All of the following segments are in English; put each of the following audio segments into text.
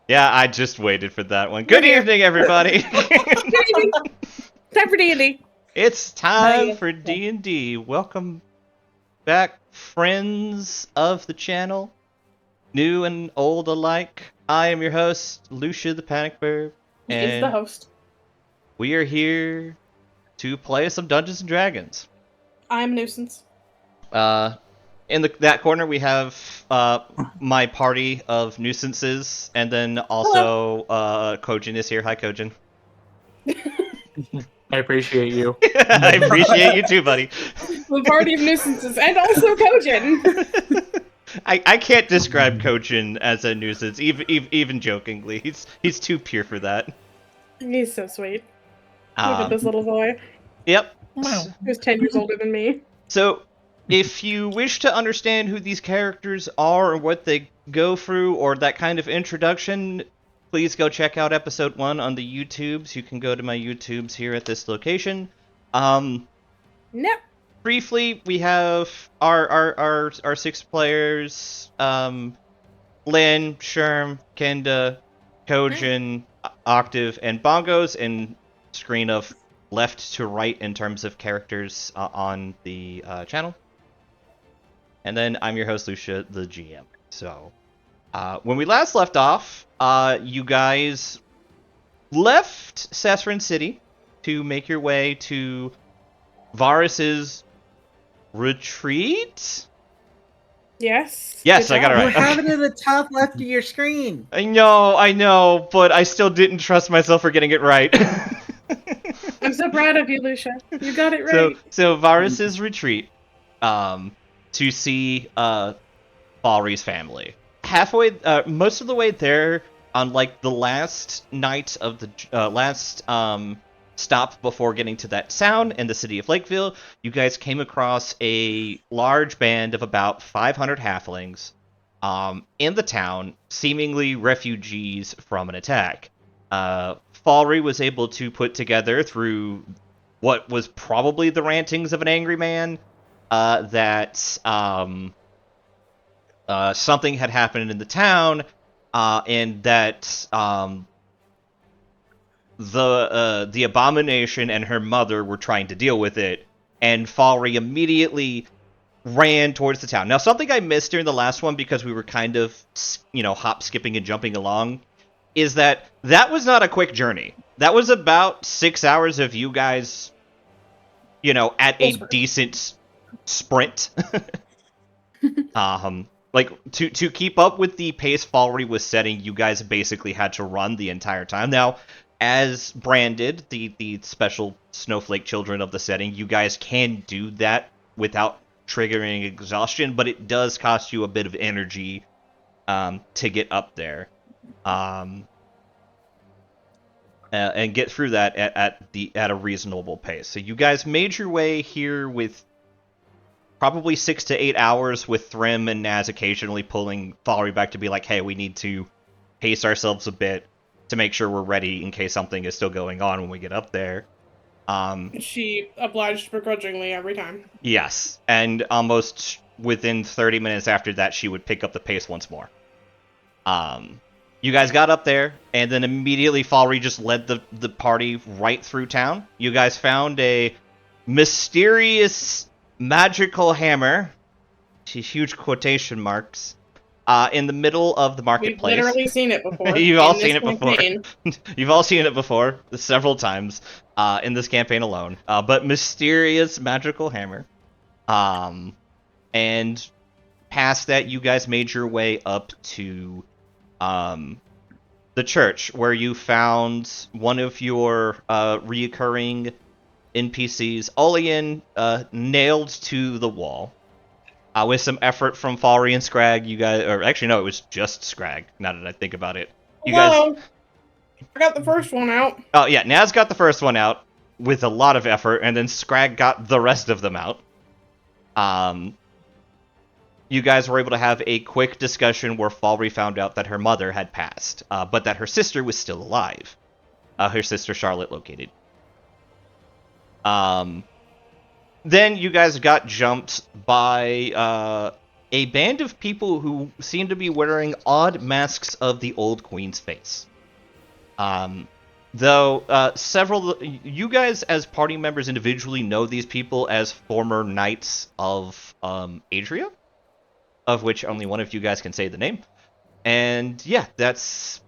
Yeah, I just waited for that one. Good evening, everybody. Good evening. Time for D&D. It's time yeah. for D&D. Welcome back, friends of the channel, new and old alike. I am your host, Lucia the Panic Bird, He is the host. we are here to play some Dungeons and Dragons. I'm Nuisance. In that corner, we have my party of nuisances, and then also Kojin is here. Hi, Kojin. I appreciate you. I appreciate you too, buddy. The party of nuisances, and also Kojin. I can't describe Kojin as a nuisance, even jokingly. He's too pure for that. He's so sweet. Look at this little boy. Yep. Wow. Who's 10 years older than me. So, if you wish to understand who these characters are or what they go through, or that kind of introduction, please go check out episode 1 on the YouTubes. You can go to my YouTubes here at this location. No. Briefly, we have our 6 players, Lynn, Sherm, Kenda, Kojin, Octave, and Bongos, and screen of left to right in terms of characters on the channel. And then I'm your host, Lucia, the GM. So, when we last left off, you guys left Sasserin City to make your way to Varus's retreat? Yes. Yes, I got it You right. have it in the top left of your screen. I know, but I still didn't trust myself for getting it right. I'm so proud of you, Lucia. You got it right. So Varus's retreat, to see Falry's family. Halfway, most of the way there, on like the last night of the last stop before getting to that town in the city of Lakeville, you guys came across a large band of about 500 halflings in the town, seemingly refugees from an attack. Falry was able to put together, through what was probably the rantings of an angry man, that something had happened in the town, and that the abomination and her mother were trying to deal with it, and Falry immediately ran towards the town. Now, something I missed during the last one, because we were kind of, hop, skipping, and jumping along, is that was not a quick journey. That was about 6 hours of you guys, at a decent sprint. Like, to keep up with the pace Falry was setting, you guys basically had to run the entire time. Now, as branded, the special snowflake children of the setting, you guys can do that without triggering exhaustion, but it does cost you a bit of energy to get up there. And get through that at a reasonable pace. So you guys made your way here with probably 6 to 8 hours, with Thrym and Naz occasionally pulling Falry back to be like, hey, we need to pace ourselves a bit to make sure we're ready in case something is still going on when we get up there. She obliged begrudgingly every time. Yes, and almost within 30 minutes after that, she would pick up the pace once more. You guys got up there, and then immediately Falry just led the party right through town. You guys found a mysterious magical hammer, huge quotation marks, in the middle of the marketplace. We've literally seen it before. You've all seen it before. You've all seen it before, several times, in this campaign alone. But mysterious magical hammer. And past that, you guys made your way up to the church, where you found one of your reoccurring NPCs, Olean, nailed to the wall. With some effort from Falry and Scrag, you guys, or actually no, it was just Scrag, now that I think about it. You guys, I got the first one out. Oh yeah, Naz got the first one out with a lot of effort, and then Scrag got the rest of them out. You guys were able to have a quick discussion where Falry found out that her mother had passed, but that her sister was still alive. Her sister Charlotte located. Then you guys got jumped by a band of people who seem to be wearing odd masks of the old queen's face. Though several, you guys as party members individually know these people as former knights of Adria, of which only one of you guys can say the name. And yeah, that's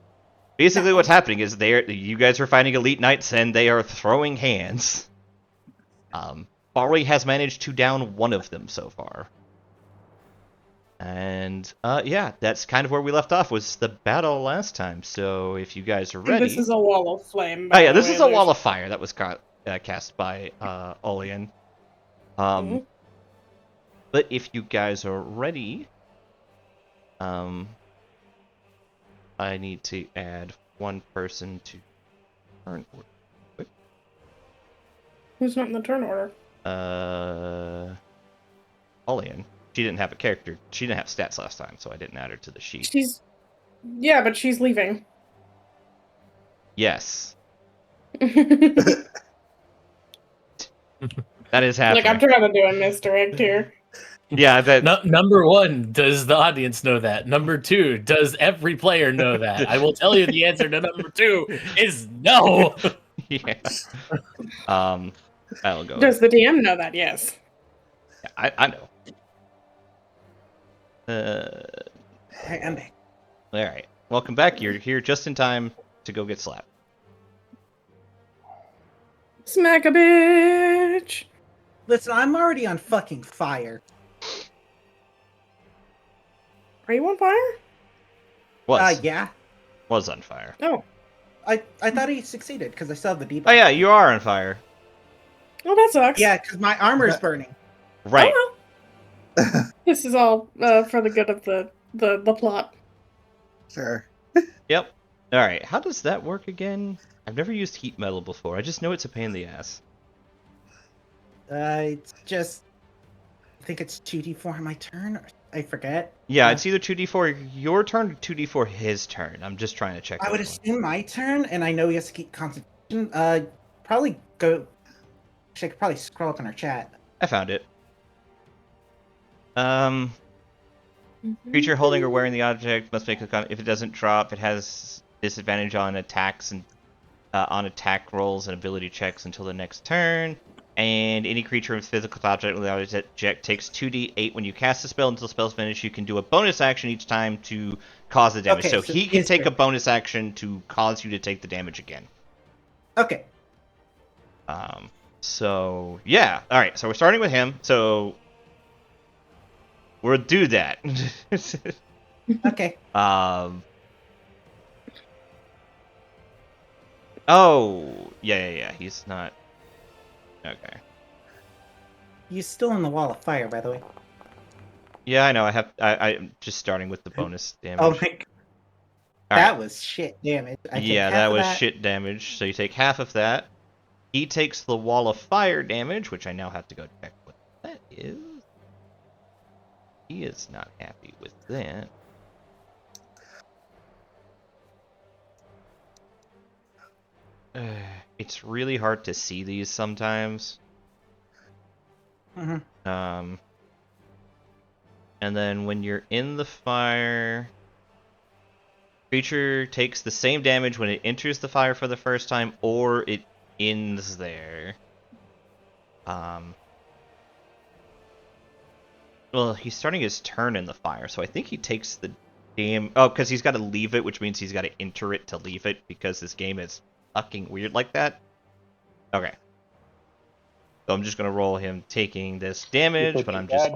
basically what's happening. Is you guys are fighting elite knights and they are throwing hands. Falry has managed to down one of them so far. And yeah, that's kind of where we left off, was the battle last time. So if you guys are ready... This is a wall of flame. Oh yeah, this is a wall of fire that was cast by Olean. But if you guys are ready, I need to add one person to turn order. Who's not in the turn order? Olean. She didn't have a character. She didn't have stats last time, so I didn't add her to the sheet. Yeah, but she's leaving. Yes. That is happening. Like, I'm trying to do a misdirect here. Yeah, that... Number one, does the audience know that? Number two, does every player know that? I will tell you the answer to number two is no. Yeah. I'll go. Does the DM know that? Yes. I know. I'm back. All right. Welcome back. You're here just in time to go get slapped. Smack a bitch. Listen, I'm already on fucking fire. Are you on fire? Yeah. Was on fire. Oh. I thought he succeeded because I still have the debuff. Oh yeah, you are on fire. Oh, that sucks. Yeah, because my armor's burning. Right. Oh, well. This is all for the good of the plot. Sure. Yep. All right. How does that work again? I've never used heat metal before. I just know it's a pain in the ass. It's just... I think it's 2d4 on my turn. I forget. Yeah, it's either 2d4 your turn or 2d4 his turn. I'm just trying to check. I would assume my turn, and I know he has to keep concentration. Probably go... Actually, I could probably scroll up in our chat. I found it. Creature holding or wearing the object must make a if it doesn't drop, it has disadvantage on attacks and on attack rolls and ability checks until the next turn. And any creature with physical object with the object takes 2d8 when you cast a spell until the spell's finished. You can do a bonus action each time to cause the damage. Okay, so he can take turn. a bonus action to cause you to take the damage again. Okay. So yeah. All right. So we're starting with him. So we'll do that. Okay. Oh, yeah. He's not. Okay. He's still in the wall of fire, by the way. Yeah, I know. I'm just starting with the bonus damage. Oh my god. All That right. was shit damage. Yeah, that was shit damage. So you take half of that. He takes the wall of fire damage, which I now have to go check what that is. He is not happy with that. It's really hard to see these sometimes. Mm-hmm. And then when you're in the fire, creature takes the same damage when it enters the fire for the first time, or it ends there. Well, he's starting his turn in the fire, so I think he takes the Oh, because he's got to leave it, which means he's got to enter it to leave it, because this game is fucking weird like that. Okay. So I'm just going to roll him taking this damage, but I'm just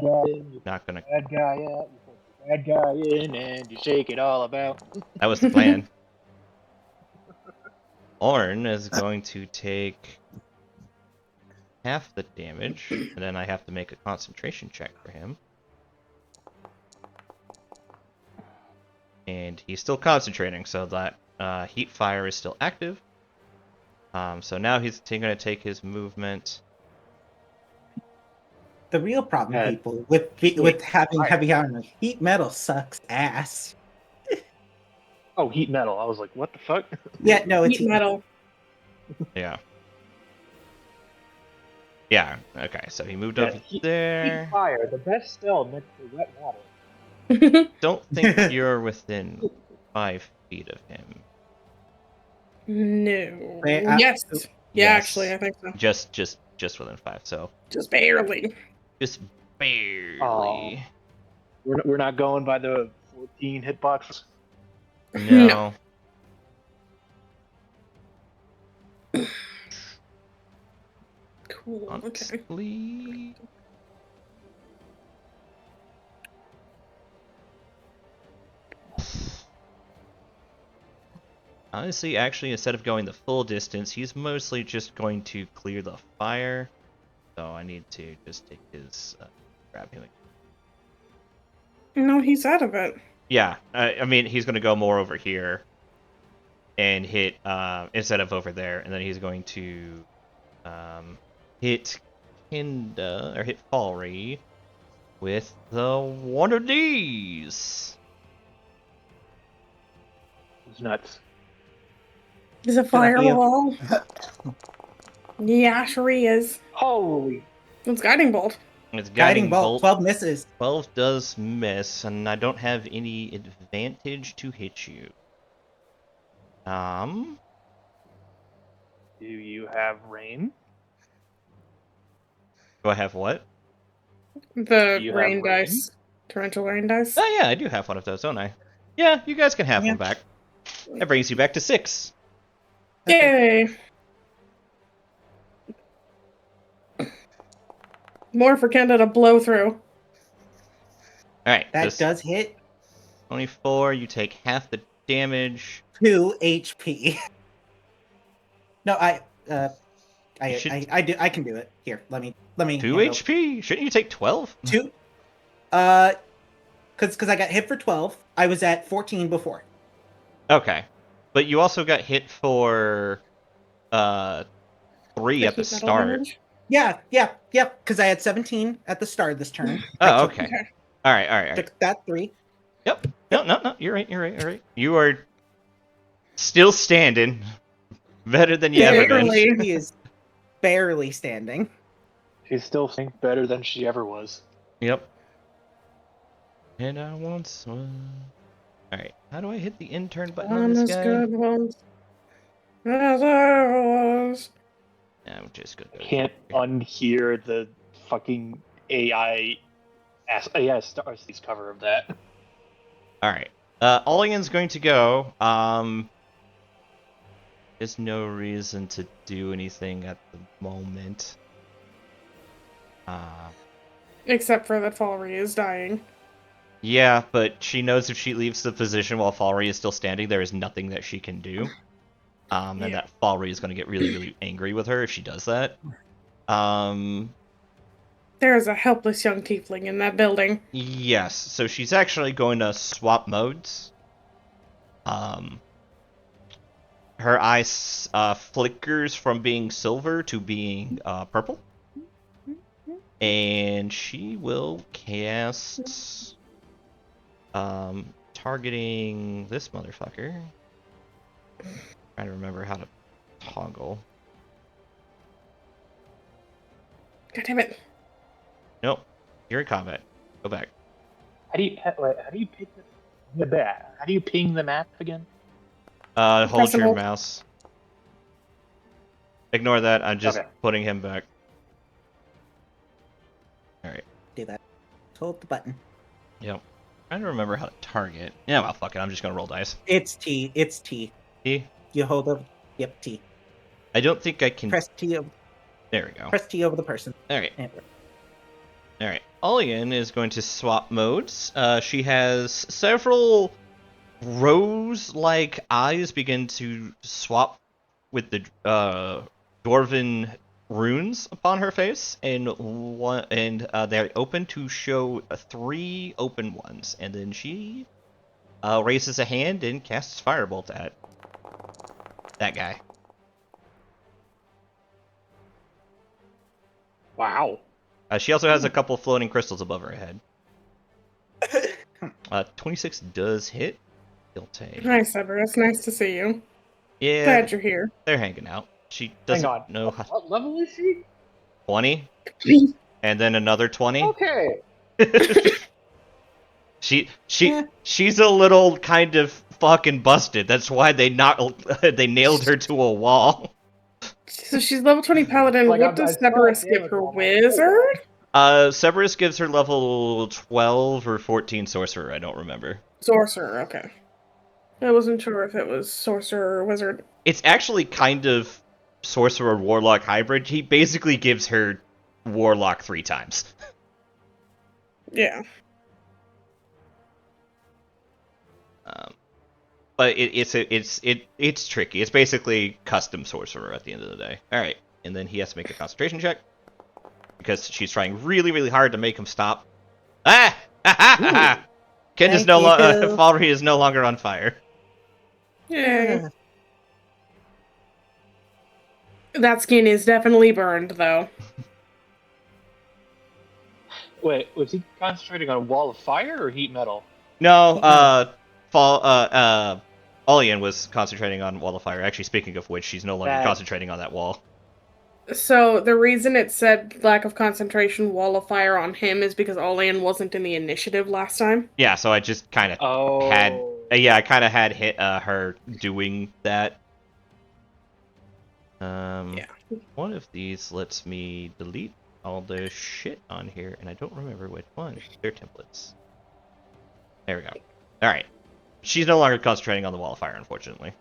not going to... Bad guy out, you put the bad guy in, and you shake it all about. That was the plan. Orn is going to take half the damage, and then I have to make a concentration check for him. And he's still concentrating, so that heat fire is still active. So now he's going to take his movement. The real problem, people, with having heavy armor, heat metal sucks ass. Oh, heat metal. I was like, what the fuck? Yeah, no, it's Heat metal. Yeah. Yeah, okay, so he moved over there. Heat fire, the best spell next to wet water. Don't think you're within 5 feet of him. No. Wait, Yes. Yeah, Yes. actually, I think so. Just within 5. So Just barely. just barely. Oh. We're not going by the 14 hitbox. No. Cool. Okay. Honestly. Honestly, actually, instead of going the full distance, he's mostly just going to clear the fire. So I need to just take his grab him. No, he's out of it. Yeah, I mean he's going to go more over here and hit instead of over there, and then he's going to hit Kinda or hit Falry with the one of these. It's nuts. Is a firewall. Yeah, sure he is. Holy. It's guiding bolt. It's Guiding bolt. 12 misses. 12 does miss, and I don't have any advantage to hit you. Do you have rain? Do I have what? The You have rain rain? dice. Torrential rain dice. Oh yeah, I do have one of those, don't I? Yeah, you guys can have Yeah. one back. That brings you back to 6. Yay! More for Kenda to blow through. Alright, That this does hit 24, you take half the damage. 2 HP. No, I should- I can do it. Here, let me 2 handle- HP? Shouldn't you take 12? 2 cuz I got hit for 12. I was at 14 before. Okay. But you also got hit for 3 at the Heat metal start. damage. Yeah, cuz I had 17 at the start of this turn. Oh, I took- okay. Okay. Alright. Took that 3. Yep. No, you're right. You are still standing. Better than you ever been. Barely. He is barely standing. She's still think better than she ever was. Yep. And I once was. Alright, how do I hit the intern button on On this this guy? good ones. As I was. I'm just gonna go Can't here. unhear the fucking AI Starseeds cover of that. Alright. Olian's going to go. There's no reason to do anything at the moment. Except for that Falry is dying. Yeah, but she knows if she leaves the position while Falry is still standing, there is nothing that she can do. And Yeah. that Falry is going to get really, really angry with her if she does that. There is a helpless young tiefling in that building. Yes, so she's actually going to swap modes. Her eyes flickers from being silver to being purple. And she will cast targeting this motherfucker. Trying to remember how to toggle. God damn it. Nope. You're in combat. Go back. How do you pick the bat? How do you ping the map again? Hold Press and your hold. mouse. Ignore that. I'm just Okay. putting him back. Alright. Do that. Hold the button. Yep. Trying to remember how to target. Yeah, well, fuck it. I'm just gonna roll dice. It's T. It's T. See? You hold up. Yep, T. I don't think I can. Press T. Over, There we go. press T over the person. Alright. And- Alright. Olian is going to swap modes. She has several rose-like eyes begin to swap with the dwarven runes upon her face, and they're open to show 3 open ones. And then she raises a hand and casts Firebolt at that guy. Wow. She also has a couple floating crystals above her head. 26 does hit. He'll take. Hi, Severus. Nice to see you. Yeah, Glad you're here. they're hanging out. She Hang doesn't on. know how. What level is she? 20, and then another 20. Okay. She's a little kind of fucking busted. That's why they nailed her to a wall. So she's level 20 paladin. Like, What does Severus give her? Wizard? Severus gives her level 12 or 14 sorcerer. I don't remember. Sorcerer. Okay. I wasn't sure if it was sorcerer or wizard. It's actually kind of sorcerer warlock hybrid. He basically gives her warlock 3 times. Yeah. But it's tricky. It's basically custom sorcerer at the end of the day. All right, and then he has to make a concentration check because she's trying really, really hard to make him stop. Ah! Ken is no longer. Falry is no longer on fire. Yeah. That skin is definitely burned, though. Wait, was he concentrating on wall of fire or heat metal? No, Olian was concentrating on wall of fire. Actually, speaking of which, she's no longer concentrating on that wall. So the reason it said lack of concentration wall of fire on him is because Olian wasn't in the initiative last time. Yeah, so I just kind of had hit her doing that. Yeah. One of these lets me delete all the shit on here, and I don't remember which one. They're templates. There we go. Alright. She's no longer concentrating on the wall of fire, unfortunately.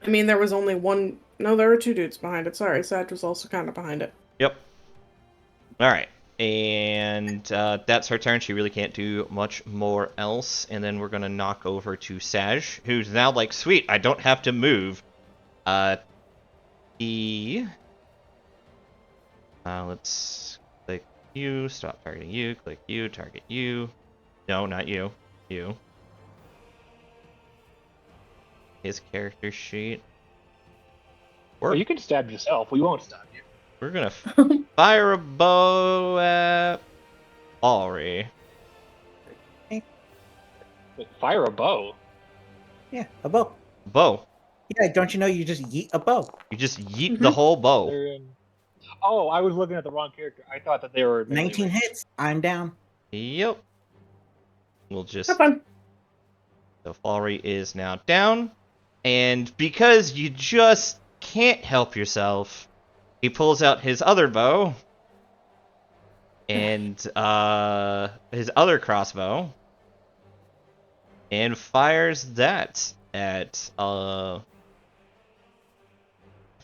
I mean, there was only one... No, there were 2 dudes behind it. Sorry, Sag was also kind of behind it. Yep. Alright. And that's her turn. She really can't do much more else. And then we're going to knock over to Sag, who's now like, sweet, I don't have to move. Let's click you, stop targeting you, click you, target you. No, not you. You. His character sheet. Well, you can stab yourself. We won't stop you. We're gonna fire a bow at Falry. Wait, fire a bow? Yeah, a bow. Bow. Yeah, don't you know you just yeet a bow? You just yeet the whole bow. Oh, I was looking at the wrong character. I thought that they were 19 hits. I'm down. Yep. We'll just... Have fun. So Falry is now down. And because you just can't help yourself, he pulls out his other bow. And his other crossbow. And fires that at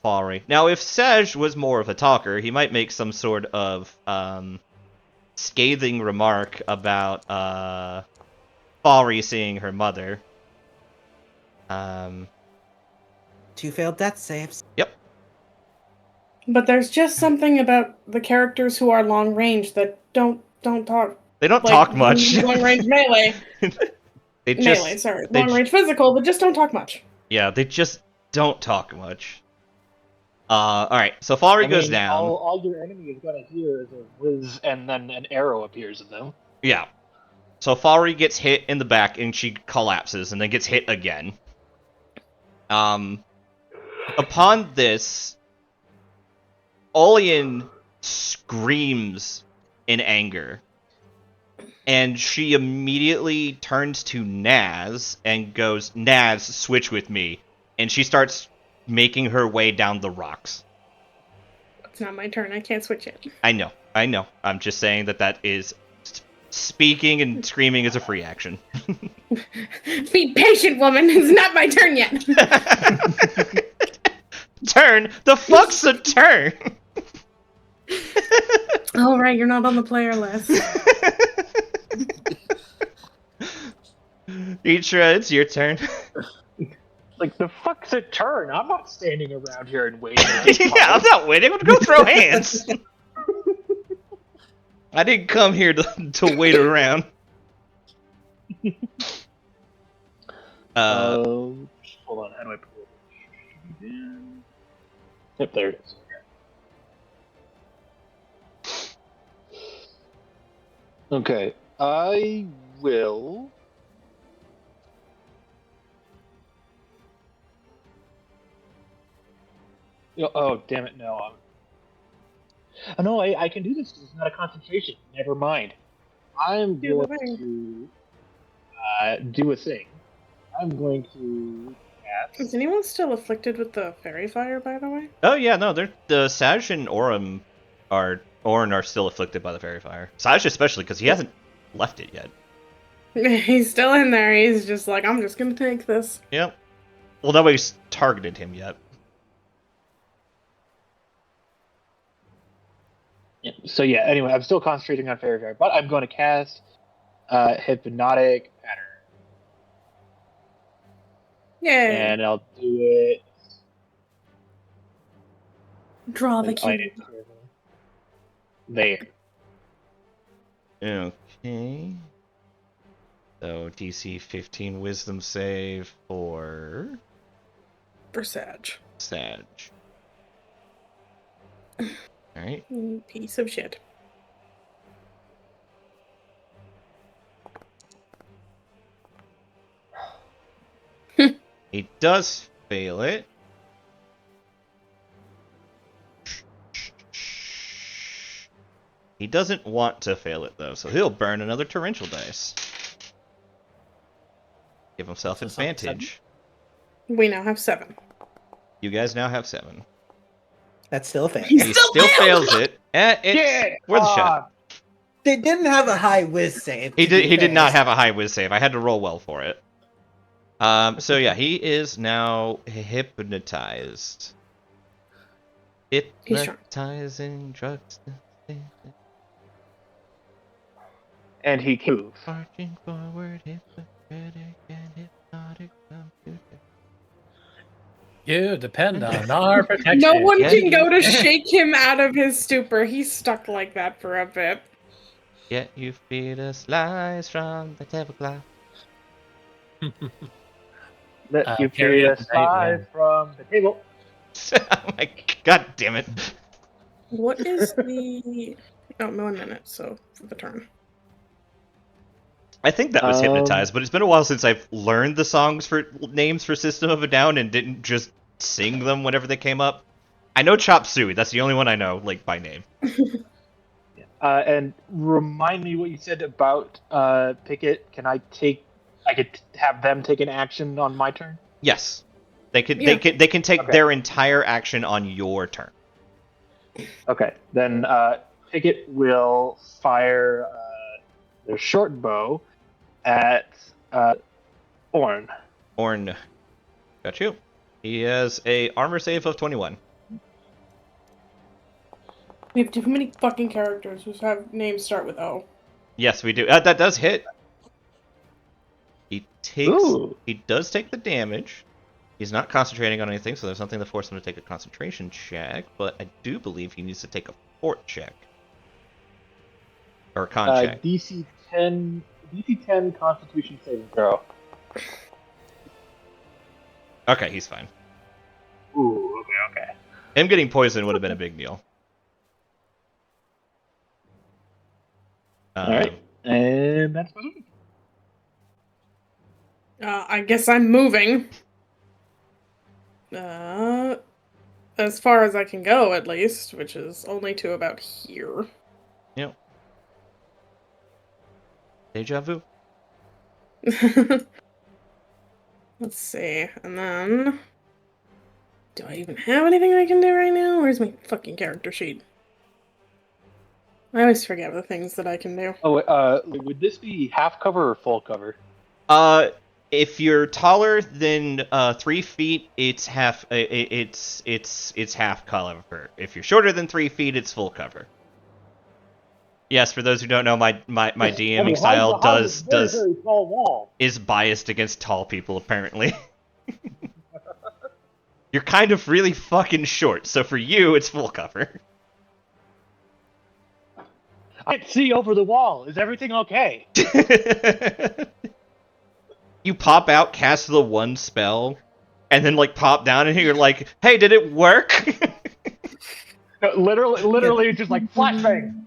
Falry. Now, if Sag was more of a talker, he might make some sort of scathing remark about Falry seeing her mother. 2 failed death saves. Yep. But there's just something about the characters who are long range that don't talk. They don't talk much. Long range melee. Long range physical, but just don't talk much. Yeah, they just don't talk much. Alright, so Falry goes down. All your enemy is gonna hear is a whiz and then an arrow appears in them. Yeah. So Falry gets hit in the back and she collapses and then gets hit again. Upon this, Olian screams in anger. And she immediately turns to Naz and goes, Naz, switch with me. And she starts making her way down the rocks. It's not my turn. I can't switch it. I know. I'm just saying that is... Speaking and screaming is a free action. Be patient, woman. It's not my turn yet. Turn? The fuck's a turn? Oh, right. You're not on the player list. Eitra, it's your turn. Like, the fuck's a turn? I'm not standing around here and waiting. Yeah, I'm not waiting. I'm gonna go throw hands. I didn't come here to wait around. Hold on, how do I pull it? Yep, there it is. Okay, I will... Oh, damn it, no. Oh, no, I can do this because it's not a concentration. Never mind. I'm Do the going thing. to do a thing. I'm going to Is cast. anyone still afflicted with the fairy fire, by the way? Oh yeah, no, they're the Saj and Orin are still afflicted by the fairy fire. Saj especially because he hasn't left it yet. He's still in there. He's just like, I'm just gonna take this. Yep. Well, nobody's targeted him yet. Yeah. So yeah. Anyway, I'm still concentrating on Fairy Fire, but I'm going to cast Hypnotic Pattern, Yeah. and I'll do it. Draw the I cube. didn't hear them. There. Okay. So DC 15 Wisdom save for For Sag. Sag. Alright. Piece of shit. He does fail it. He doesn't want to fail it though, so he'll burn another torrential dice. Give himself So it's up advantage. We now have 7. You guys now have 7. That's still a fail. He's He still still failed! fails it. It's worth a shot. They didn't have a high whiz save. He to be did fair. not have a high whiz save. I had to roll well for it. So yeah, he is now hypnotized. Hypnotizing drugs. And he can move. Marching forward, hypnotic and hypnotic computer. You depend on our protection. No one Yeah. can go to shake him out of his stupor. He's stuck like that for a bit. Yet you feed us lies from the tablecloth. Let you carry carry up us the night, aside from the table. Oh my god damn it. What is the... Oh, 1 minute, so for the turn. I think that was Um, hypnotized, but it's been a while since I've learned the songs for names for System of a Down and didn't just sing them whenever they came up. I know Chop Suey, that's the only one I know, like, by name. And remind me what you said about Pickett. I could have them take an action on my turn? Yes. They can Yeah. they can take Okay. their entire action on your turn. Okay, then Pickett will fire their short bow at Orn. Orn. Got you. He has a armor save of 21. We have too many fucking characters whose have names start with O. Yes, we do. That does hit. He does take the damage. He's not concentrating on anything, so there's nothing to force him to take a concentration check, but I do believe he needs to take a fort check. Or a con check. DC 10 Constitution saving throw. Okay, he's fine. Ooh, okay. Him getting poisoned would have been a big deal. Alright, and that's my turn. I guess I'm moving. As far as I can go, at least, which is only to about here. Yep. Deja vu. Let's see, and then... Do I even have anything I can do right now? Where's my fucking character sheet? I always forget the things that I can do. Oh, would this be half cover or full cover? If you're taller than 3 feet, it's half. It's half cover. If you're shorter than 3 feet, it's full cover. Yes, for those who don't know, my DMing style is biased against tall people. Apparently, you're kind of really fucking short, so for you, it's full cover. I can see over the wall. Is everything okay? You pop out, cast the one spell, and then like pop down, and you're like, "Hey, did it work?" No, literally, just like flashbang.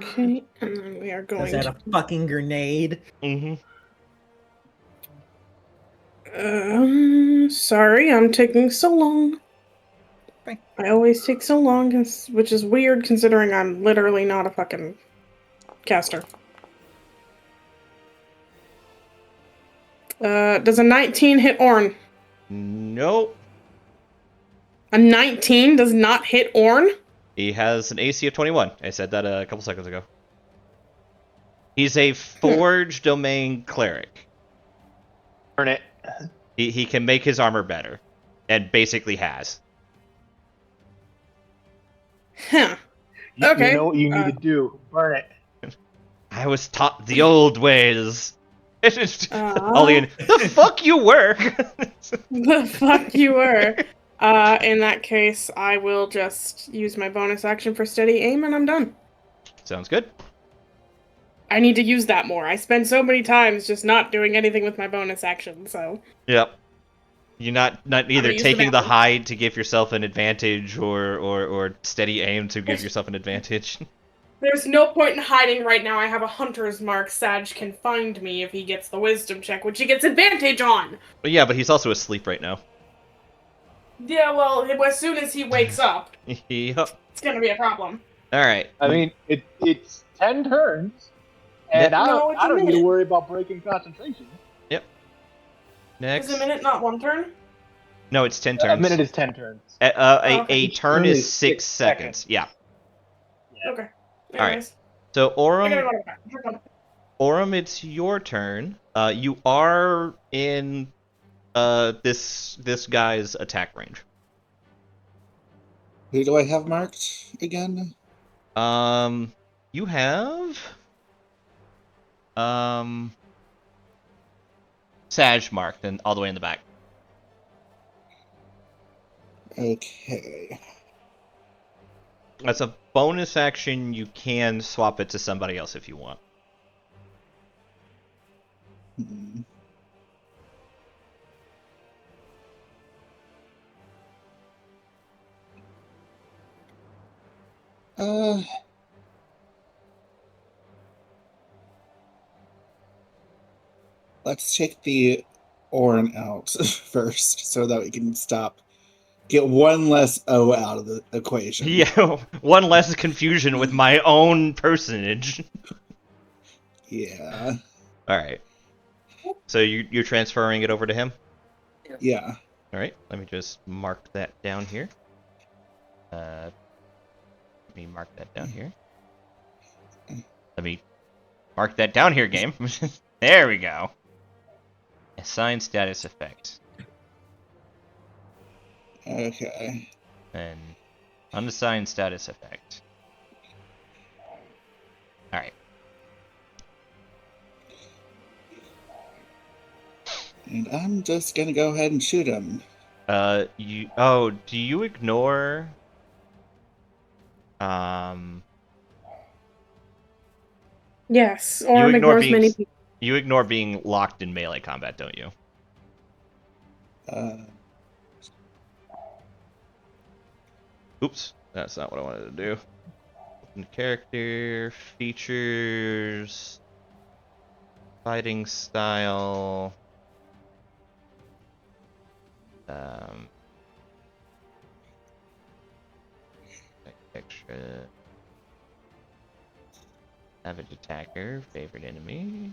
Okay, and then we are going Is that a fucking grenade? Mm-hmm. Sorry, I'm taking so long. Fine. I always take so long, which is weird considering I'm literally not a fucking caster. Does a 19 hit Orn? Nope. A 19 does not hit Orn? He has an AC of 21. I said that a couple seconds ago. He's a Forge Domain Cleric. Burn it. He can make his armor better. And basically has. Huh. You Okay. know what you need to do. Burn it. I was taught the old ways. Aw. The fuck you were! The fuck you were. In that case, I will just use my bonus action for steady aim and I'm done. Sounds good. I need to use that more. I spend so many times just not doing anything with my bonus action, so... Yep. You're not either use the taking the bathroom. hide to give yourself an advantage or steady aim to give yourself an advantage. There's no point in hiding right now. I have a hunter's mark. Sag can find me if he gets the wisdom check, which he gets advantage on. But yeah, but he's also asleep right now. Yeah, well, as soon as he wakes up, Yep. it's gonna be a problem. Alright. I mean, it's 10 turns, and I No, it's a don't need to minute. worry about breaking concentration. Next. Is a minute not one turn? No, it's 10 turns. A minute is 10 turns. Okay. A turn is 6 seconds. Yeah. Okay. Alright. Anyways, So I gotta Aurum, go to bed. Aurum, it's your turn. You are in this guy's attack range. Who do I have marked again? You have Sag marked and all the way in the back. Okay. As a bonus action, you can swap it to somebody else if you want. Hmm. Let's take the Orin out first so that we can get one less O out of the equation. Yeah, one less confusion with my own personage. Yeah. Alright. So you're transferring it over to him? Yeah. Alright, let me just mark that down here. Let me mark that down here. Let me mark that down here, game. There we go. Assign status effect. Okay. And unassigned status effect. Alright. And I'm just gonna go ahead and shoot him. Do you ignore Yes, or you ignore ignores being many people. you ignore being locked in melee combat, don't you? Oops, that's not what I wanted to do. Open character, features, fighting style, extra, savage attacker, favorite enemy.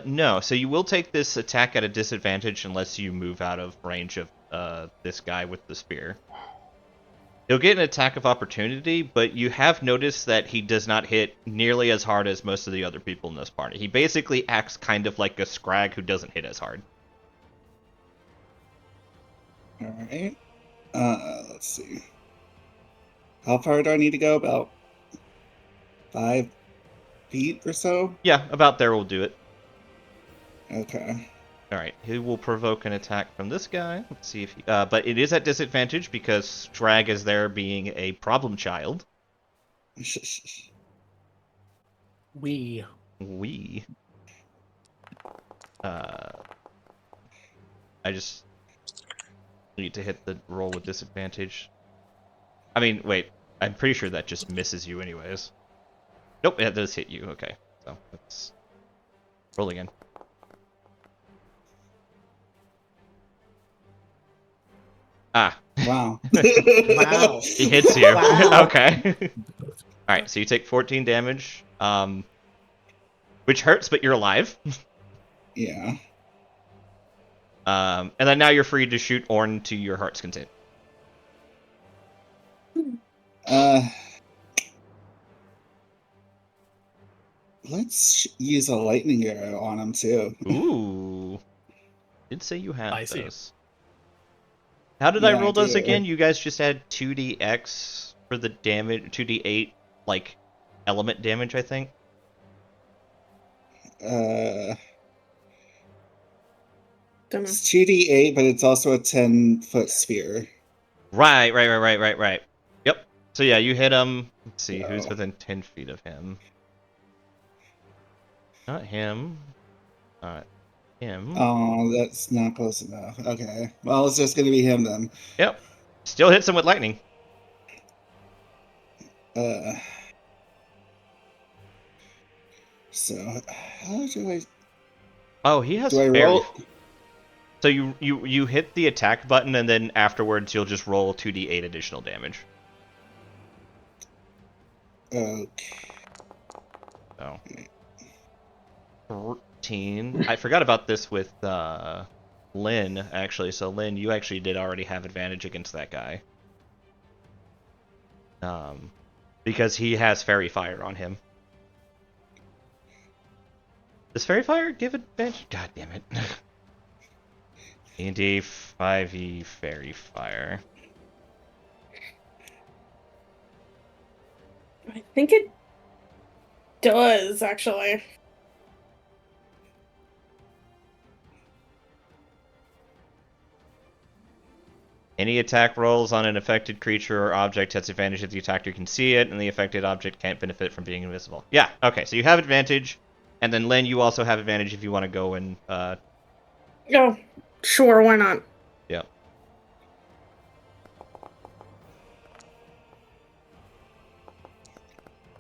No, so you will take this attack at a disadvantage unless you move out of range of this guy with the spear. He'll get an attack of opportunity, but you have noticed that he does not hit nearly as hard as most of the other people in this party. He basically acts kind of like a scrag who doesn't hit as hard. Alright. Let's see. How far do I need to go? About 5 feet or so? Yeah, about there will do it. Okay. Alright, he will provoke an attack from this guy. Let's see if he... but it is at disadvantage because Drag is there being a problem child. We. I just need to hit the roll with disadvantage. I mean, wait. I'm pretty sure that just misses you anyways. Nope, it does hit you. Okay, so let's roll again. Ah, Wow. Wow. He hits you. Wow. Okay. Alright, so you take 14 damage. Which hurts, but you're alive. Yeah. And then now you're free to shoot Orn to your heart's content. Let's use a lightning arrow on him too. Ooh. Did say you had I see. those. How did Yeah, I I roll those do. again? You guys just add 2dx for the damage, 2d8, like, element damage, I think? Don't know. It's 2d8, but it's also a 10-foot sphere. Right. Yep. So yeah, you hit him. Let's see, who's Oh. within 10 feet of him? Not him. Not him. Oh, that's not close enough. Okay. Well, it's just gonna be him then. Yep. Still hits him with lightning. So how do I Oh, he has do I fairy. roll? So you hit the attack button, and then afterwards you'll just roll 2d8 additional damage. Okay. So 13. I forgot about this with Lynn, actually. So Lynn, you actually did already have advantage against that guy. Because he has fairy fire on him. Does fairy fire give advantage? God damn it. D&D 5e fairy fire. I think it does, actually. Any attack rolls on an affected creature or object has advantage if the attacker can see it, and the affected object can't benefit from being invisible. Yeah, okay, so you have advantage, and then Lynn, you also have advantage if you want to go and, Oh, sure, why not? Yep.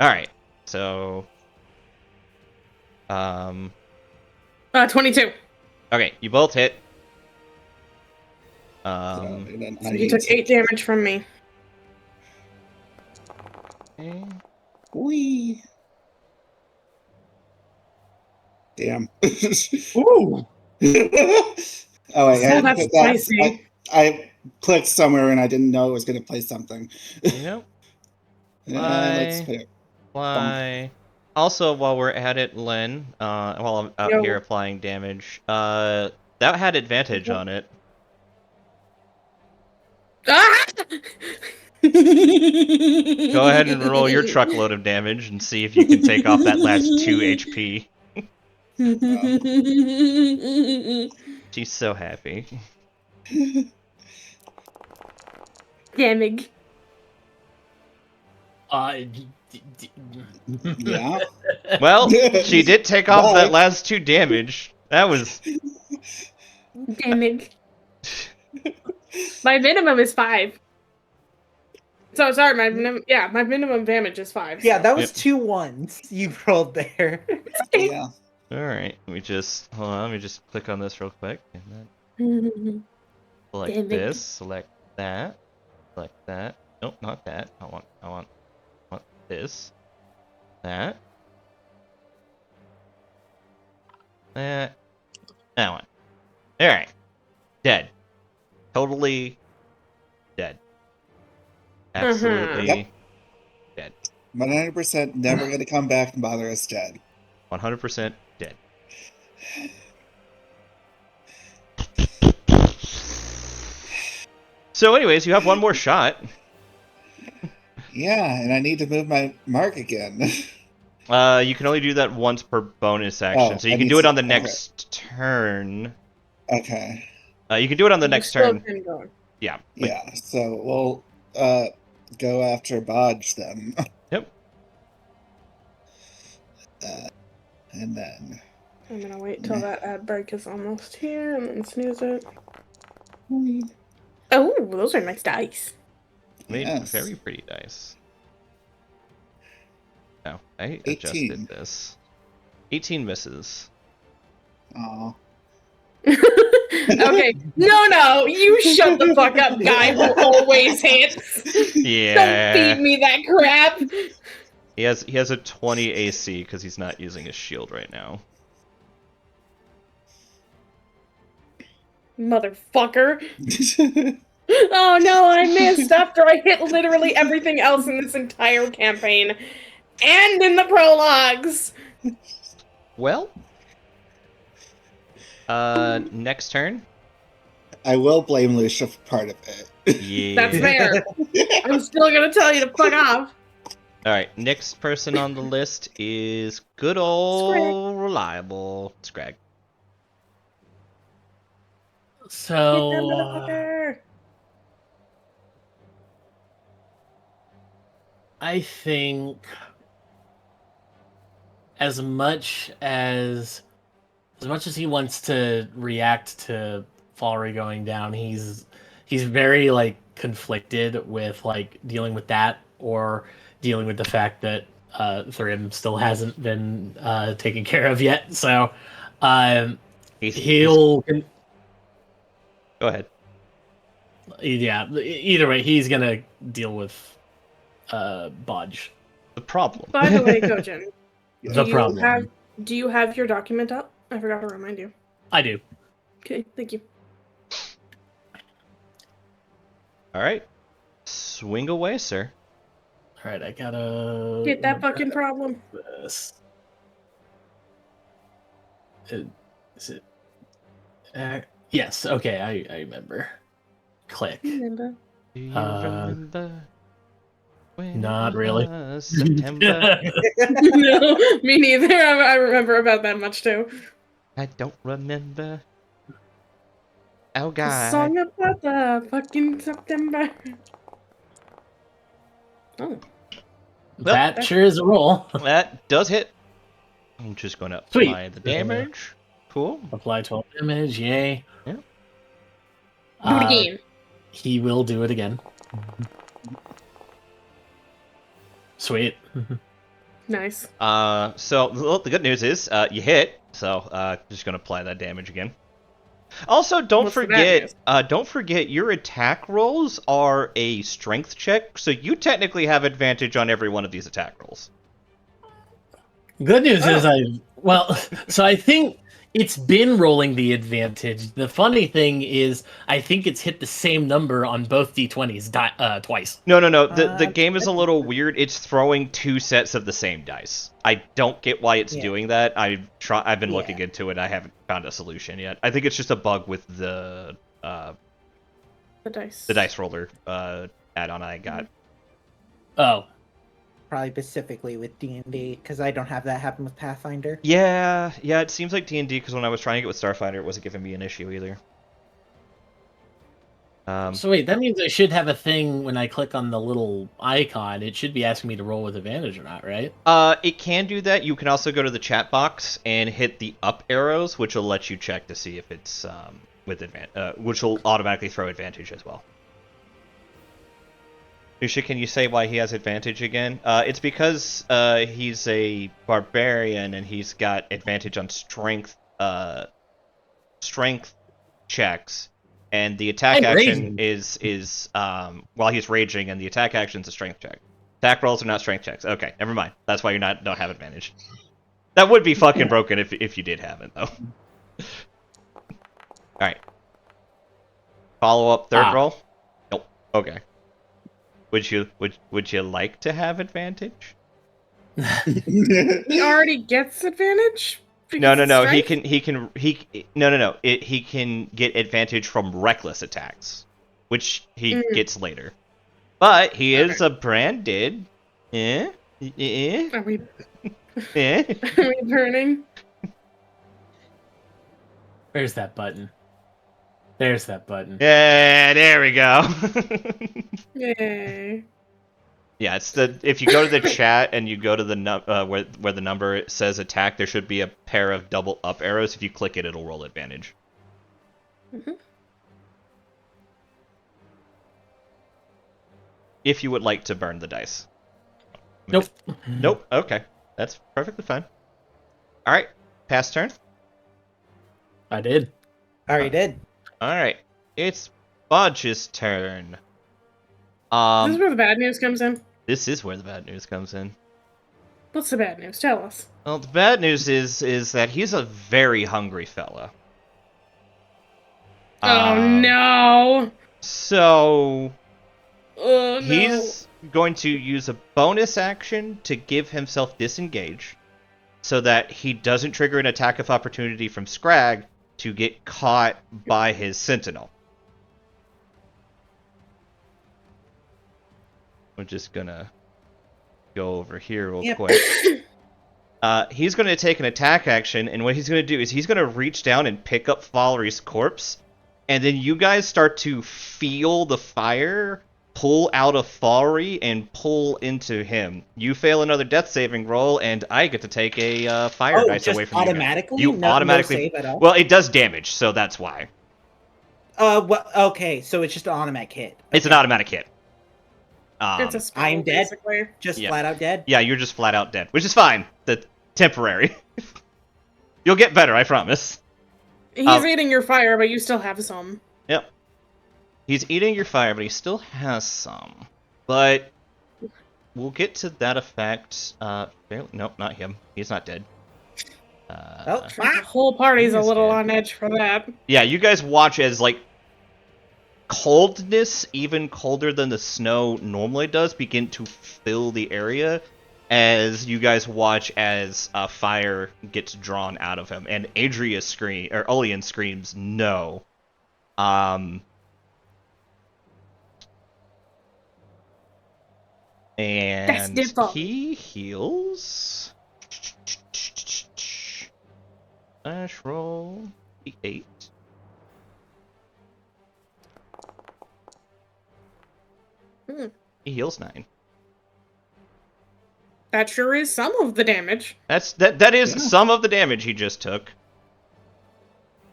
Alright, so... 22. Okay, you both hit. And then So I he took 8 damage from me. Okay. Whee. Damn. Ooh. Oh wait, Oh, I didn't that's put that. spicy. I clicked somewhere and I didn't know it was gonna play something. Yep. Let's put it. Fly. Also, while we're at it, Lynn, while I'm out Yo. here applying damage, that had advantage on it. Ah! Go ahead and roll your truckload of damage and see if you can take off that last 2 HP. She's so happy. Damage. Yeah. Well, she did take off Bye. that last 2 damage. That was... Damage. My minimum is 5. So sorry, my minimum damage is 5. Yeah, so. that was Yep. 2 1s you rolled there. Yeah. Alright, let me just click on this real quick. And then select Damn it. this, select that. Nope, not that. I want this. That one. Alright. Dead. Totally dead. Absolutely Yep. dead. 100% never gonna come back and bother us dead. 100% dead. So anyways, you have one more shot. Yeah, and I need to move my mark again. You can only do that once per bonus action, Oh, so you I can need do it to- on the okay. next turn. Okay. You can do it on the next turn. Yeah. but- Yeah. So we'll go after Bodge then. Yep. And then I'm gonna wait till that ad break is almost here and then snooze it. Oh, those are nice dice. Made Yes. very pretty dice. No, I 18. adjusted this. 18 misses. Oh. Okay, no, you shut the fuck up, guy who always hits. Yeah. Don't feed me that crap. He has a 20 AC because he's not using his shield right now. Motherfucker. Oh no, I missed after I hit literally everything else in this entire campaign. And in the prologues. Well, next turn. I will blame Lucia for part of it. Yeah. That's fair. I'm still gonna tell you to fuck off. Alright, next person on the list is good old reliable Scrag. Get that So motherfucker. I think as much as he wants to react to Falry going down, he's very like conflicted with like dealing with that or dealing with the fact that Thrym still hasn't been taken care of yet. So he'll Go ahead. yeah. Either way, he's gonna deal with Bodge. The problem. By the way, Kojin, The problem. do you have your document up? I forgot to remind you. I do. Okay, thank you. Alright. Swing away, sir. All right, I gotta Get that fucking problem. this. Is it? Yes. Okay, I remember. Click. Remember? Do you Uh, remember when not it really. was September? No, me neither. I remember about that much too. I don't remember. Oh A god. song about the fucking September. Oh, That sure is a roll. That does hit. I'm just gonna Sweet. apply the damage. Cool. Apply 12 damage. Yay. Yeah. do it again. He will do it again. Sweet. Nice. So the good news is you hit. So just gonna apply that damage again. Also, don't What's the bad forget your attack rolls are a strength check, so you technically have advantage on every one of these attack rolls. Good news is so I think it's been rolling the advantage. The funny thing is, I think it's hit the same number on both D20s twice. No. The game is a little weird. It's throwing two sets of the same dice. I don't get why it's doing that. I've been looking into it. I haven't found a solution yet. I think it's just a bug with the dice roller add-on I got. Oh, Probably specifically with D&D, because I don't have that happen with Pathfinder. Yeah. It seems like D&D because when I was trying it with Starfighter, it wasn't giving me an issue either. so wait, that means I should have a thing when I click on the little icon. It should be asking me to roll with advantage or not, right? It can do that. You can also go to the chat box and hit the up arrows, which will let you check to see if it's with advantage, which will automatically throw advantage as well. Lucia, can you say why he has advantage again? It's because he's a barbarian and he's got advantage on strength checks, and the attack action is while he's raging, and the attack action is a strength check. Attack rolls are not strength checks. Okay, never mind. That's why don't have advantage. That would be fucking broken if you did have it though. All right. Follow up third roll. Nope. Okay. Would you like to have advantage? He already gets advantage? No. Strength? He can get advantage from reckless attacks, which he gets later. But he is a branded. Are we Eh? are we burning? Where's that button? There's that button. Yeah, there we go. Yay. Yeah, it's if you go to the chat and you go to the where the number says attack, there should be a pair of double up arrows. If you click it, it'll roll advantage. If you would like to burn the dice. Nope. Nope. Okay, that's perfectly fine. All right, pass turn. I did. Already did. Alright. It's Bodge's turn. This is where the bad news comes in. This is where the bad news comes in. What's the bad news? Tell us. Well, the bad news is that he's a very hungry fella. Oh no! So Oh no! he's going to use a bonus action to give himself disengage, so that he doesn't trigger an attack of opportunity from Scrag to get caught by his sentinel. We're just gonna go over here real quick. He's going to take an attack action, and what he's going to do is he's going to reach down and pick up Falry's corpse, and then you guys start to feel the fire pull out of Falry and pull into him. You fail another death saving roll, and I get to take a fire dice away from automatically? you. You automatically. No save at all? Well, it does damage, so that's why. Well, okay, so it's just an automatic hit. Okay. It's an automatic hit. It's a spell, I'm dead. basically. Just flat out dead? Yeah, you're just flat out dead, which is fine. That's temporary. You'll get better, I promise. He's eating your fire, but you still have some. Yep. He's eating your fire, but he still has some. But we'll get to that effect. Nope, not him. He's not dead. The whole party's a little on edge for that. Yeah, you guys watch as, like, coldness, even colder than the snow normally does, begin to fill the area as you guys watch as fire gets drawn out of him. And Olean screams, no. And he heals. Ash roll 8. He heals 9. That sure is some of the damage. That is some of the damage he just took.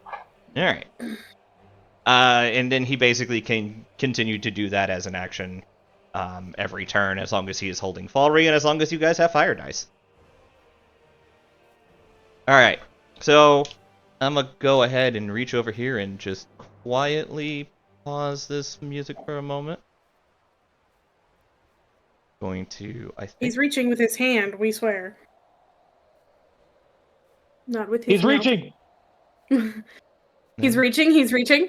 All right. And then he basically can continue to do that as an action every turn, as long as he is holding Falry and as long as you guys have fire dice. All right. So I'm gonna go ahead and reach over here and just quietly pause this music for a moment. Going to, I think he's reaching with his hand, we swear. Not with his He's reaching. He's reaching.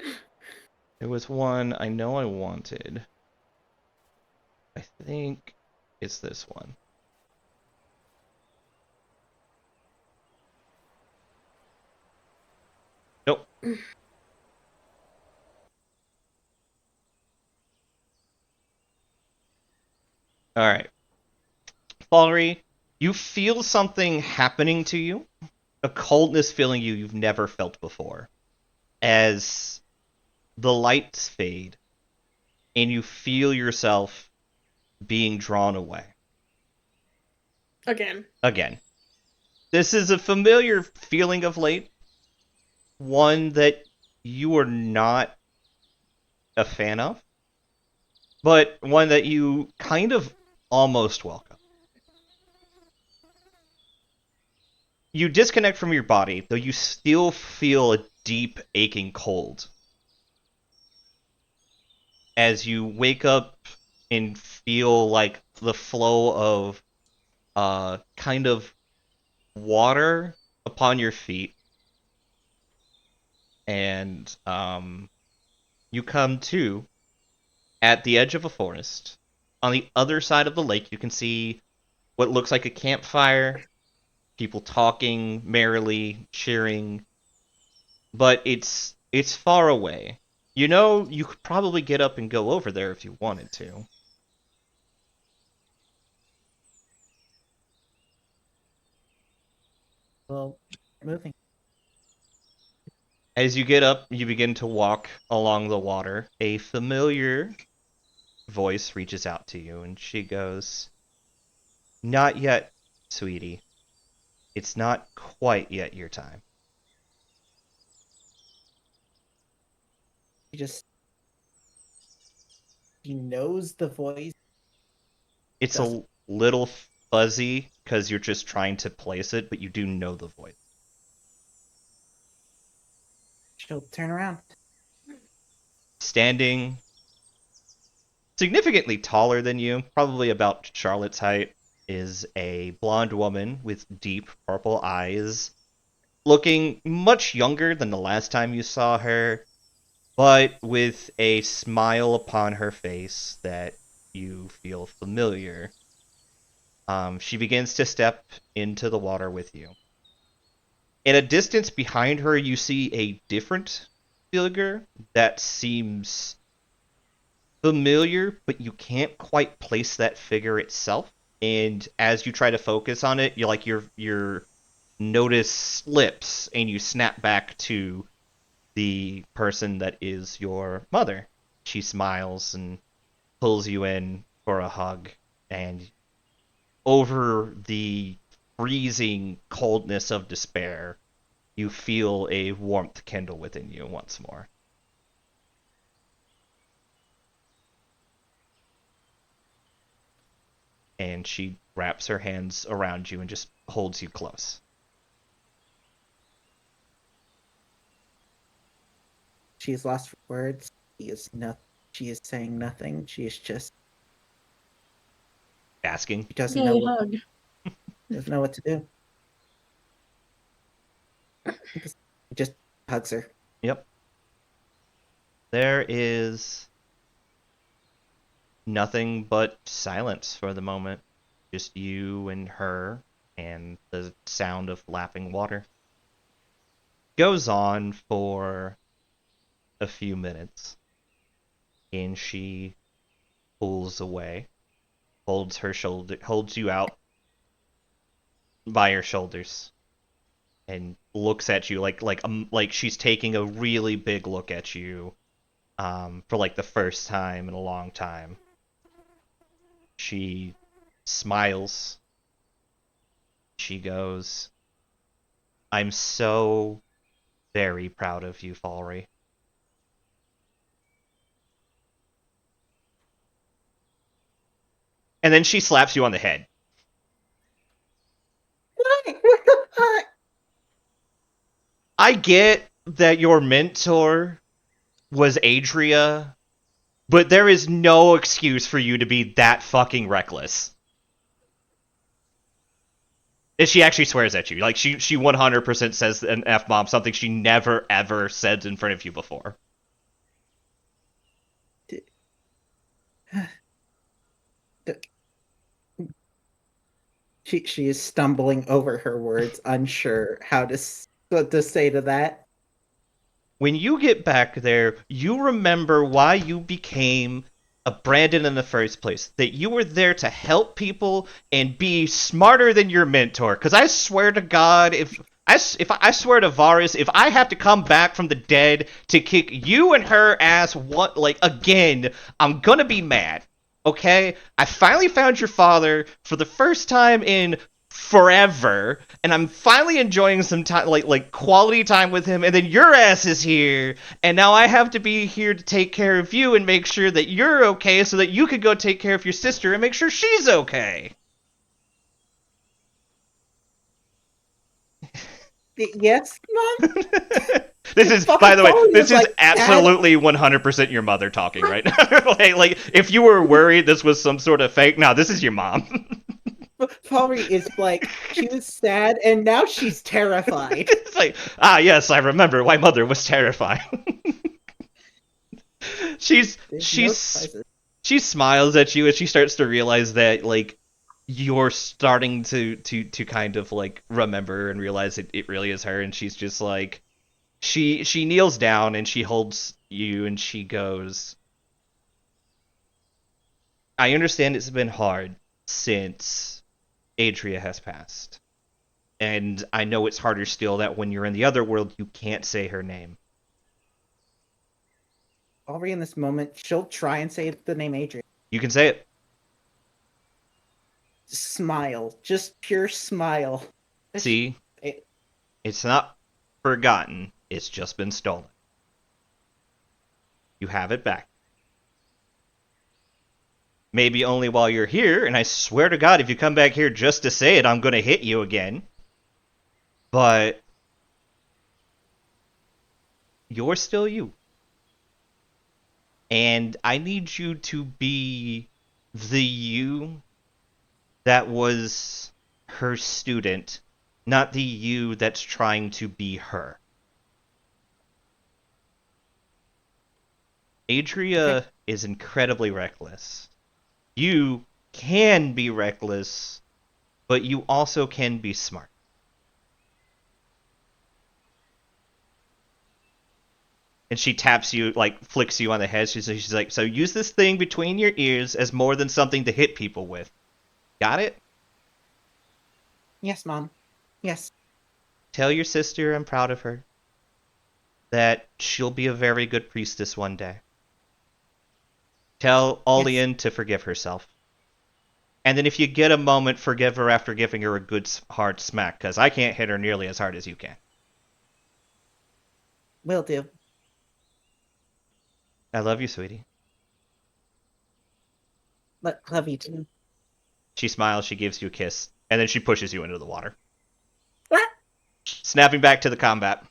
There was one I know I wanted. I think it's this one. Nope. Alright. Falry, you feel something happening to you. A coldness filling you you've never felt before. As the lights fade, and you feel yourself being drawn away. Again. This is a familiar feeling of late. One that you are not a fan of. But one that you kind of almost welcome. You disconnect from your body, though you still feel a deep, aching cold. As you wake up and feel like the flow of kind of water upon your feet. And you come to at the edge of a forest. On the other side of the lake, you can see what looks like a campfire. People talking merrily, cheering. But it's far away. You know, you could probably get up and go over there if you wanted to. Well, moving. As you get up, you begin to walk along the water. A familiar voice reaches out to you, and she goes, "Not yet, sweetie. It's not quite yet your time." He knows the voice. It's a little fuzzy, because you're just trying to place it, but you do know the voice. She'll turn around. Standing significantly taller than you, probably about Charlotte's height, is a blonde woman with deep purple eyes, looking much younger than the last time you saw her, but with a smile upon her face that you feel familiar. She begins to step into the water with you. In a distance behind her, you see a different figure that seems familiar, but you can't quite place that figure itself. And as you try to focus on it, your notice slips, and you snap back to the person that is your mother. She smiles and pulls you in for a hug, and over the freezing coldness of despair, you feel a warmth kindle within you once more. And she wraps her hands around you and just holds you close. She is lost for words. She is saying nothing. She is just Asking. she doesn't Yay, know hug. doesn't know what to do. He just hugs her. Yep. There is nothing but silence for the moment. Just you and her and the sound of lapping water. Goes on for a few minutes, and she pulls away, holds you out by her shoulders, and looks at you like she's taking a really big look at you, for like the first time in a long time. She smiles. She goes, "I'm so very proud of you, Falry." And then she slaps you on the head. What the fuck? I get that your mentor was Adria, but there is no excuse for you to be that fucking reckless. And she actually swears at you. Like, she 100% says an F-bomb, something she never, ever said in front of you before. She is stumbling over her words, unsure what to say to that. When you get back there, you remember why you became a Brandon in the first place. That you were there to help people and be smarter than your mentor. Because I swear to God, if I swear to Varus, if I have to come back from the dead to kick you and her ass again, I'm gonna be mad. Okay? I finally found your father for the first time in forever, and I'm finally enjoying some time, like quality time with him, and then your ass is here, and now I have to be here to take care of you and make sure that you're okay so that you could go take care of your sister and make sure she's okay. Yes, Mom? This is, Fucking by the way, Falry this was is like, absolutely 100% your mother talking right now. like, if you were worried this was some sort of fake, no, this is your mom. Falry is like, she was sad and now she's terrified. It's like, yes, I remember why mother was terrified. She smiles at you as she starts to realize that, like, you're starting to kind of, like, remember and realize it really is her, and she's just like, she kneels down and she holds you and she goes, "I understand it's been hard since Adria has passed. And I know it's harder still that when you're in the other world, you can't say her name." Falry in this moment, she'll try and say the name Adrian. You can say it. Smile. Just pure smile. See? It's not forgotten. It's just been stolen. You have it back. Maybe only while you're here, and I swear to God, if you come back here just to say it, I'm gonna hit you again. But you're still you. And I need you to be the you that was her student, not the you that's trying to be her. Adria is incredibly reckless. You can be reckless, but you also can be smart. And she taps you, like, flicks you on the head. She's like, so use this thing between your ears as more than something to hit people with. Got it? Yes, Mom. Yes. Tell your sister I'm proud of her. That she'll be a very good priestess one day. Tell Olian to forgive herself. And then if you get a moment, forgive her after giving her a good hard smack, because I can't hit her nearly as hard as you can. Will do. I love you, sweetie. Love you too. She smiles, she gives you a kiss, and then she pushes you into the water. What? Snapping back to the combat.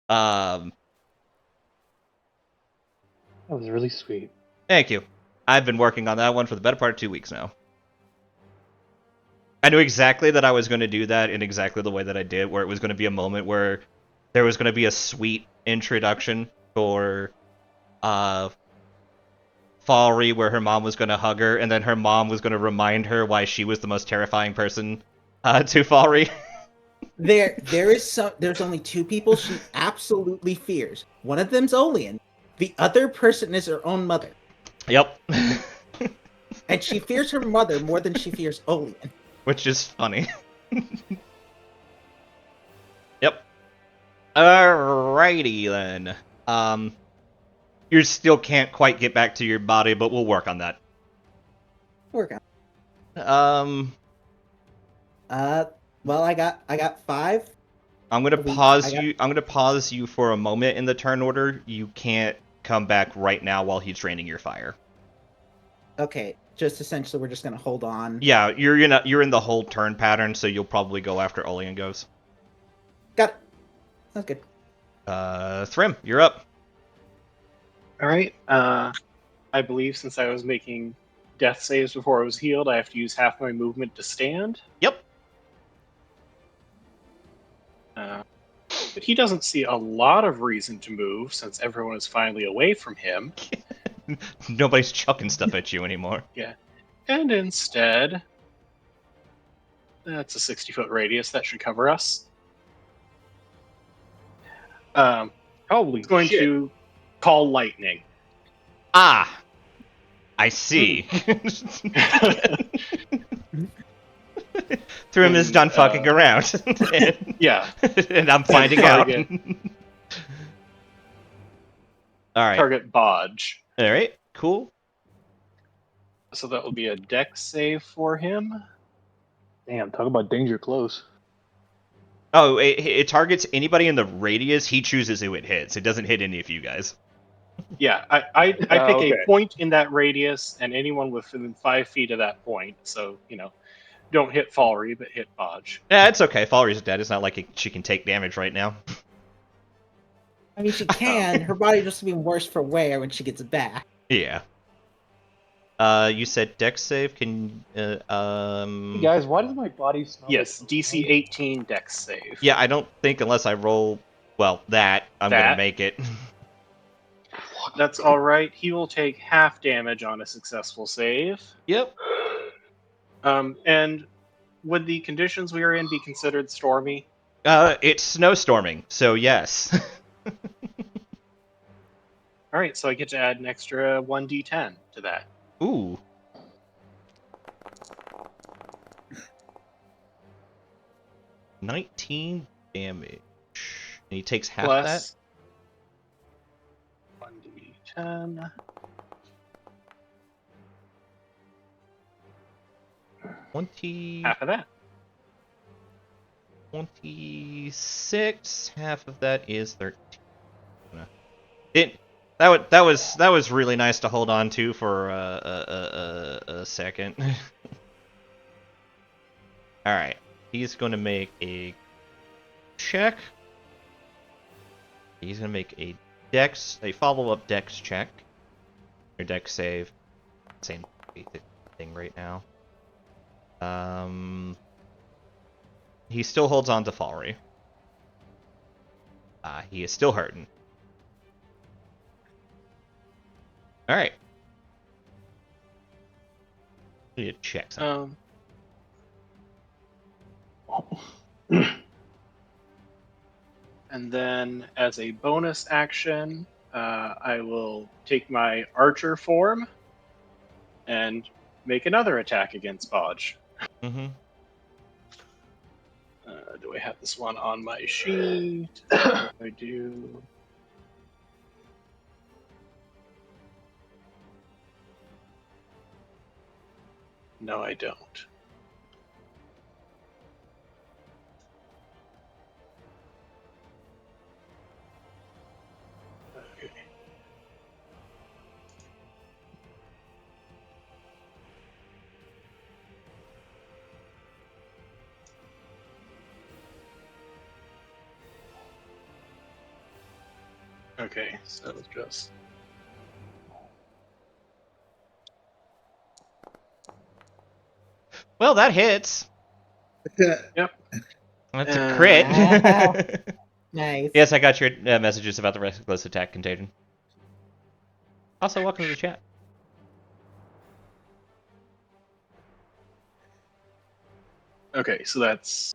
That was really sweet. Thank you. I've been working on that one for the better part of 2 weeks now. I knew exactly that I was going to do that in exactly the way that I did, where it was going to be a moment where there was going to be a sweet introduction for Falry, where her mom was going to hug her, and then her mom was going to remind her why she was the most terrifying person to Falry. There's only two people she absolutely fears. One of them's Olian. The other person is her own mother. Yep. And she fears her mother more than she fears Olian. Which is funny. Yep. Alrighty then. You still can't quite get back to your body, but we'll work on that. Work on. Well, I got 5. I'm gonna pause you. I'm gonna pause you for a moment in the turn order. You can't come back right now while he's draining your fire. Okay, just essentially we're just gonna hold on. Yeah, you're in the whole turn pattern, so you'll probably go after Olian goes. Got it. Sounds good. Thrym, you're up. All right. I believe since I was making death saves before I was healed, I have to use half my movement to stand. Yep. But he doesn't see a lot of reason to move since everyone is finally away from him. Nobody's chucking stuff at you anymore. Yeah. And instead, that's a 60-foot radius. That should cover us. Holy Going shit. to call lightning. Ah, I see. Thrym is done fucking around. Yeah. And I'm finding out. Alright. Target Bodge. Alright, cool. So that will be a dex save for him. Damn, talk about danger close. Oh, it targets anybody in the radius. He chooses who it hits. It doesn't hit any of you guys. Yeah, I pick okay. a point in that radius and anyone within 5 feet of that point. So, don't hit Falry, but hit Bodge. Yeah, it's okay. Falry's dead. It's not like she can take damage right now. I mean, she can. Her body just be worse for wear when she gets back. Yeah. You said dex save. Can Hey guys, why does my body smell? Yes, like DC 18 dex save. Yeah, I don't think unless I roll I'm gonna make it. That's all right. He will take half damage on a successful save. Yep. And would the conditions we are in be considered stormy? It's snowstorming, so yes. All right, so I get to add an extra 1d10 to that. Ooh. $19 damage. And he takes half Plus that? 1d10. 20. Half of that. 26. Half of that is 13. That was really nice to hold on to for a second. All right, he's going to make a check. He's gonna make a follow-up dex check. Or dex save. Same thing right now. He still holds on to Falry. He is still hurting. Alright. Need to check something. And then, as a bonus action, I will take my archer form and make another attack against Bodge. Mm-hmm. Do I have this one on my sheet? I do. No, I don't. Okay. Okay, so just. Well, that hits. Yep. That's a crit. Wow. Nice. Yes, I got your messages about the reckless attack contagion. Also, welcome to the chat. Okay, so that's.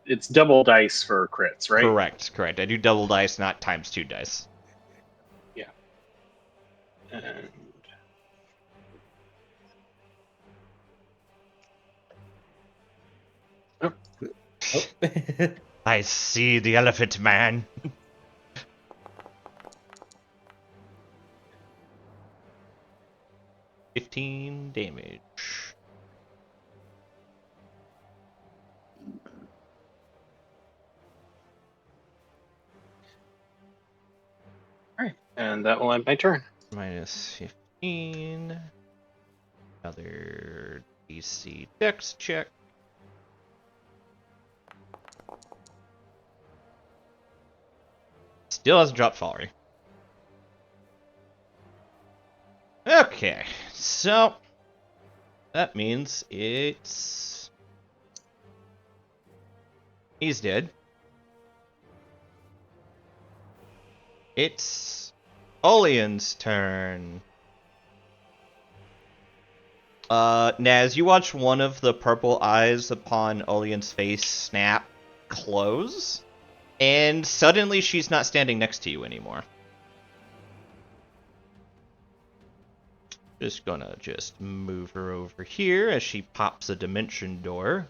It's double dice for crits, right? Correct. I do double dice, not times 2 dice. Yeah. And. Oh. I see the elephant man. $15 damage. Alright, and that will end my turn. Minus 15. Another DC Dex check. Still hasn't dropped Falry. Okay, so that means it's... He's dead. It's Olean's turn. Naz, you watch one of the purple eyes upon Olean's face snap close, and suddenly she's not standing next to you anymore. Just gonna move her over here as she pops a dimension door.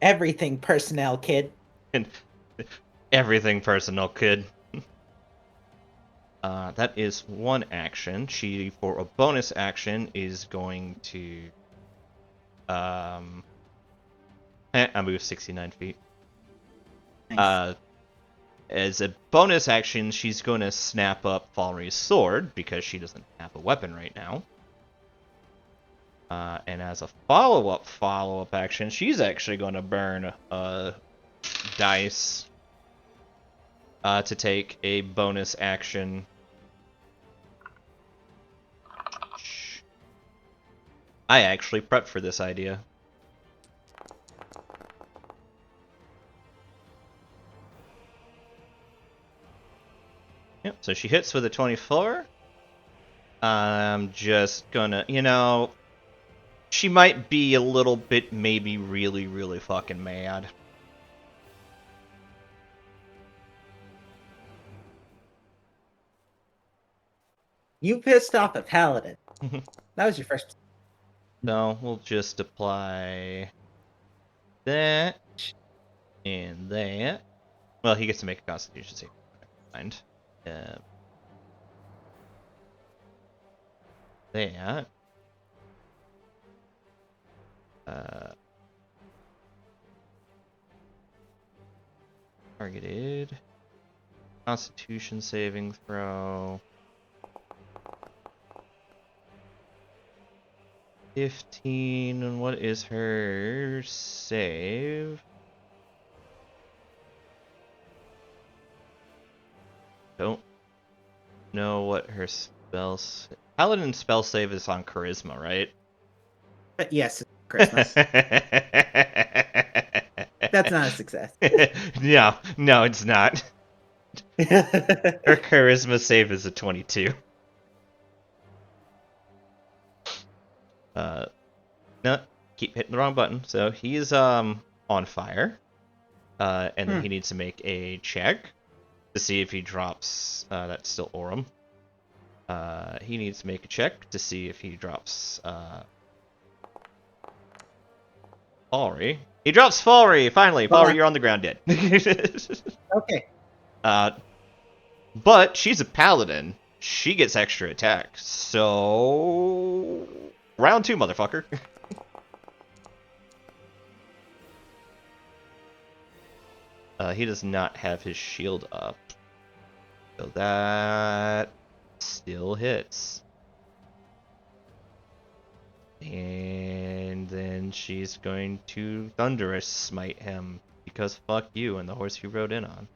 Everything personnel, kid. And everything personal, kid. That is one action. She, for a bonus action, is going to... I move 69 feet. Nice. As a bonus action, she's going to snap up Falry's sword, because she doesn't have a weapon right now. And as a follow-up action, she's actually going to burn a dice to take a bonus action. I actually prepped for this idea. Yep, so she hits with a 24. I'm just gonna, she might be a little bit, maybe really, really fucking mad. You pissed off a paladin. That was your first. So we'll just apply that and that. Well, he gets to make a Constitution save. Mind. That. Targeted. Constitution saving throw. 15, and what is her save? Don't know what her spells. Paladin spell save is on charisma, right? But yes, it's Christmas. That's not a success. No, it's not. Her charisma save is a 22. No, keep hitting the wrong button. So he's on fire. And then he needs to make a check to see if he drops. That's still Aurum. He needs to make a check to see if he drops Falry. He drops Falry! Finally! Falry, you're on the ground dead. Okay. But she's a paladin. She gets extra attack. So... round 2, motherfucker. He does not have his shield up. So that still hits. And then she's going to Thunderous Smite him. Because fuck you and the horse you rode in on.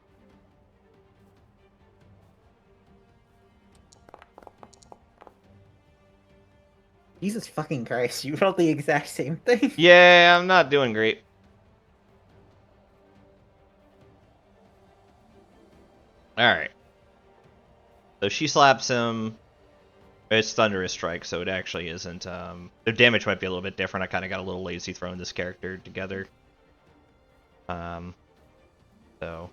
Jesus fucking Christ, you rolled the exact same thing. Yeah, I'm not doing great. Alright. So she slaps him. It's Thunderous Strike, so it actually isn't. The damage might be a little bit different. I kind of got a little lazy throwing this character together. So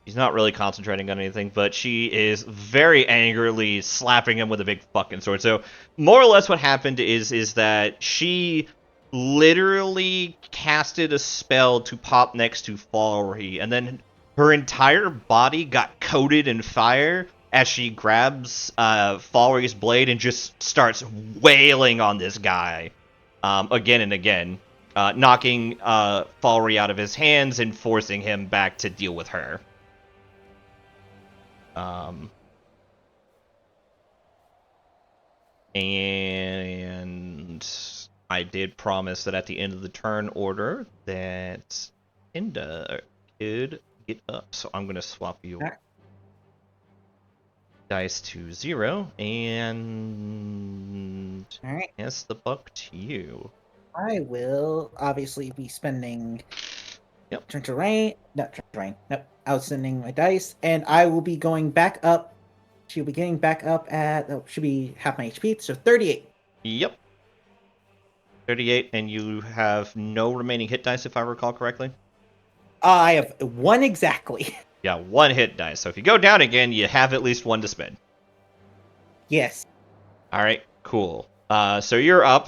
he's not really concentrating on anything, but she is very angrily slapping him with a big fucking sword. So more or less what happened is that she literally casted a spell to pop next to Falry, and then her entire body got coated in fire as she grabs Falry's blade and just starts wailing on this guy again and again, knocking Falry out of his hands and forcing him back to deal with her. And I did promise that at the end of the turn order that Inda could get up, so I'm going to swap you dice to 0 and Alright. pass the buck to you. I will obviously be spending turn to rain. Not turn to rain. Nope. I was sending my dice, and I will be going back up. She'll be getting back up at should be half my HP, so 38. Yep. 38, and you have no remaining hit dice, if I recall correctly? I have 1 exactly. Yeah, 1 hit dice. So if you go down again, you have at least 1 to spend. Yes. Alright, cool. So you're up.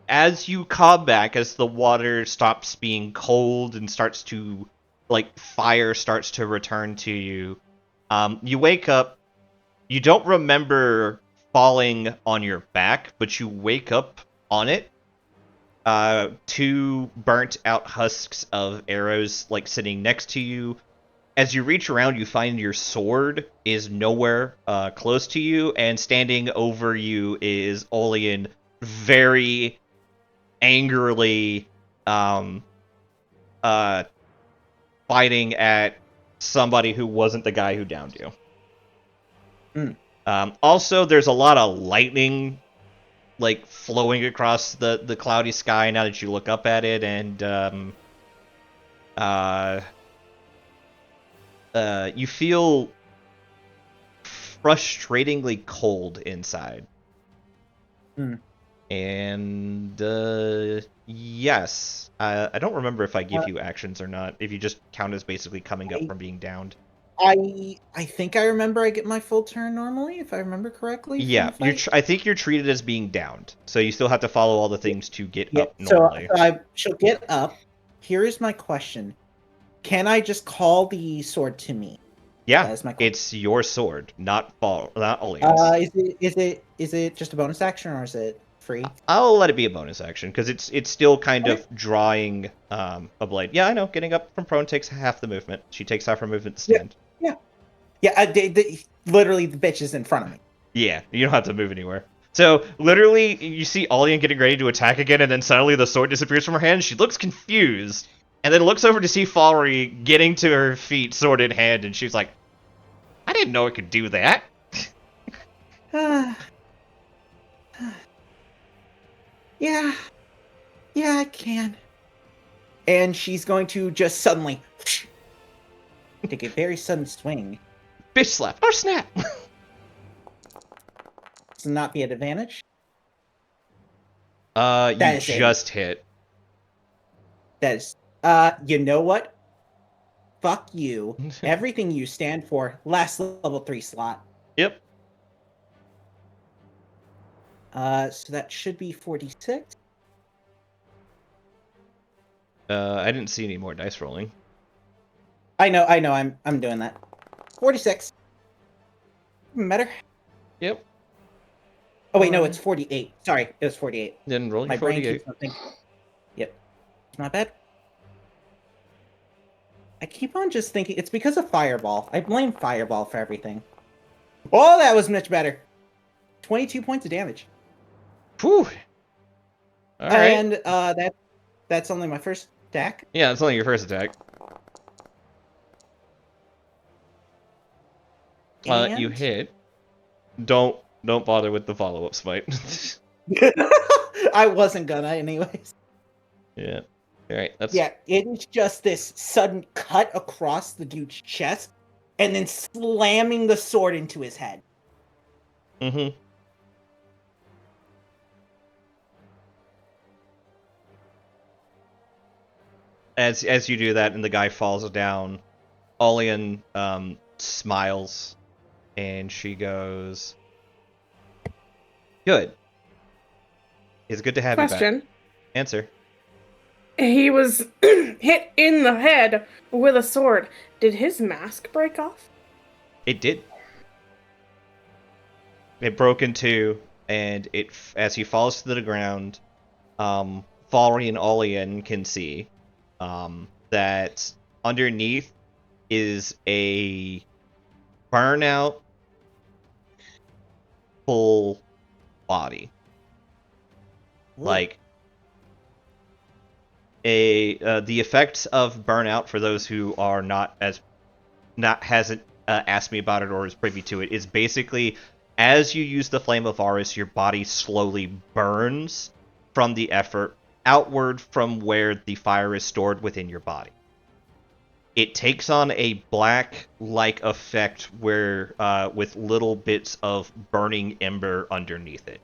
As you come back, as the water stops being cold and starts to, like, fire starts to return to you, you wake up. You don't remember falling on your back, but you wake up on it. 2 burnt out husks of arrows, like, sitting next to you. As you reach around, you find your sword is nowhere close to you, and standing over you is Olean, very angrily fighting at somebody who wasn't the guy who downed you. Also, there's a lot of lightning, like, flowing across the cloudy sky now that you look up at it, and you feel frustratingly cold inside. And yes, I don't remember if I give you actions or not. If you just count as basically coming up from being downed. I think I remember I get my full turn normally, if I remember correctly. Yeah, I think you're treated as being downed, so you still have to follow all the things to get up normally. So she'll get up. Here is my question: can I just call the sword to me? Yeah, it's your sword, not Olean's. Is it just a bonus action or is it free? I'll let it be a bonus action because it's still kind of drawing a blade. Yeah, I know. Getting up from prone takes half the movement. She takes half her movement to stand. Yeah. Literally, the bitch is in front of me. Yeah, you don't have to move anywhere. So, literally, you see Alien getting ready to attack again, and then suddenly the sword disappears from her hand. She looks confused, and then looks over to see Falry getting to her feet, sword in hand, and she's like, I didn't know it could do that. Yeah, I can. And she's going to just suddenly take a very sudden swing. Bitch slap. Or snap. This will not be an advantage. You is just hit. That is, you know what? Fuck you. Everything you stand for, last level 3 slot. Yep. So that should be 46. I didn't see any more dice rolling. I know, I'm doing that. 46. Better. Yep. Oh wait, no, it's 48. Sorry, it was 48. Then rolling My brain 48. keeps something. Yep. It's not bad. I keep on just thinking it's because of Fireball. I blame Fireball for everything. Oh, that was much better. 22 points of damage. Whew. All right. And that's only my first attack. Yeah, it's only your first attack. And... You hit. Don't bother with the follow-up smite. I wasn't gonna anyways. Yeah. Alright, that's... Yeah, it is just this sudden cut across the dude's chest, and then slamming the sword into his head. Mm-hmm. As you do that and the guy falls down, Alien smiles, and she goes, Good. It's good to have you Question. back. Answer. He was hit in the head with a sword. Did his mask break off? It did. It broke in two, and as he falls to the ground, Falry and Alien can see that underneath is a burnout full body. Ooh. Like the effects of burnout, for those who are hasn't asked me about it or is privy to it, is basically as you use the Flame of Varus, your body slowly burns from the effort outward from where the fire is stored within your body. It takes on a black-like effect where with little bits of burning ember underneath it.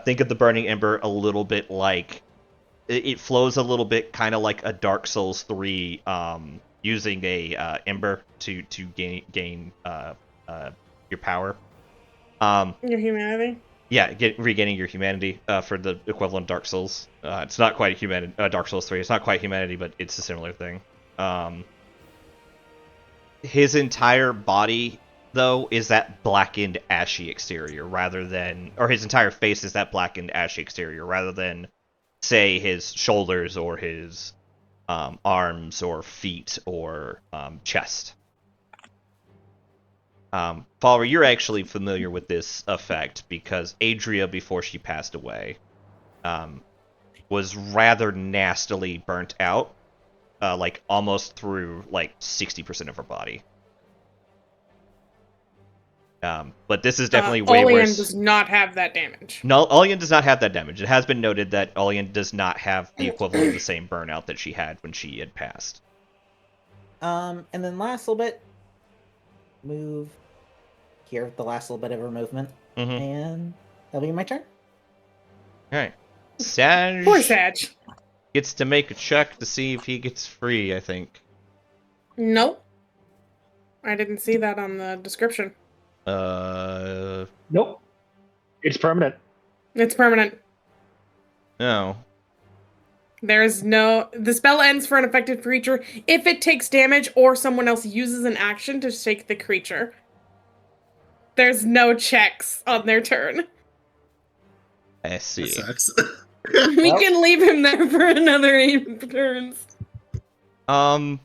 Think of the burning ember a little bit like it flows a little bit kind of like a Dark Souls 3 using a ember to gain your power. Your humanity? Yeah, regaining your humanity for the equivalent Dark Souls. It's not quite Dark Souls 3. It's not quite humanity, but it's a similar thing. His entire body, though, is that blackened, ashy exterior or his entire face is that blackened, ashy exterior, rather than, say, his shoulders or his arms or feet or chest. Falry, you're actually familiar with this effect because Adria, before she passed away, was rather nastily burnt out, like almost through like 60% of her body. But this is definitely way Alien worse. does not have that damage. No, Alien does not have that damage. It has been noted that Alien does not have the equivalent of the same burnout that she had when she had passed. And then last little bit, move here, the last little bit of her movement, and that'll be my turn. All right, Sag. Poor Sag. Gets to make a check to see if he gets free, I think. Nope. I didn't see that on the description. Nope. It's permanent. It's permanent. No. The spell ends for an affected creature if it takes damage or someone else uses an action to shake the creature. There's no checks on their turn. I see. That sucks. We can leave him there for another 8 turns. Alright,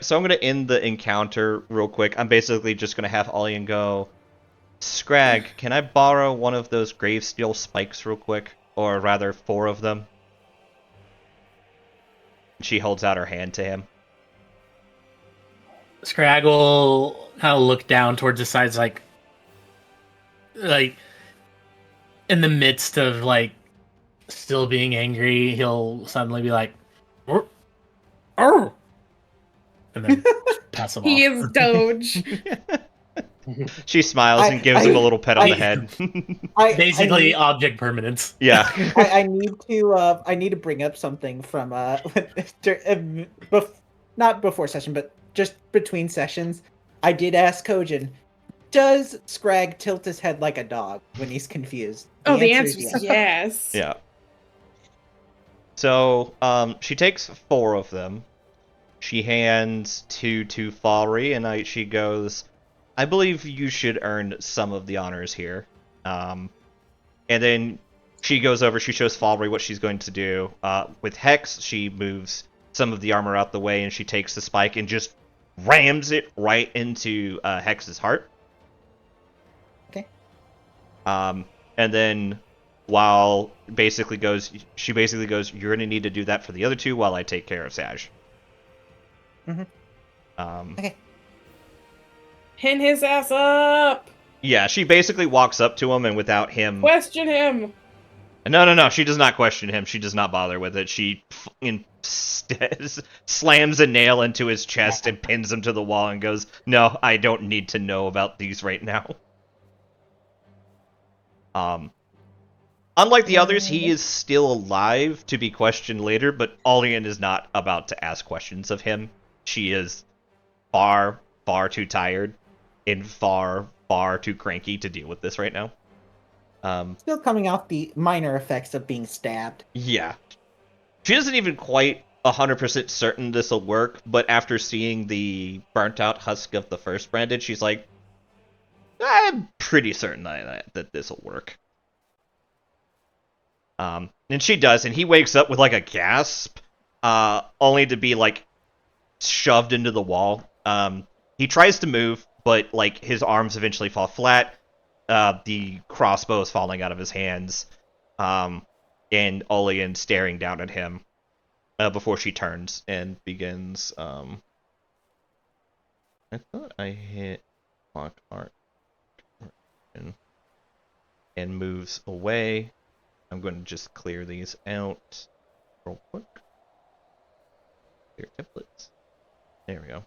so I'm gonna end the encounter real quick. I'm basically just gonna have Alien go, Scrag, can I borrow one of those gravesteel spikes real quick? Or rather, 4 of them? She holds out her hand to him. Scrag will kind of look down towards the sides, like in the midst of like still being angry, he'll suddenly be like, "Oh," and then pass him He off. is Doge. She smiles and gives him a little pet on the head. Basically, object permanence. Yeah. I need to bring up something from not before session, but just between sessions. I did ask Kojin, does Scrag tilt his head like a dog when he's confused? The answer is yes. Yeah. So, she takes 4 of them. She hands 2 to Falry, and she goes, I believe you should earn some of the honors here. And then she goes over, she shows Falry what she's going to do. With Hex, she moves some of the armor out the way, and she takes the spike and just rams it right into Hex's heart. Okay. And then while she basically goes, you're going to need to do that for the other 2 while I take care of Saj. Okay. Pin his ass up! Yeah, she basically walks up to him, and without him... Question him! No, she does not question him. She does not bother with it. She slams a nail into his chest and pins him to the wall and goes, no, I don't need to know about these right now. Unlike the others, he is still alive to be questioned later, but Alien is not about to ask questions of him. She is far, far too tired and far, far too cranky to deal with this right now. Still coming off the minor effects of being stabbed. Yeah. She isn't even quite 100% certain this will work, but after seeing the burnt out husk of the first branded, she's like, I'm pretty certain that this will work. And she does, and he wakes up with like a gasp, only to be like shoved into the wall. He tries to move, but like his arms eventually fall flat. The crossbow is falling out of his hands, and Olean staring down at him before she turns and begins. I thought I hit block art and moves away. I'm going to just clear these out real quick. Clear templates. There we go.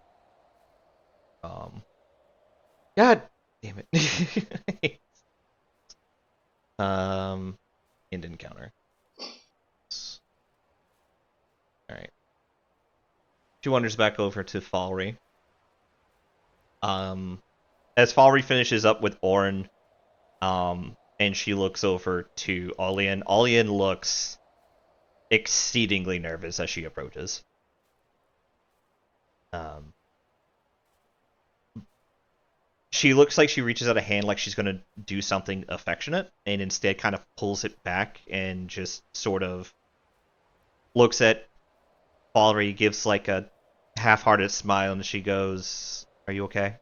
God damn it. End encounter. Alright. She wanders back over to Falry. As Falry finishes up with Orin, and she looks over to Olean. Olean looks exceedingly nervous as she approaches. She looks like she reaches out a hand like she's going to do something affectionate, and instead kind of pulls it back and just sort of looks at Falry, gives like a half-hearted smile, and she goes, are you okay?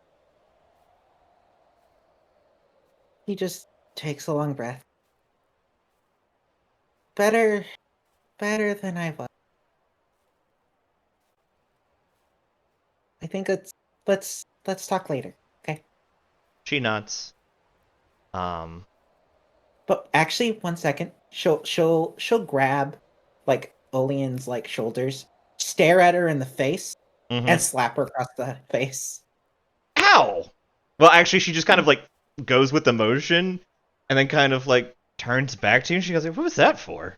He just takes a long breath. Better than I was. I think let's talk later, okay? She nods. But actually, 1 second. She'll grab like Olean's like shoulders, stare at her in the face, and slap her across the face. Ow! Well, actually, she just kind of like goes with the motion, and then kind of like turns back to you, and she goes, what was that for?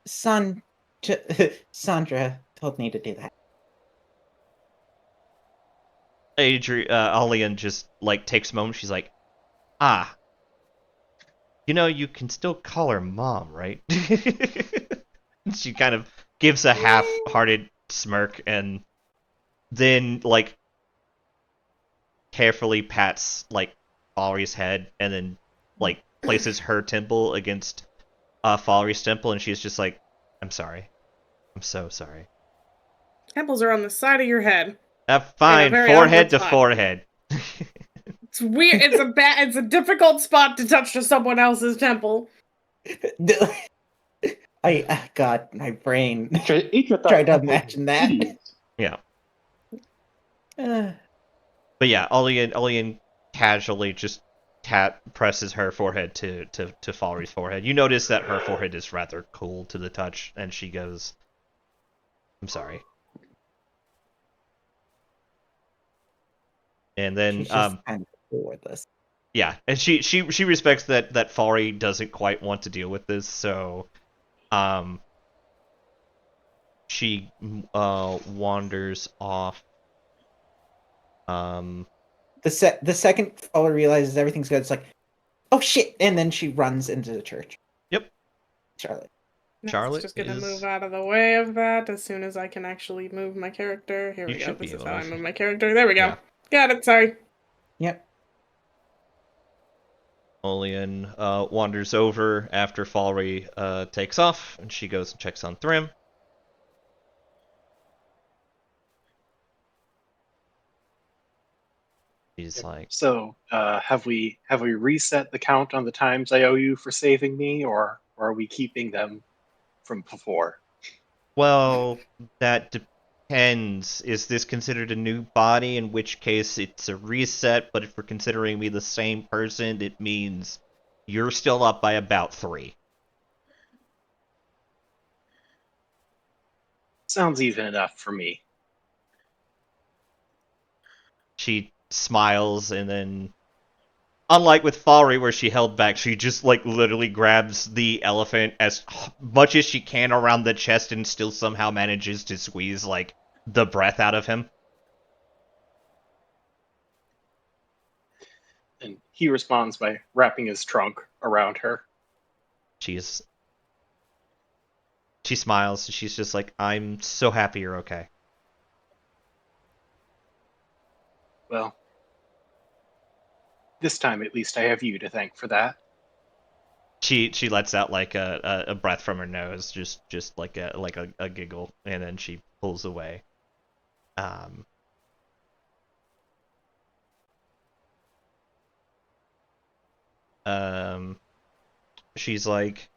Sandra told me to do that. Olean just like takes a moment. She's like, you can still call her mom, right? She kind of gives a half-hearted smirk, and then like carefully pats like Falry's head, and then like places her temple against Falry's temple, and she's just like, I'm sorry. I'm so sorry. Temples are on the side of your head. Fine, very forehead awkward to spot. forehead. It's weird. It's a difficult spot to touch to someone else's temple. God, my brain Each with tried to that imagine that. Yeah. Uh, But yeah, Olian casually just presses her forehead to Falry's forehead. You notice that her forehead is rather cool to the touch, and she goes, "I'm sorry." And then she's just kind of cool with this. yeah, and she respects that Falry doesn't quite want to deal with this, so she wanders off. The second Falry realizes everything's good, it's like, oh shit, and then she runs into the church. Yep. Charlotte. Charlotte just gonna is... move out of the way of that as soon as I can actually move my character. Here we go. This is how I move my character. There we go. Yeah. Got it. Sorry. Yep. Olian wanders over after Falry takes off, and she goes and checks on Thrym. She's like, So, have we reset the count on the times I owe you for saving me, or are we keeping them from before? well, that depends. Is this considered a new body? In which case, it's a reset. But if we're considering me the same person, it means you're still up by about 3. Sounds even enough for me. She smiles, and then, unlike with Falry where she held back, she just like literally grabs the elephant as much as she can around the chest and still somehow manages to squeeze like the breath out of him. And he responds by wrapping his trunk around her. She smiles. She's just like, I'm so happy you're okay. Well, this time at least I have you to thank for that. She lets out like a breath from her nose, just like a giggle, and then she pulls away. She's like,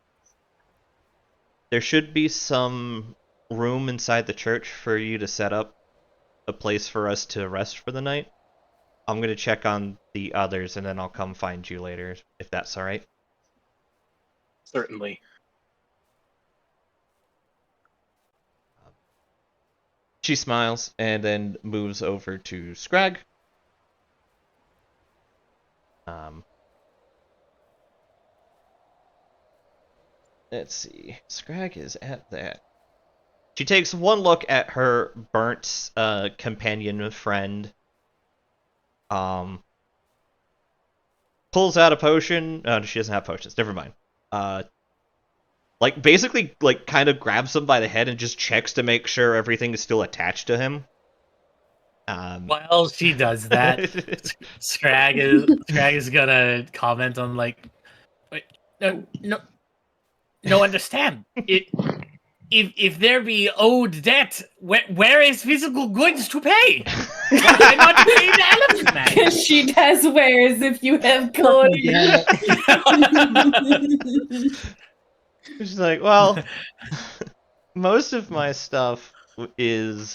there should be some room inside the church for you to set up a place for us to rest for the night. I'm gonna check on the others, and then I'll come find you later, if that's alright. Certainly. She smiles, and then moves over to Scrag. Let's see. Scrag is at that. She takes one look at her burnt companion friend. Pulls out a potion. She doesn't have potions. Never mind. Like basically, like kind of grabs him by the head and just checks to make sure everything is still attached to him. While she does that, Scrag is gonna comment on like, wait, no, understand it. If there be owed debt, where is physical goods to pay? Why can I not pay the elephant man? Because she does wears if you have coin. She's like, well, most of my stuff is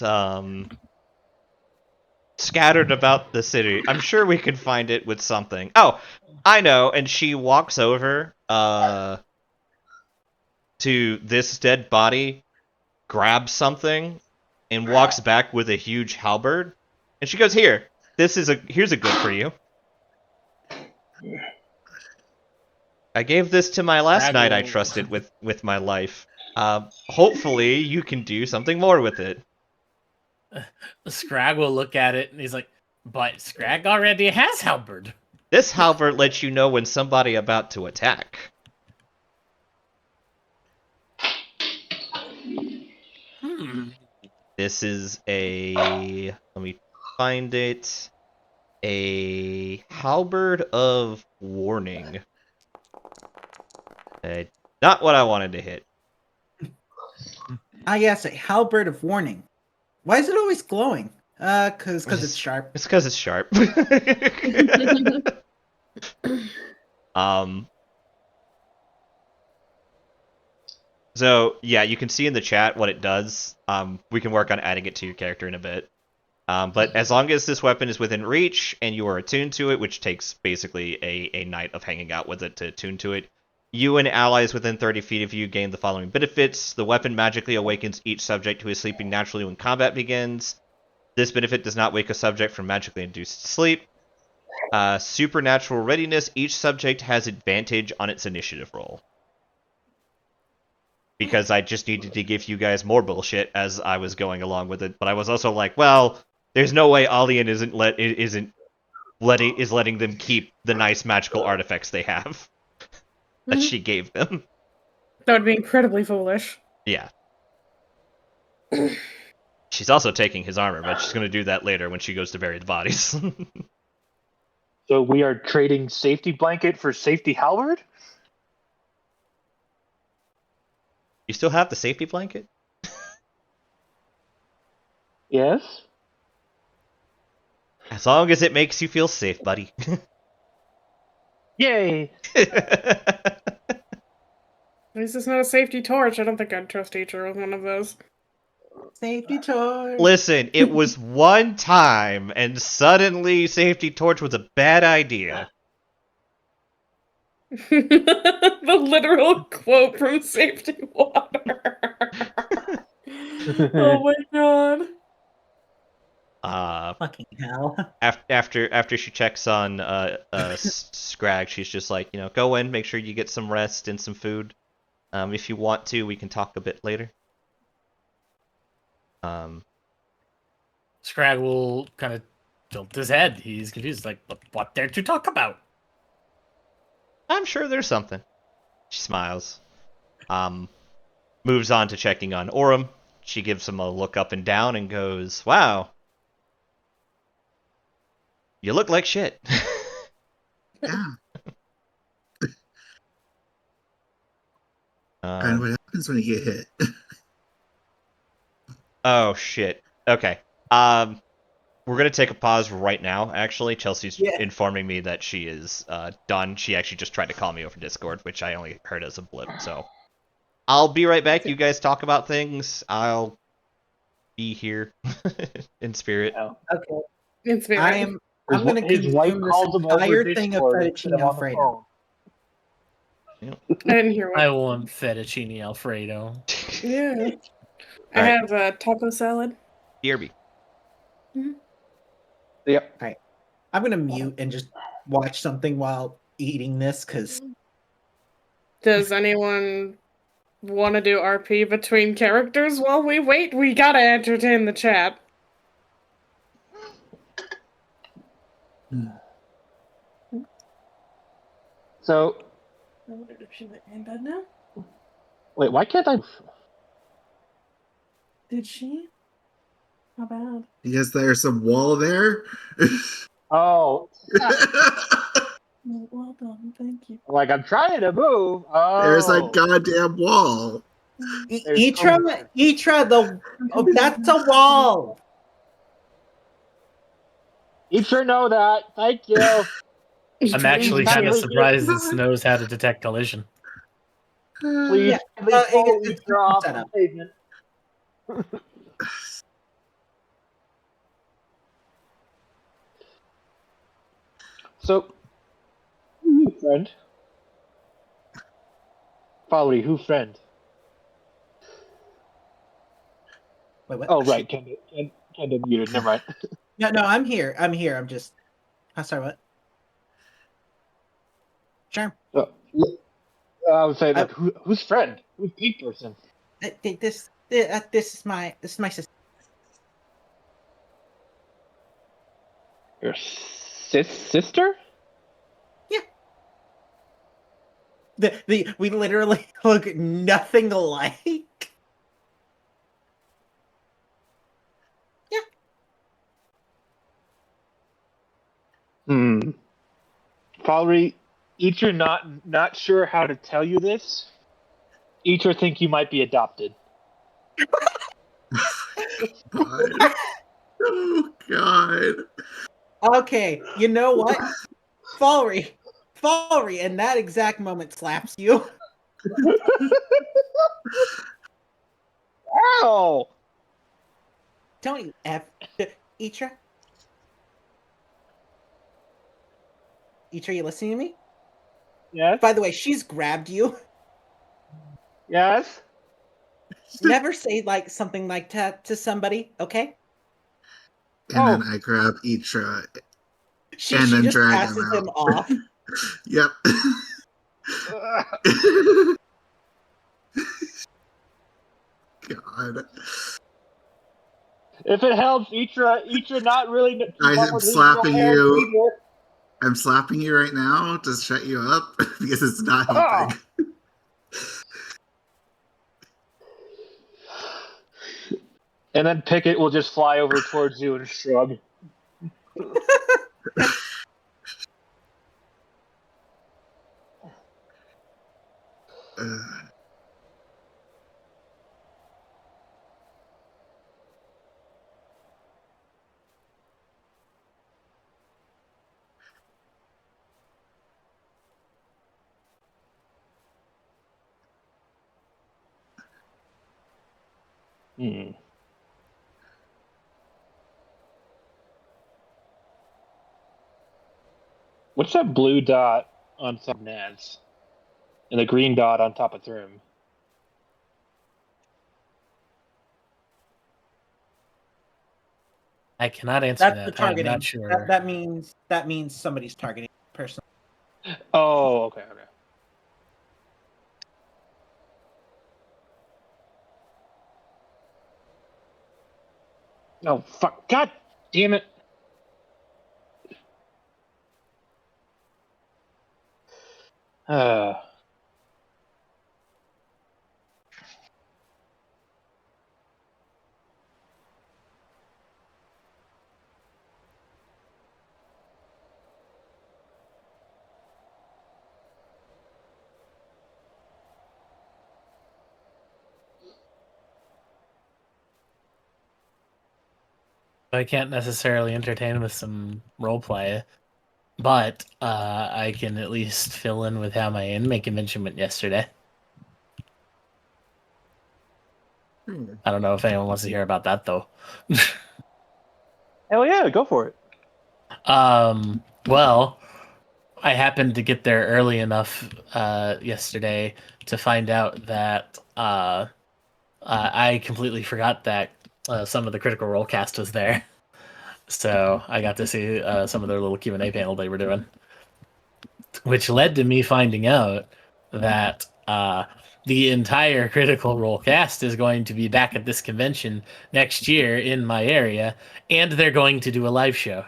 scattered about the city. I'm sure we could find it with something. Oh, I know. And she walks over to this dead body, grabs something, and walks back with a huge halberd. And she goes, here's a good for you. I gave this to my last knight I trusted with my life. Hopefully you can do something more with it. Scrag will look at it and he's like, but Scrag already has halberd. This halberd lets you know when somebody about to attack. This is let me find it. A halberd of warning. Not what I wanted to hit. Ah, yes, a halberd of warning. Why is it always glowing? Because it's sharp. It's because it's sharp. So yeah, you can see in the chat what it does. We can work on adding it to your character in a bit. But as long as this weapon is within reach and you are attuned to it, which takes basically a night of hanging out with it to attune to it, you and allies within 30 feet of you gain the following benefits. The weapon magically awakens each subject who is sleeping naturally when combat begins. This benefit does not wake a subject from magically induced sleep. Supernatural readiness. Each subject has advantage on its initiative roll. Because I just needed to give you guys more bullshit as I was going along with it, but I was also like, well, there's no way Alien is letting them keep the nice magical artifacts they have that she gave them. That would be incredibly foolish. Yeah. She's also taking his armor, but she's going to do that later when she goes to bury the bodies. So we are trading safety blanket for safety halberd? You still have the safety blanket? Yes. As long as it makes you feel safe, buddy. Yay! At least it's not a safety torch. I don't think I'd trust Teacher with one of those. Safety torch. Listen, it was one time, and suddenly safety torch was a bad idea. The literal quote from Safety Water. Oh my god. Fucking hell. After she checks on Scrag, she's just like, go in, make sure you get some rest and some food. If you want to, we can talk a bit later. Scrag will kind of tilt his head. He's confused, like, what there to talk about? I'm sure there's something. She smiles. Moves on to checking on Orem. She gives him a look up and down and goes, wow. You look like shit. Yeah. And what happens when you get hit? Oh, shit. Okay. We're going to take a pause right now, actually. Chelsea's informing me that she is done. She actually just tried to call me over Discord, which I only heard as a blip, so... I'll be right back. You guys talk about things. I'll be here in spirit. Oh. Okay. In spirit. I'm going to His wife consume calls this him over entire thing of Discord instead fettuccine of on the alfredo. phone. I didn't hear I what. want fettuccine alfredo. Yeah. I Alright. have a taco salad. BRB. Yep. I'm going to mute and just watch something while eating this, because... Does anyone want to do RP between characters while we wait? We gotta entertain the chat. So, I wondered if she went in bed now. wait, why can't I... Did she? How bad? Because there's some wall there. Oh, Well done, thank you. like I'm trying to move. Oh. There's a goddamn wall. Itra, that's a wall. You sure know that. Thank you. I'm actually kind of Please. surprised this knows how to detect collision. Please, Yeah, it's you're off set the up. pavement. So, who friend? Falry, who friend? Wait, what? Oh, right, Kenda muted. Never mind. No, I'm here. I'm just... Oh, sorry, what? Charm. I would say that who's friend? Who's pink person? This is my sister. Your sister? We literally look nothing alike. Falry, Eater not sure how to tell you this. Eater think you might be adopted. God. Oh God. Okay, you know what? Falry, in that exact moment slaps you. Ow! Don't you F Itra? Itra, you listening to me? Yes. By the way, she's grabbed you. Yes. Never say like something like that to somebody, okay? And then I grab Itra She and then just drag passes him him out. off. Yep. God. If it helps, Itra not really keep I up am with his real slapping parents you. either. I'm slapping you right now to shut you up because it's not Oh. helping. And then Pickett will just fly over towards you and shrug. Hmm. What's that blue dot on top of Nance? And the green dot on top of Thrim? I cannot answer That's that. the I am targeting. not sure. That means somebody's targeting a person. Oh, okay. Oh, fuck. God damn it. I can't necessarily entertain with some roleplay, but I can at least fill in with how my anime convention went yesterday. I don't know if anyone wants to hear about that though. Hell yeah, go for it. Well, I happened to get there early enough yesterday to find out that I completely forgot that some of the Critical Role cast was there. So I got to see some of their little Q&A panel they were doing, which led to me finding out that the entire Critical Role cast is going to be back at this convention next year in my area, and they're going to do a live show.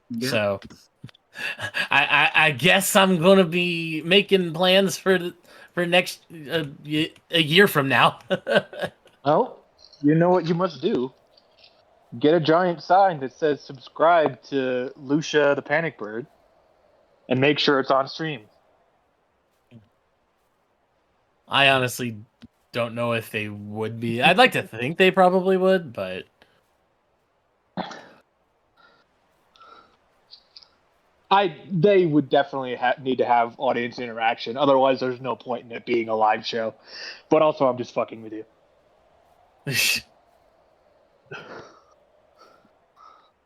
Yeah. So I guess I'm going to be making plans for next a year from now. Oh, you know what you must do? Get a giant sign that says subscribe to Lucia the Panic Bird and make sure it's on stream. I honestly don't know if they would be. I'd like to think they probably would, but They would definitely need to have audience interaction. Otherwise, there's no point in it being a live show. But also, I'm just fucking with you.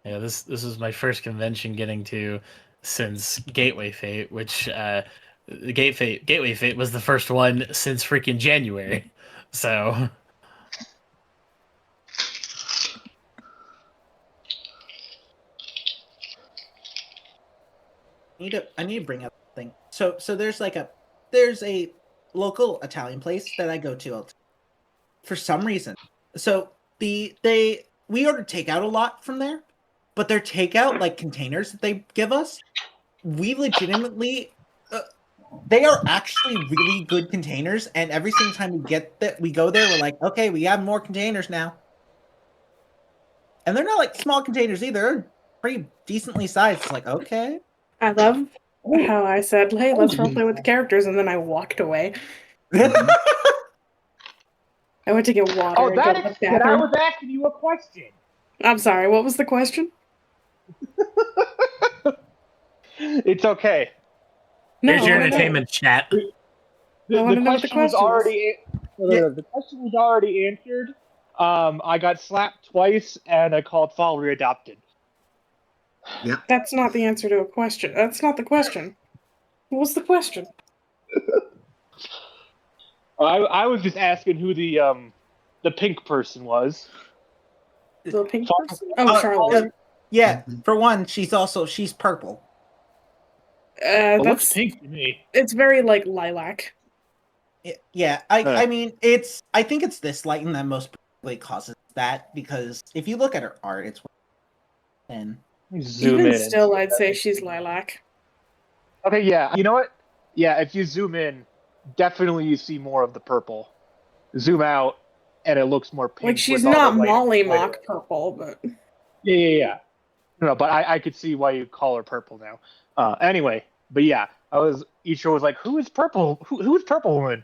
yeah, this is my first convention getting to since Gateway Fate, which Gateway Fate was the first one since freaking January. So I need to bring up something. So there's a local Italian place that I go to for some reason. So we order takeout a lot from there, but their takeout like containers that they give us, we legitimately they are actually really good containers, and every single time we go there, we're like, okay, we have more containers now. And they're not like small containers either. They're pretty decently sized. It's like, okay. I love how I said, hey, let's roleplay with the characters, and then I walked away. I went to get water. Oh, and go that to the explains it. I bathroom. was asking you a question. I'm sorry. What was the question? It's okay. No, There's I your wanna know. entertainment chat. I wanna The know what the question was question was. already the question was already answered. I got slapped twice, and I called Falry adopted. Yep. That's not the answer to a question. That's not the question. What was the question? I was just asking who the pink person was. The pink Fal- person? Oh, Charlotte. Yeah, for one, she's purple. It looks That's pink to me. it's very like lilac. Yeah, I mean, I think it's this lighting that most probably causes that, because if you look at her art, it's and Zoom Even in. still, I'd say she's lilac. Okay, yeah. You know what? Yeah, if you zoom in, definitely you see more of the purple. Zoom out, and it looks more pink. Like she's with all not the lighting. Molly Mock purple, but Yeah. No, but I could see why you call her purple now. Anyway, but yeah, Ichiro was like, "Who is purple? Who's Purple Woman?"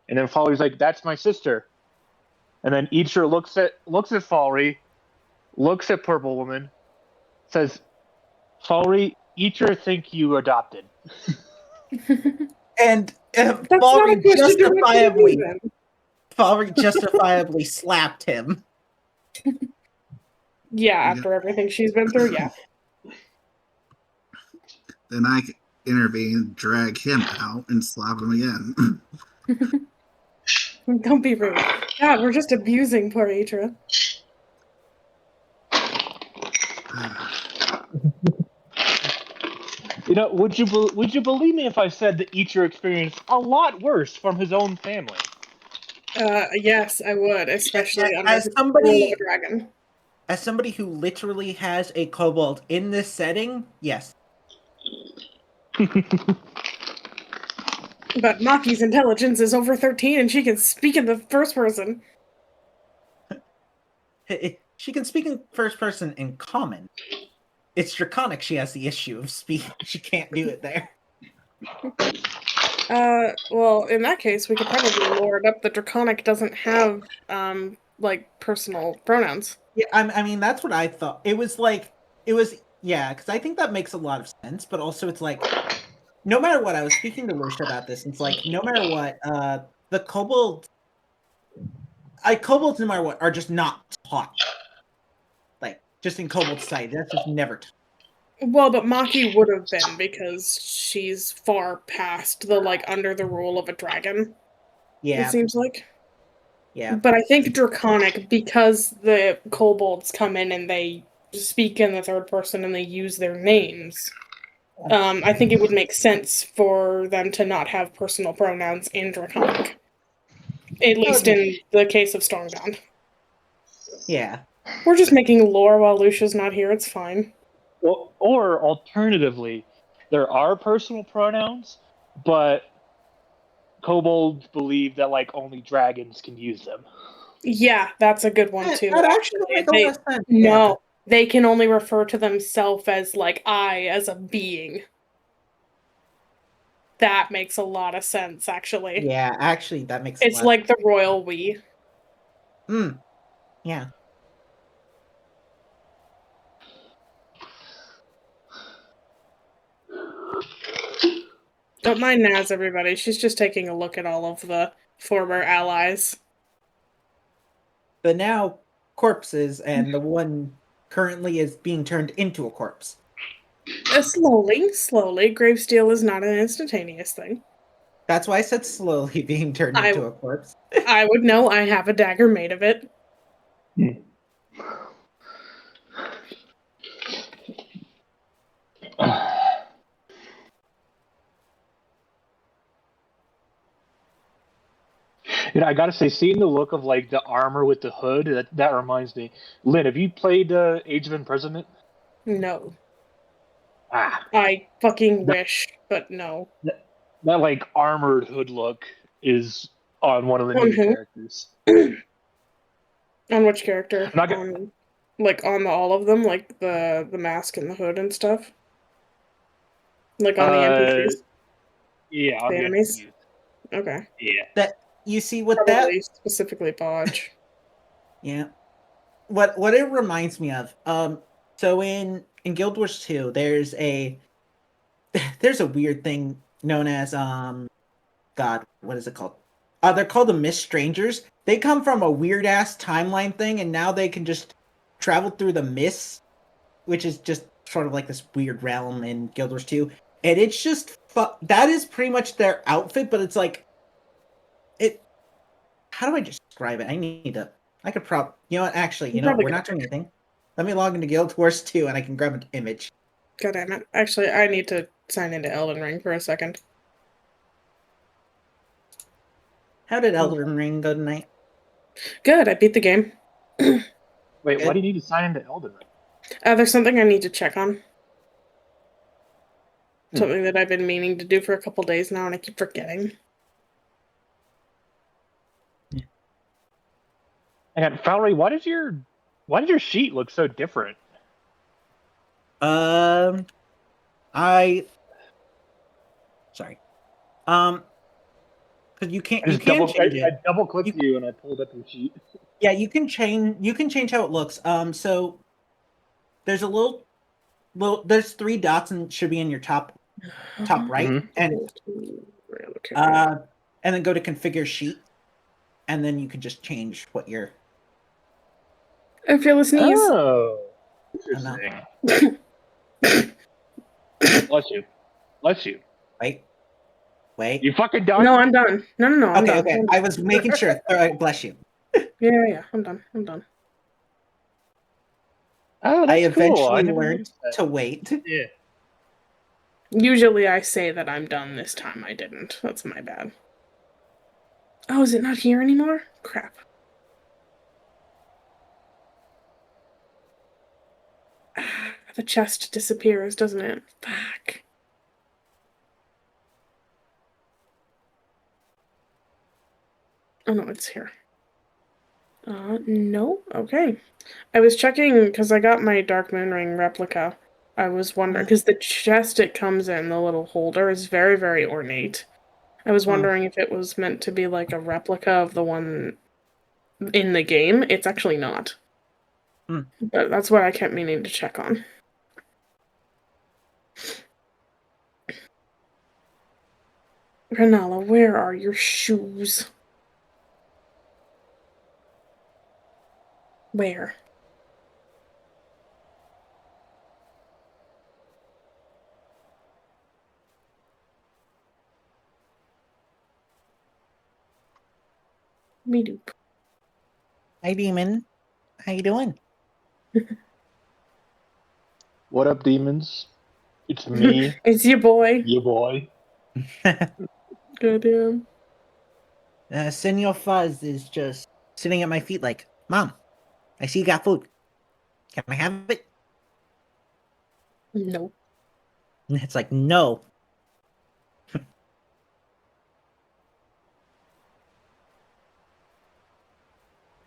And then Falry's like, "That's my sister." And then Ichiro looks at Falry, looks at Purple Woman, says, "Falry, Ichiro think you adopted." and that's not a question directed at me then. Falry justifiably slapped him. Yeah, after everything she's been through, yeah. Then I could intervene, drag him out, and slap him again. Don't be rude. God, we're just abusing poor Atra. You know, would you believe me if I said that Ichiro experienced a lot worse from his own family? Yes, I would, especially under As the somebody- rule of a dragon. As somebody who literally has a kobold in this setting, yes. But Maki's intelligence is over 13 and she can speak in the first person. She can speak in first person in common. It's Draconic she has the issue of speaking. She can't do it there. Well, in that case, we could probably lore it up that Draconic doesn't have, like, personal pronouns. Yeah, I mean, that's what I thought. Yeah, because I think that makes a lot of sense, but also it's like, no matter what, I was speaking to Lucia about this, and it's like, no matter what, the kobolds, kobolds, no matter what, are just not taught. Like, just in kobold society, that's just never taught. Well, but Maki would have been, because she's far past the, like, under the rule of a dragon. Yeah. It seems like. Yeah. But I think Draconic, because the kobolds come in and they speak in the third person and they use their names, I think it would make sense for them to not have personal pronouns in Draconic. At least in the case of Stormbound. Yeah. We're just making lore while Lucia's not here, it's fine. Well, or alternatively, there are personal pronouns, but kobolds believe that like only dragons can use them. Yeah, that's a good one too. That actually makes a lot of sense. No, they can only refer to themselves as like I as a being. That makes a lot of sense, actually. Yeah, actually, that makes. It's like the royal we. Yeah. Don't mind Naz, everybody. She's just taking a look at all of the former allies. But now, corpses, and the one currently is being turned into a corpse. Slowly. Gravesteel is not an instantaneous thing. That's why I said slowly being turned into a corpse. I would know. I have a dagger made of it. You know, I gotta say, seeing the look of like the armor with the hood, that reminds me. Lynn, have you played Age of Imprisonment? No. Ah. I fucking wish, but no. That like armored hood look is on one of the new characters. On which character? I'm not gonna... Like on all of them, like the mask and the hood and stuff. Like on the NPCs. Yeah, on the enemies. Okay. Yeah. you see what Probably that? specifically Bodge. Yeah. What it reminds me of. So in Guild Wars 2, there's a weird thing known as God, what is it called? They're called the Mist Strangers. They come from a weird ass timeline thing, and now they can just travel through the mists, which is just sort of like this weird realm in Guild Wars 2. And it's just that is pretty much their outfit, but it's like it. How do I describe it? I could you know what? Actually, You you know what? probably We're could. not doing anything. Let me log into Guild Wars 2, and I can grab an image. God damn it. Actually, I need to sign into Elden Ring for a second. How did Elden Ring go tonight? Good, I beat the game. Wait, why do you need to sign into Elden Ring? There's something I need to check on. Hmm. Something that I've been meaning to do for a couple days now, and I keep forgetting. And Falry, why does your sheet look so different? Sorry. Because you can't change it. I double clicked you and I pulled up your sheet. Yeah, you can change how it looks. So there's there's 3 dots and it should be in your top right, and then go to configure sheet, and then you can just change what you're. I feel a sneeze. Oh, interesting. Bless you. Wait. You fucking done? No, I'm done. No, I'm done. Okay. I was making sure. All right, bless you. Yeah, I'm done. Oh, that's I cool. eventually never learned noticed that. to wait. Yeah. Usually I say that I'm done. This time I didn't. That's my bad. Oh, is it not here anymore? Crap. The chest disappears, doesn't it? Fuck. Oh no, it's here. No? Okay. I was checking, because I got my Dark Moon Ring replica. I was wondering, because the chest it comes in, the little holder, is very, very ornate. I was wondering if it was meant to be like a replica of the one in the game. It's actually not. But that's what I kept meaning to check on. Renala, where are your shoes? Where? Me doop. Hi, Demon. How you doing? What up, demons? It's me, It's your boy. your boy. Goddamn. Senor Fuzz is just sitting at my feet like, Mom, I see you got food. Can I have it? No. It's like, no.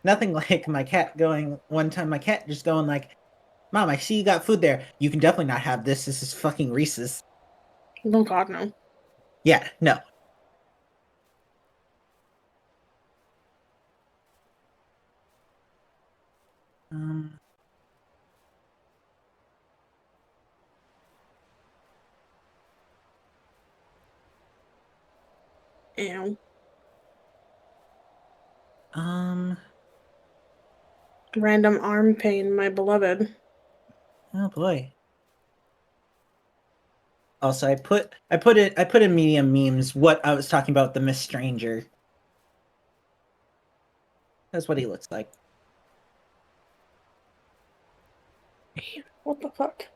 Nothing like my cat going, one time my cat just going like, Mom, I see you got food there. You can definitely not have this. This is fucking Reese's. Oh god, no. Yeah, no. Ew. Random arm pain, my beloved. Oh boy. Also, I put in medium memes what I was talking about, the Miss Stranger. That's what he looks like. What the fuck?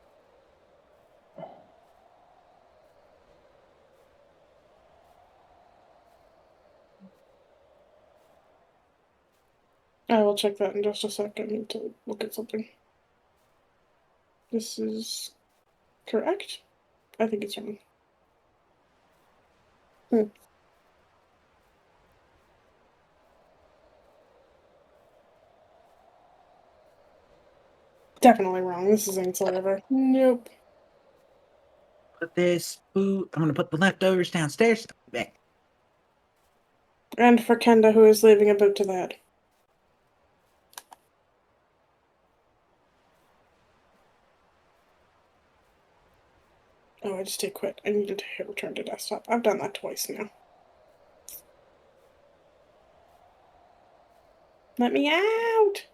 I will check that in just a sec. I need to look at something. This is correct? I think it's wrong. Definitely wrong. This is inside of her. Nope. Put this food. I'm gonna put the leftovers downstairs. Back. And for Kenda, who is leaving a boot to that. Oh, I just did quit. I needed to hit return to desktop. I've done that twice now. Let me out!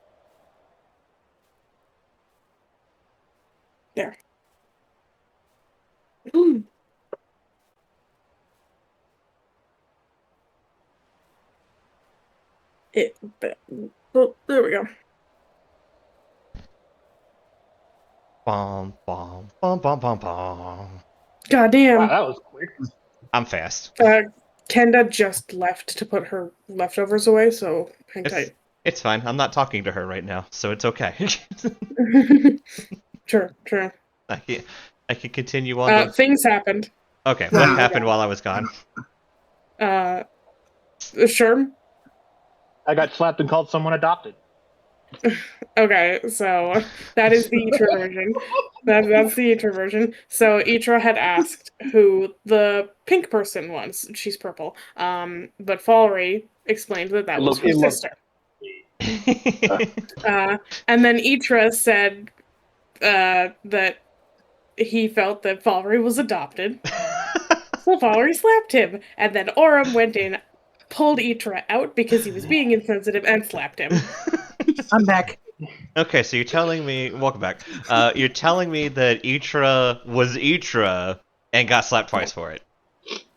There. Ooh. Well, there we go. Bom, bom, bom, bom, bom, bom. Goddamn. Wow, that was quick. I'm fast. Kenda just left to put her leftovers away, so hang tight. It's fine. I'm not talking to her right now, so it's okay. True. I can continue on. Things happened. Okay, what happened while I was gone? Sure. I got slapped and called someone adopted. Okay, so that is the Itra version. That's the Itra version. So Itra had asked who the pink person was. She's purple. But Falry explained that was her sister. And then Itra said that he felt that Falry was adopted. So Falry slapped him. And then Orem went in, pulled Itra out because he was being insensitive, and slapped him. I'm back. Okay, so you're telling me... Welcome back. You're telling me that Itra was Itra and got slapped twice for it.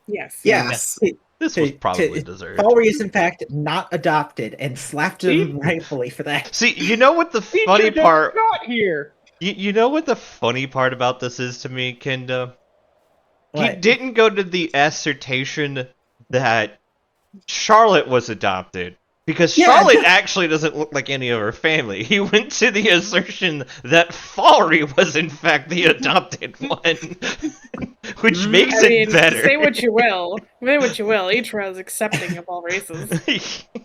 Yes. Yes. This was probably deserved. Falry is, in fact, not adopted and slapped him rightfully for that. See, you know what the funny part... Not here. You know what the funny part about this is to me, Kenda? What? He didn't go to the assertion that Charlotte was adopted. Because Charlotte actually doesn't look like any of her family. He went to the assertion that Falry was in fact the adopted one. Which makes it better. Say what you will. Say what you will. Itra is accepting of all races.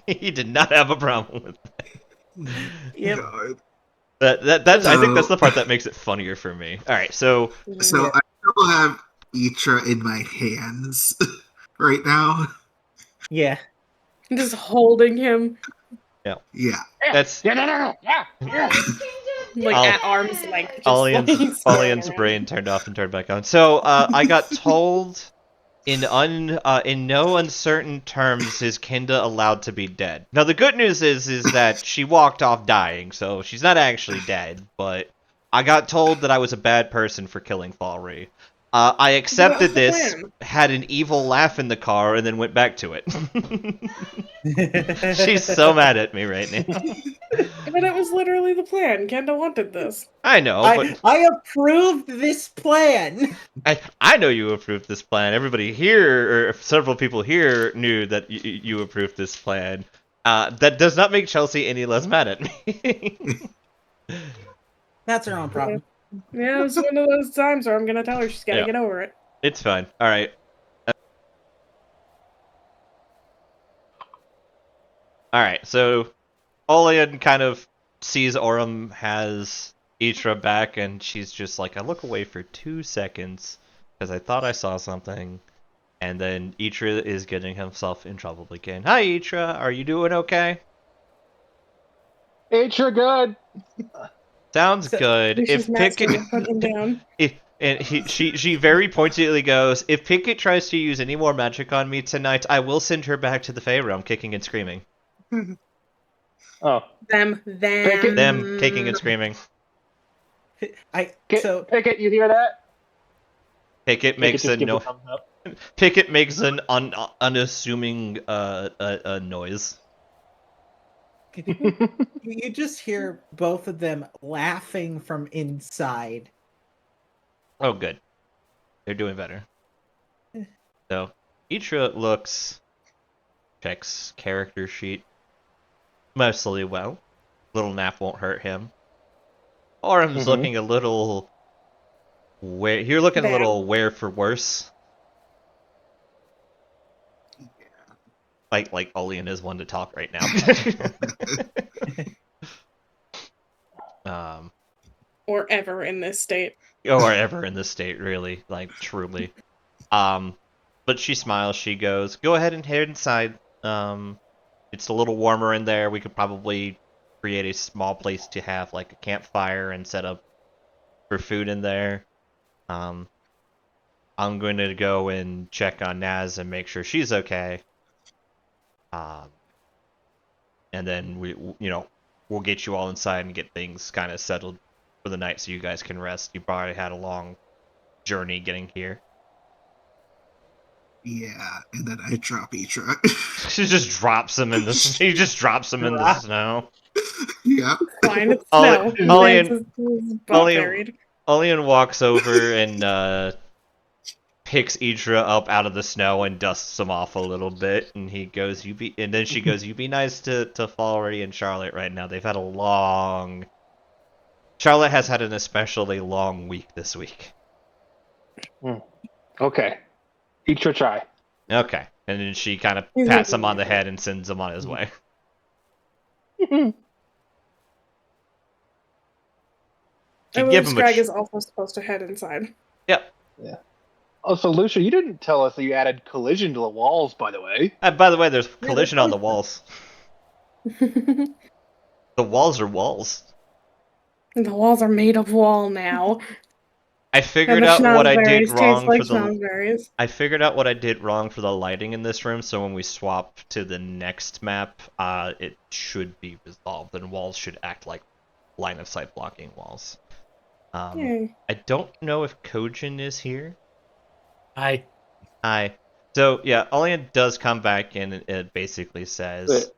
He did not have a problem with that. Yep. That's I think that's the part that makes it funnier for me. Alright, so I still have Itra in my hands right now. Yeah. Just holding him. Yeah. That's Yeah. Like at arm's length. Olian's brain turned off and turned back on. So I got told in no uncertain terms is Kenda allowed to be dead. Now the good news is that she walked off dying, so she's not actually dead, but I got told that I was a bad person for killing Falry. I accepted this, had an evil laugh in the car, and then went back to it. She's so mad at me right now. But it was literally the plan. Kenda wanted this. I know, but... I approved this plan! I know you approved this plan. Everybody here, or several people here, knew that you approved this plan. That does not make Chelsea any less mad at me. That's her own problem. Yeah, it was one of those times where I'm gonna tell her she's gotta get over it. It's fine. Alright. Alright, so Olian kind of sees Orem has Itra back, and she's just like, I look away for 2 seconds, because I thought I saw something, and then Itra is getting himself in trouble again. Hi, Itra, are you doing okay? Itra good. Sounds good. If Pickett, she very pointedly goes, if Pickett tries to use any more magic on me tonight, I will send her back to the Fey realm, kicking and screaming. Oh, them kicking and screaming. Pickett, you hear that? Pickett makes Pickett makes an unassuming noise. You just hear both of them laughing from inside. Oh, good. They're doing better. So, Itra checks character sheet mostly well. Little nap won't hurt him. Orem's looking a little... You're looking a little wear for worse. Like Olian is one to talk right now. Or ever in this state. Or ever in this state, really. Like, truly. But she smiles, she goes, go ahead and head inside. It's a little warmer in there. We could probably create a small place to have like a campfire and set up for food in there. I'm going to go and check on Naz and make sure she's okay. And then we'll get you all inside and get things kind of settled for the night so you guys can rest. You probably had a long journey getting here. Yeah, and then I drop Itra. She just drops him in the. He just drops him in the snow. Yeah. Fine, it's snow. Olian walks over and picks Idra up out of the snow and dusts him off a little bit, and he goes, and then she goes, "You be nice to Falry and Charlotte right now. They've had a long. Charlotte has had an especially long week this week." Okay. Itra try. Okay, and then she kind of pats him on the head and sends him on his way. Scrag is also supposed to head inside. Yep. Yeah. Oh, so Lucia, you didn't tell us that you added collision to the walls, by the way. By the way, there's collision on the walls. The walls are walls. The walls are made of wall now. I figured out what I did wrong like for the. I figured out what I did wrong for the lighting in this room. So when we swap to the next map, it should be resolved, and walls should act like line of sight blocking walls. I don't know if Kojin is here. Hi. So yeah, Olian does come back in, and it basically says.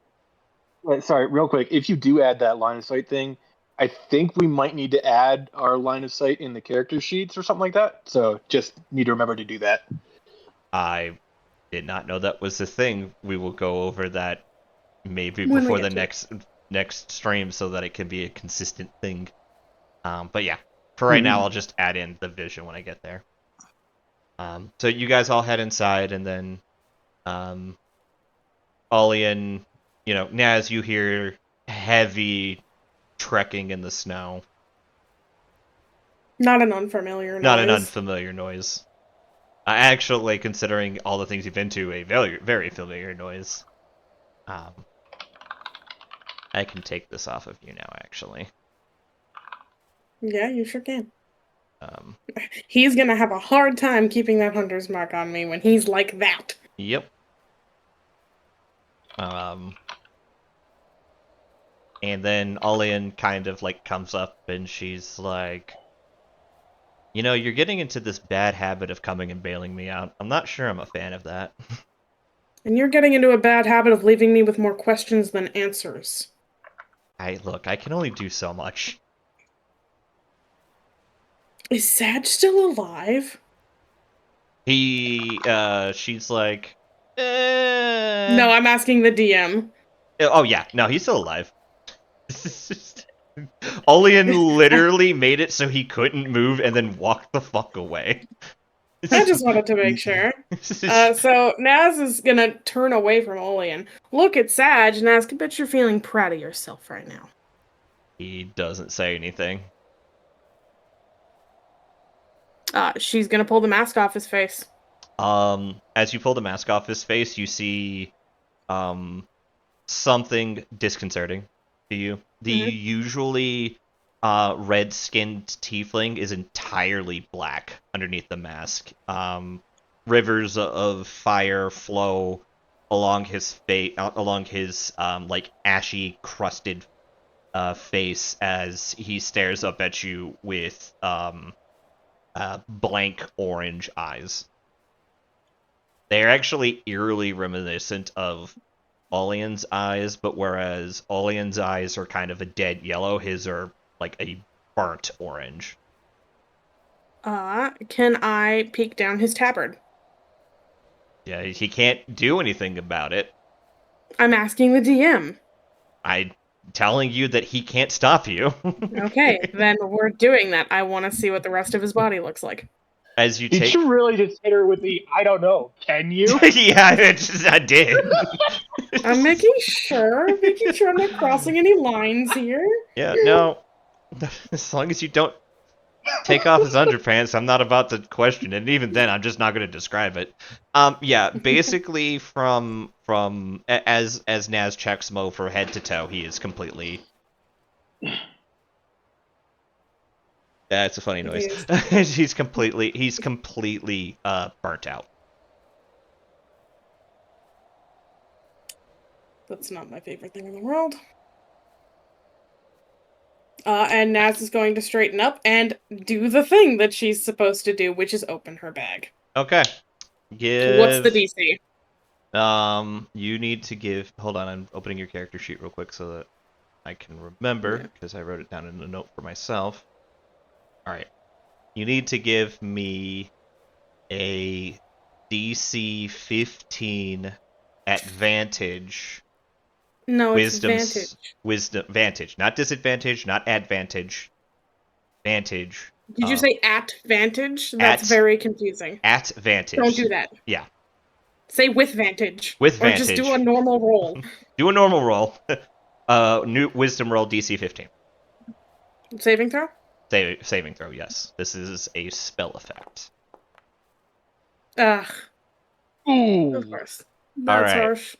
Wait, sorry, real quick. If you do add that line of sight thing, I think we might need to add our line of sight in the character sheets or something like that. So just need to remember to do that. I did not know that was a thing. We will go over that maybe before the next stream so that it can be a consistent thing. But yeah, for right now, I'll just add in the vision when I get there. So you guys all head inside, and then Olian, Naz, you hear heavy trekking in the snow. Not an unfamiliar noise. Actually, considering all the things you've been to, a very, very familiar noise. I can take this off of you now, actually. Yeah, you sure can. He's gonna have a hard time keeping that hunter's mark on me when he's like that. Yep. And then Olian kind of comes up and she's like, you're getting into this bad habit of coming and bailing me out. I'm not sure I'm a fan of that. And you're getting into a bad habit of leaving me with more questions than answers. I can only do so much. Is Sag still alive? She's like, No, I'm asking the DM. Oh yeah, no, he's still alive. Olian literally made it so he couldn't move and then walked the fuck away. I just wanted to make sure. So Naz is gonna turn away from Olian. Look at Sag and ask, I bet you're feeling proud of yourself right now. He doesn't say anything. She's gonna pull the mask off his face. As you pull the mask off his face, you see something disconcerting to you. The usually red-skinned tiefling is entirely black underneath the mask. Rivers of fire flow along his face, ashy, crusted face as he stares up at you with blank orange eyes. They're actually eerily reminiscent of Olian's eyes, but whereas Olian's eyes are kind of a dead yellow, his are like a burnt orange. Can I peek down his tabard? Yeah, he can't do anything about it. I'm asking the DM. I'm telling you that he can't stop you. Okay, then we're doing that. I want to see what the rest of his body looks like. As you take... Did you really just hit her with the, I don't know, can you? Yeah, I did. I'm making sure I'm not crossing any lines here. Yeah, no. As long as you don't take off his underpants, I'm not about to question it. And even then, I'm just not going to describe it. Yeah, basically from from as Naz checks Mo for head to toe, he is completely. That's a funny noise. he's completely burnt out. That's not my favorite thing in the world. And Naz is going to straighten up and do the thing that she's supposed to do, which is open her bag. Okay. What's the DC? You need to give. Hold on, I'm opening your character sheet real quick so that I can remember, because I wrote it down in a note for myself. Alright. You need to give me a DC 15 advantage. No, it's Vantage. Not disadvantage, not advantage. Vantage. Did you say at vantage? That's very confusing. At vantage. Don't do that. Yeah. Say with vantage. With or vantage. Or just do a normal roll. Do a normal roll. New wisdom roll DC 15. Saving throw? Saving throw, yes. This is a spell effect. Ugh. Ooh. Of course. That's All right. harsh.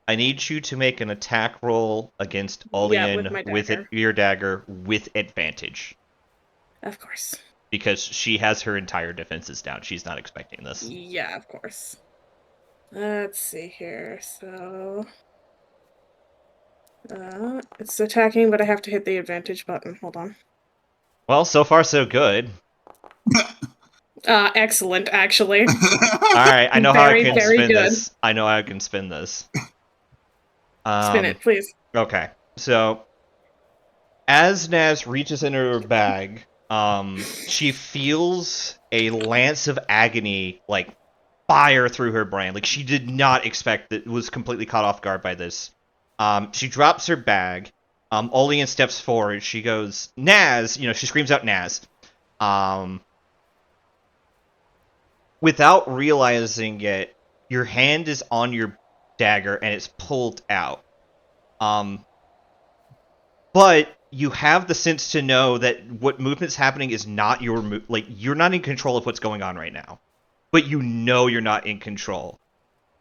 I need you to make an attack roll against Olian with your dagger with advantage. Of course. Because she has her entire defenses down. She's not expecting this. Yeah, of course. Let's see here. So... it's attacking, but I have to hit the advantage button. Hold on. Well, so far so good. Excellent, actually. Alright, I know how I can spin this. I know how I can spin this. Spin it, please. Okay, so as Naz reaches into her bag, she feels a lance of agony, like, fire through her brain. Like, she did not expect that, was completely caught off guard by this. She drops her bag. Olian steps forward. She goes, Naz! She screams out Naz. Without realizing it, your hand is on your dagger and it's pulled out. But you have the sense to know that what movement's happening is not your you're not in control of what's going on right now. But you know you're not in control.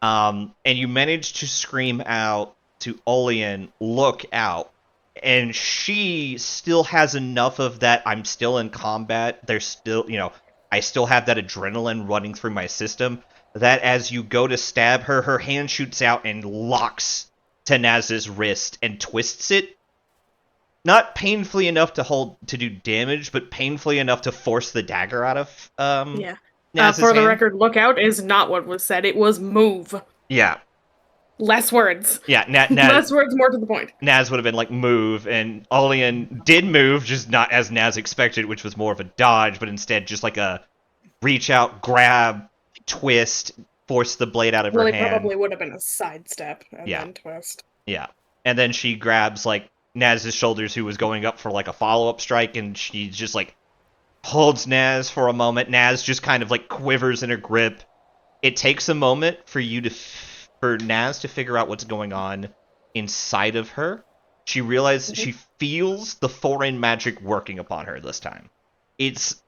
And you manage to scream out to Olian, look out. And she still has enough of that, I'm still in combat, there's still, I still have that adrenaline running through my system, that as you go to stab her, her hand shoots out and locks to Naz's wrist and twists it. Not painfully enough to do damage, but painfully enough to force the dagger out of Naz's for the hand. record, look out is not what was said, it was move. Yeah. Less words. Yeah, less words, more to the point. Naz would have been like, move, and Olian did move, just not as Naz expected, which was more of a dodge, but instead just like a reach out, grab, twist, force the blade out of her hand. Well, it probably would have been a sidestep, and then twist. Yeah. And then she grabs, like, Naz's shoulders, who was going up for, like, a follow-up strike, and she just, like, holds Naz for a moment. Naz just kind of, like, quivers in her grip. It takes a moment for you to... for Naz to figure out what's going on inside of her. She realizes she feels the foreign magic working upon her this time. It's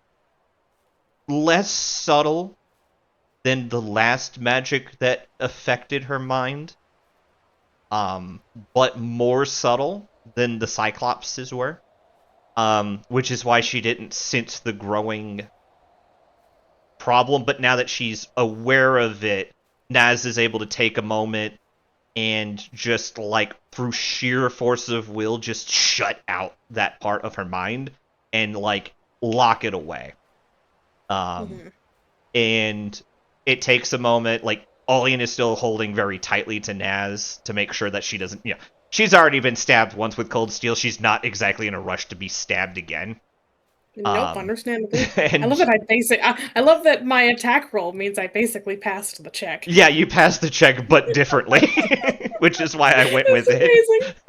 less subtle than the last magic that affected her mind, but more subtle than the Cyclopses were, which is why she didn't sense the growing problem. But now that she's aware of it, Naz is able to take a moment and just, like, through sheer force of will, just shut out that part of her mind and, like, lock it away. And it takes a moment, like, Olian is still holding very tightly to Naz to make sure that she doesn't, she's already been stabbed once with cold steel. She's not exactly in a rush to be stabbed again. Nope, understandably. I love that I love that my attack roll means I basically passed the check. Yeah, you passed the check, but differently, which is why I went with it.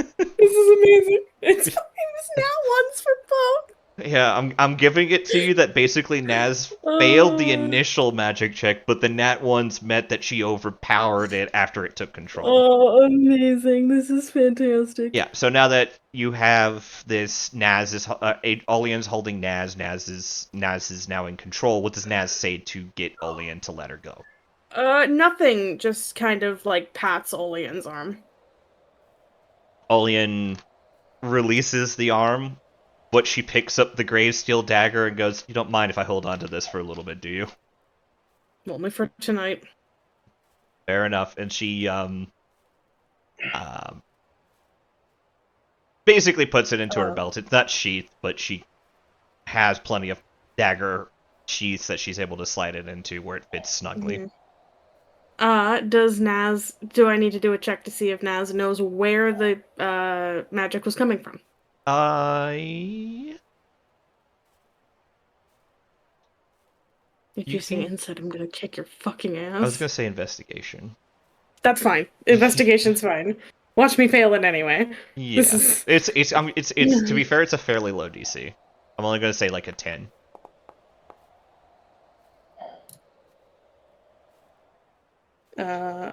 This is amazing. It's now ones for both. Yeah, I'm giving it to you that basically Naz failed the initial magic check, but the nat ones meant that she overpowered it after it took control. Oh, amazing. This is fantastic. Yeah, so now that you have this, Olian's holding Naz is now in control. What does Naz say to get Olian to let her go? Nothing. Just kind of like pats Olean's arm. Olean releases the arm, but she picks up the Gravesteel dagger and goes, "You don't mind if I hold on to this for a little bit, do you?" Only for tonight. Fair enough. And she basically puts it into her belt. It's not sheathed, but she has plenty of dagger sheaths that she's able to slide it into where it fits snugly. Do I need to do a check to see if Naz knows where the magic was coming from? If you say insight, I'm gonna kick your fucking ass. I was gonna say investigation. That's fine. Investigation's fine. Watch me fail it anyway. Yeah, it's to be fair, it's a fairly low DC. I'm only gonna say like a 10.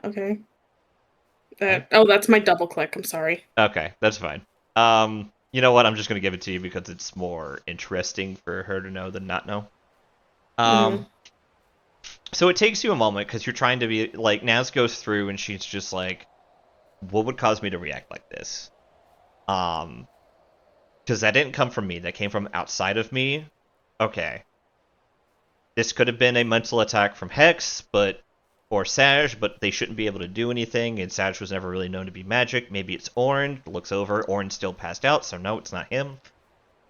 Okay. That's my double click. I'm sorry. Okay, that's fine. You know what? I'm just gonna give it to you because it's more interesting for her to know than not know. So it takes you a moment because you're trying to be like, Naz goes through and she's just like, what would cause me to react like this? Because that didn't come from me. That came from outside of me. Okay. This could have been a mental attack from Hex, or Saj, but they shouldn't be able to do anything, and Saj was never really known to be magic. Maybe it's Orin. Looks over. Orin's still passed out, so no, it's not him.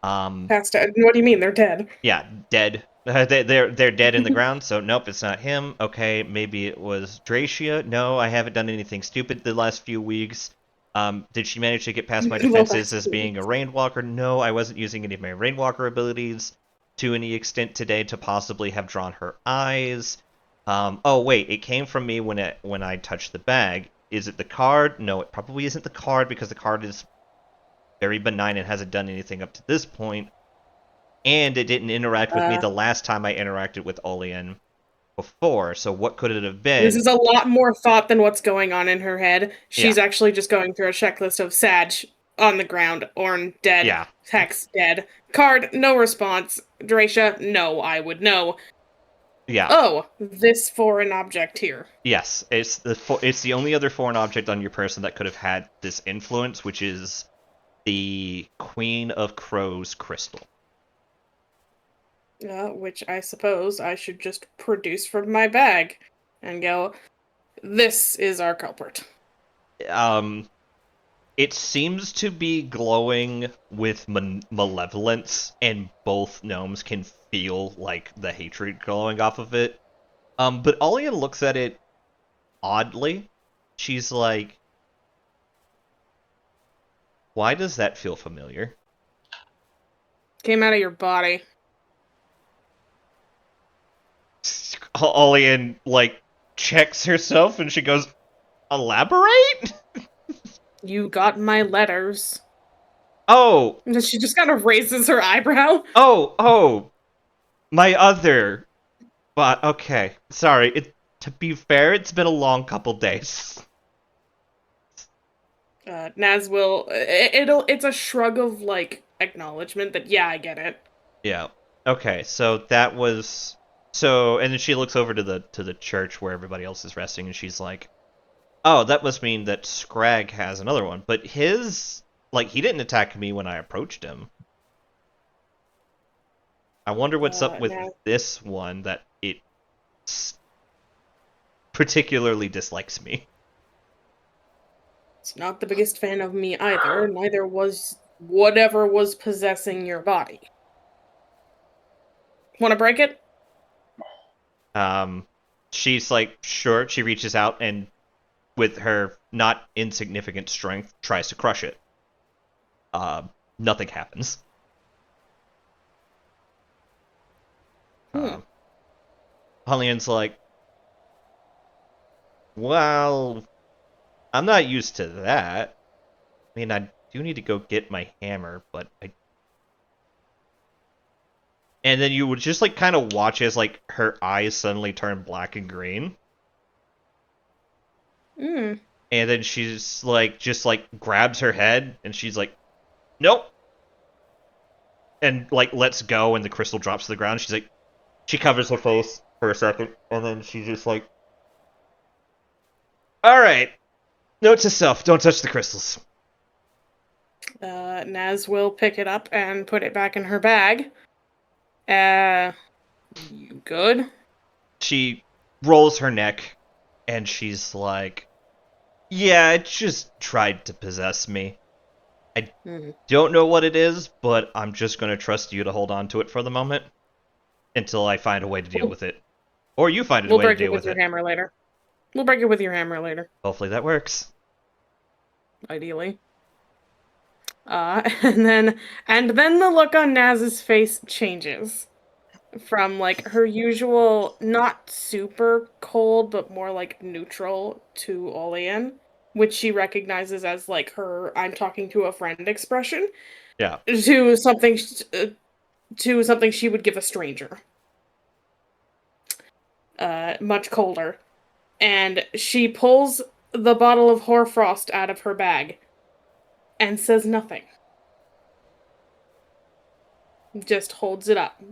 Passed out? What do you mean? They're dead? Yeah, dead. They're dead in the ground, so nope, it's not him. Okay, maybe it was Dracia. No, I haven't done anything stupid the last few weeks. Did she manage to get past my defenses as being a Rainwalker? No, I wasn't using any of my Rainwalker abilities to any extent today to possibly have drawn her eyes. Oh wait, it came from me when I touched the bag. Is it the card? No, it probably isn't the card because the card is very benign and hasn't done anything up to this point. And it didn't interact with me the last time I interacted with Olean before, so what could it have been? This is a lot more thought than what's going on in her head. She's actually just going through a checklist of Sag on the ground, Orn dead, Hex dead, card, no response, Dracia, no, I would know. Yeah. Oh, this foreign object here. Yes, it's the only other foreign object on your person that could have had this influence, which is the Queen of Crows crystal. Which I suppose I should just produce from my bag and go, this is our culprit. It seems to be glowing with malevolence, and both gnomes can feel like the hatred glowing off of it. But Olean looks at it oddly. She's like, why does that feel familiar? Came out of your body. Olean, like, checks herself and she goes, elaborate? You got my letters. Oh. And she just kind of raises her eyebrow. Oh. My other. But, okay. Sorry. To be fair, it's been a long couple days. Naz will... It's a shrug of, like, acknowledgement that, yeah, I get it. Yeah. Okay, so that was... So, and then she looks over to the church where everybody else is resting, and she's like, oh, that must mean that Scrag has another one. But his... Like, he didn't attack me when I approached him. I wonder what's up with this one that it particularly dislikes me. It's not the biggest fan of me either. Neither was whatever was possessing your body. Want to break it? She's like, sure. She reaches out and, with her not insignificant strength, tries to crush it. Nothing happens. Olean's like, well, I'm not used to that. I mean, I do need to go get my hammer, but And then you would just, like, kind of watch as, like, her eyes suddenly turn black and green. And then she's, like, just, like, grabs her head, and she's like, nope. And, like, lets go, and the crystal drops to the ground. She's like, she covers her face for a second, and then she's just like, Alright. Note to self, don't touch the crystals. Naz will pick it up and put it back in her bag. You good? She rolls her neck, and she's like, yeah, it just tried to possess me. I don't know what it is, but I'm just going to trust you to hold on to it for the moment until I find a way to deal with it. Or you find a way to deal with it. We'll break it with your hammer later. We'll break it with your hammer later. Hopefully that works. Ideally. And then the look on Naz's face changes from like her usual not super cold but more like neutral to Olean, which she recognizes as like her "I'm talking to a friend" expression. Yeah. To something she would give a stranger. Much colder. And she pulls the bottle of hoarfrost out of her bag and says nothing. Just holds it up.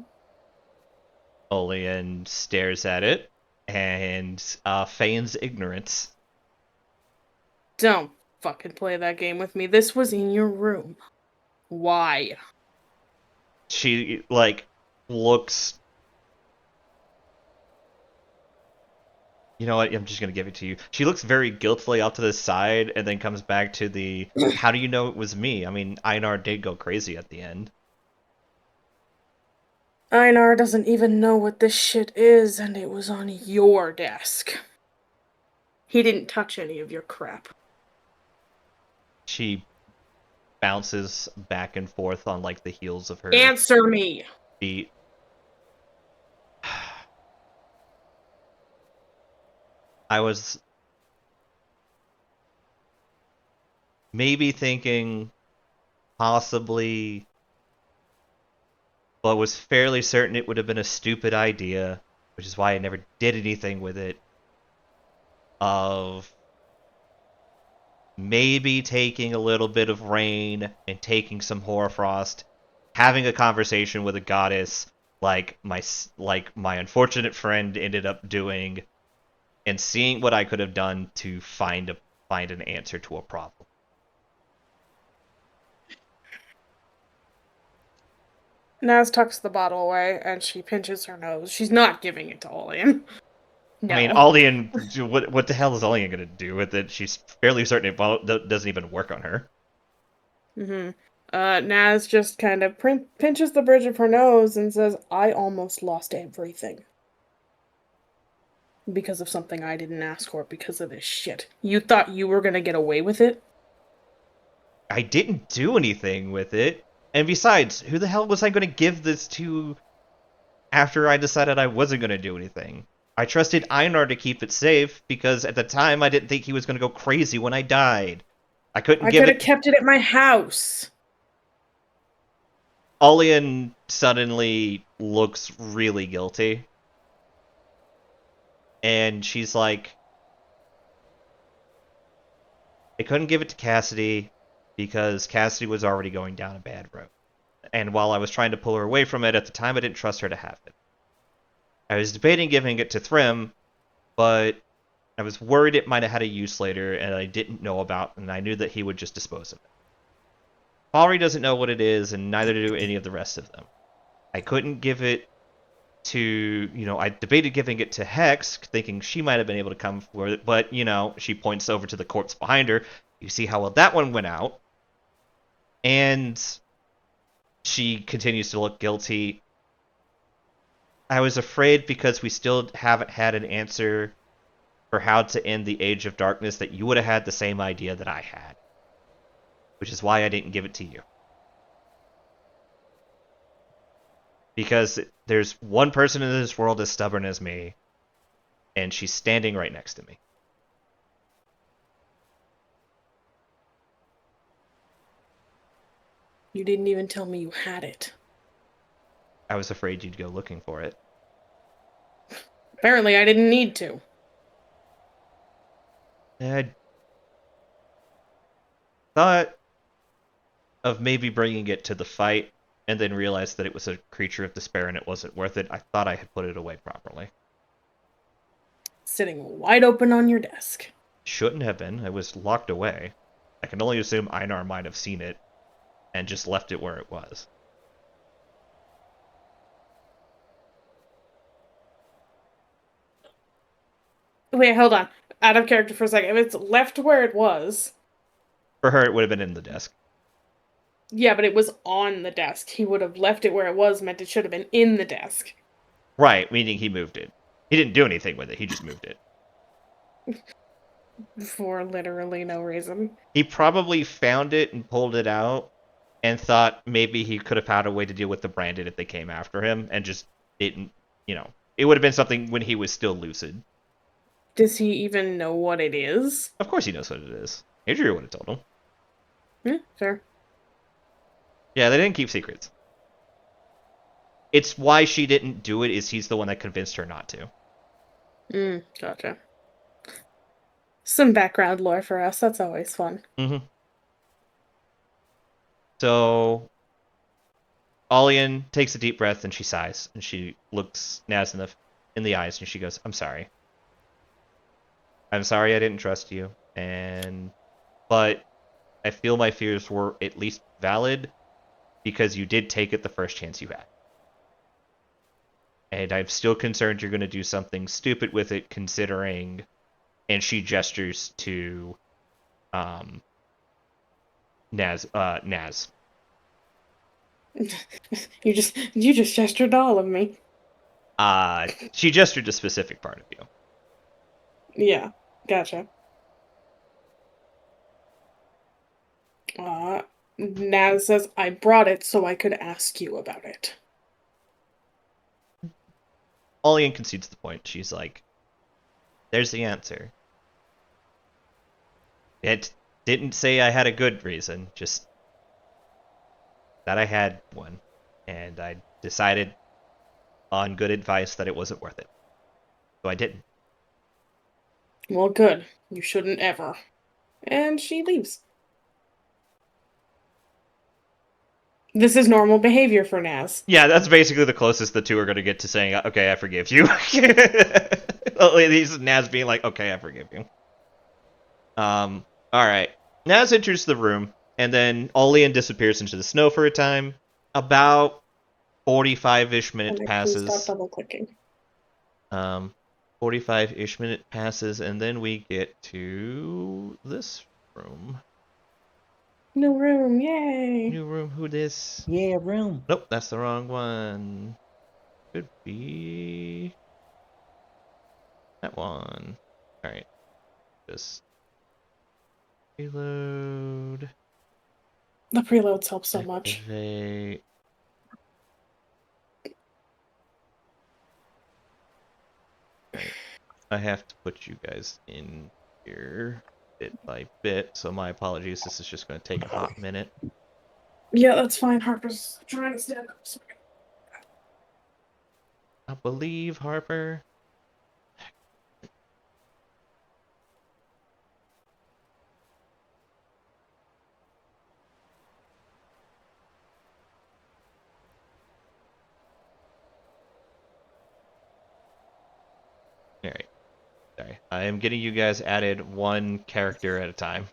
Olean stares at it and feigns ignorance. Don't fucking play that game with me. This was in your room. Why? She, like, looks... You know what? I'm just going to give it to you. She looks very guiltily off to the side and then comes back to the, how do you know it was me? I mean, Einar did go crazy at the end. Einar doesn't even know what this shit is, and it was on your desk. He didn't touch any of your crap. She bounces back and forth on, like, the heels of her Answer me! feet. I was maybe thinking possibly, but was fairly certain it would have been a stupid idea, which is why I never did anything with it, of maybe taking a little bit of rain and taking some hoarfrost, having a conversation with a goddess like my unfortunate friend ended up doing, and seeing what I could have done to find an answer to a problem. Naz tucks the bottle away, and she pinches her nose. She's not giving it to Olean. No. I mean, Olean, what the hell is Olean going to do with it? She's fairly certain it doesn't even work on her. Naz just kind of pinches the bridge of her nose and says, I almost lost everything. Because of something I didn't ask for, because of this shit. You thought you were gonna get away with it? I didn't do anything with it. And besides, who the hell was I going to give this to after I decided I wasn't going to do anything? I trusted Einar to keep it safe, because at the time I didn't think he was going to go crazy when I died. I could have kept it at my house. Olean suddenly looks really guilty. And she's like, I couldn't give it to Cassidy because Cassidy was already going down a bad road. And while I was trying to pull her away from it at the time, I didn't trust her to have it. I was debating giving it to Thrym, but I was worried it might have had a use later, and I didn't know about, and I knew that he would just dispose of it. Falry doesn't know what it is, and neither do any of the rest of them. I couldn't give it to, I debated giving it to Hex, thinking she might have been able to come for it, but, she points over to the corpse behind her. You see how well that one went out. And she continues to look guilty. I was afraid because we still haven't had an answer for how to end the Age of Darkness that you would have had the same idea that I had. Which is why I didn't give it to you. Because there's one person in this world as stubborn as me, and she's standing right next to me. You didn't even tell me you had it. I was afraid you'd go looking for it. Apparently I didn't need to. I thought of maybe bringing it to the fight, and then realized that it was a creature of despair and it wasn't worth it. I thought I had put it away properly. Sitting wide open on your desk. shouldn't have been. It was locked away. I can only assume Einar might have seen it and just left it where it was. Wait, hold on. Out of character for a second. If it's left where it was... For her, it would have been in the desk. Yeah, but it was on the desk. He would have left it where it was, meant it should have been in the desk. Right, meaning he moved it. He didn't do anything with it, he just moved it. For literally no reason. He probably found it and pulled it out and thought maybe he could have had a way to deal with the Branded if they came after him and just didn't, it would have been something when he was still lucid. Does he even know what it is? Of course he knows what it is. Adria would have told him. Yeah, fair. Yeah, they didn't keep secrets. It's why she didn't do it is he's the one that convinced her not to. Gotcha. Some background lore for us, that's always fun. Mm-hmm. So, Alian takes a deep breath and she sighs, and she looks Naz in the eyes and she goes, I'm sorry. I'm sorry I didn't trust you, but I feel my fears were at least valid because you did take it the first chance you had. And I'm still concerned you're going to do something stupid with it, considering... And she gestures to Naz. You just gestured to all of me. She gestured to a specific part of you. Yeah, gotcha. Naz says, I brought it so I could ask you about it. Alian concedes the point. She's like, there's the answer. It didn't say I had a good reason, just that I had one. And I decided on good advice that it wasn't worth it. So I didn't. Well, good. You shouldn't ever. And she leaves. This is normal behavior for Naz. Yeah, that's basically the closest the two are going to get to saying, okay, I forgive you. This is Naz being like, okay, I forgive you. Alright. Naz enters the room, and then Alian disappears into the snow for a time. About 45-ish minutes passes. Stop double-clicking. 45-ish minute passes, and then we get to this room. New room, yay! New room, who this? Yeah, room. Nope, that's the wrong one. Could be... that one. Alright. Just... reload. The preloads help so much. Activate. Right. I have to put you guys in here bit by bit, so my apologies. This is just going to take a hot minute. Yeah, that's fine. Harper's trying to stand up. I believe Harper. Alright. Sorry. I am getting you guys added one character at a time.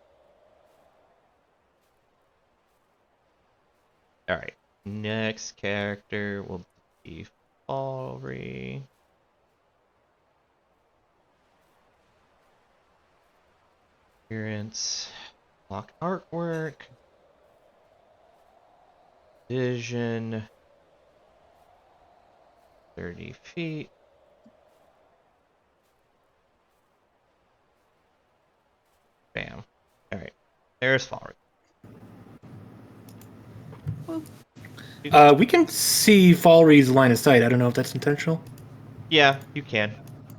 Alright. Next character will be Falry. Appearance. Lock artwork. Vision. 30 feet. Bam. Alright. There's Falry. We can see Falry's line of sight. I don't know if that's intentional. Yeah, you can.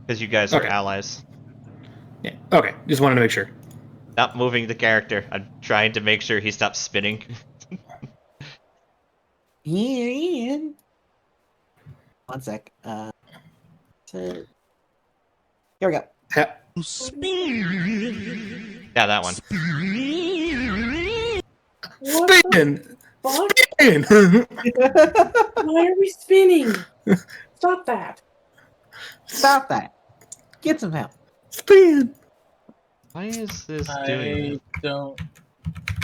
Because you guys are allies. Yeah. Okay. Just wanted to make sure. Stop moving the character. I'm trying to make sure he stops spinning. Yeah. One sec. So... here we go. Yeah, that one. Spin! What? Spin! Why are we spinning? Stop that. Stop that. Get some help. Spin! Why is this doing I don't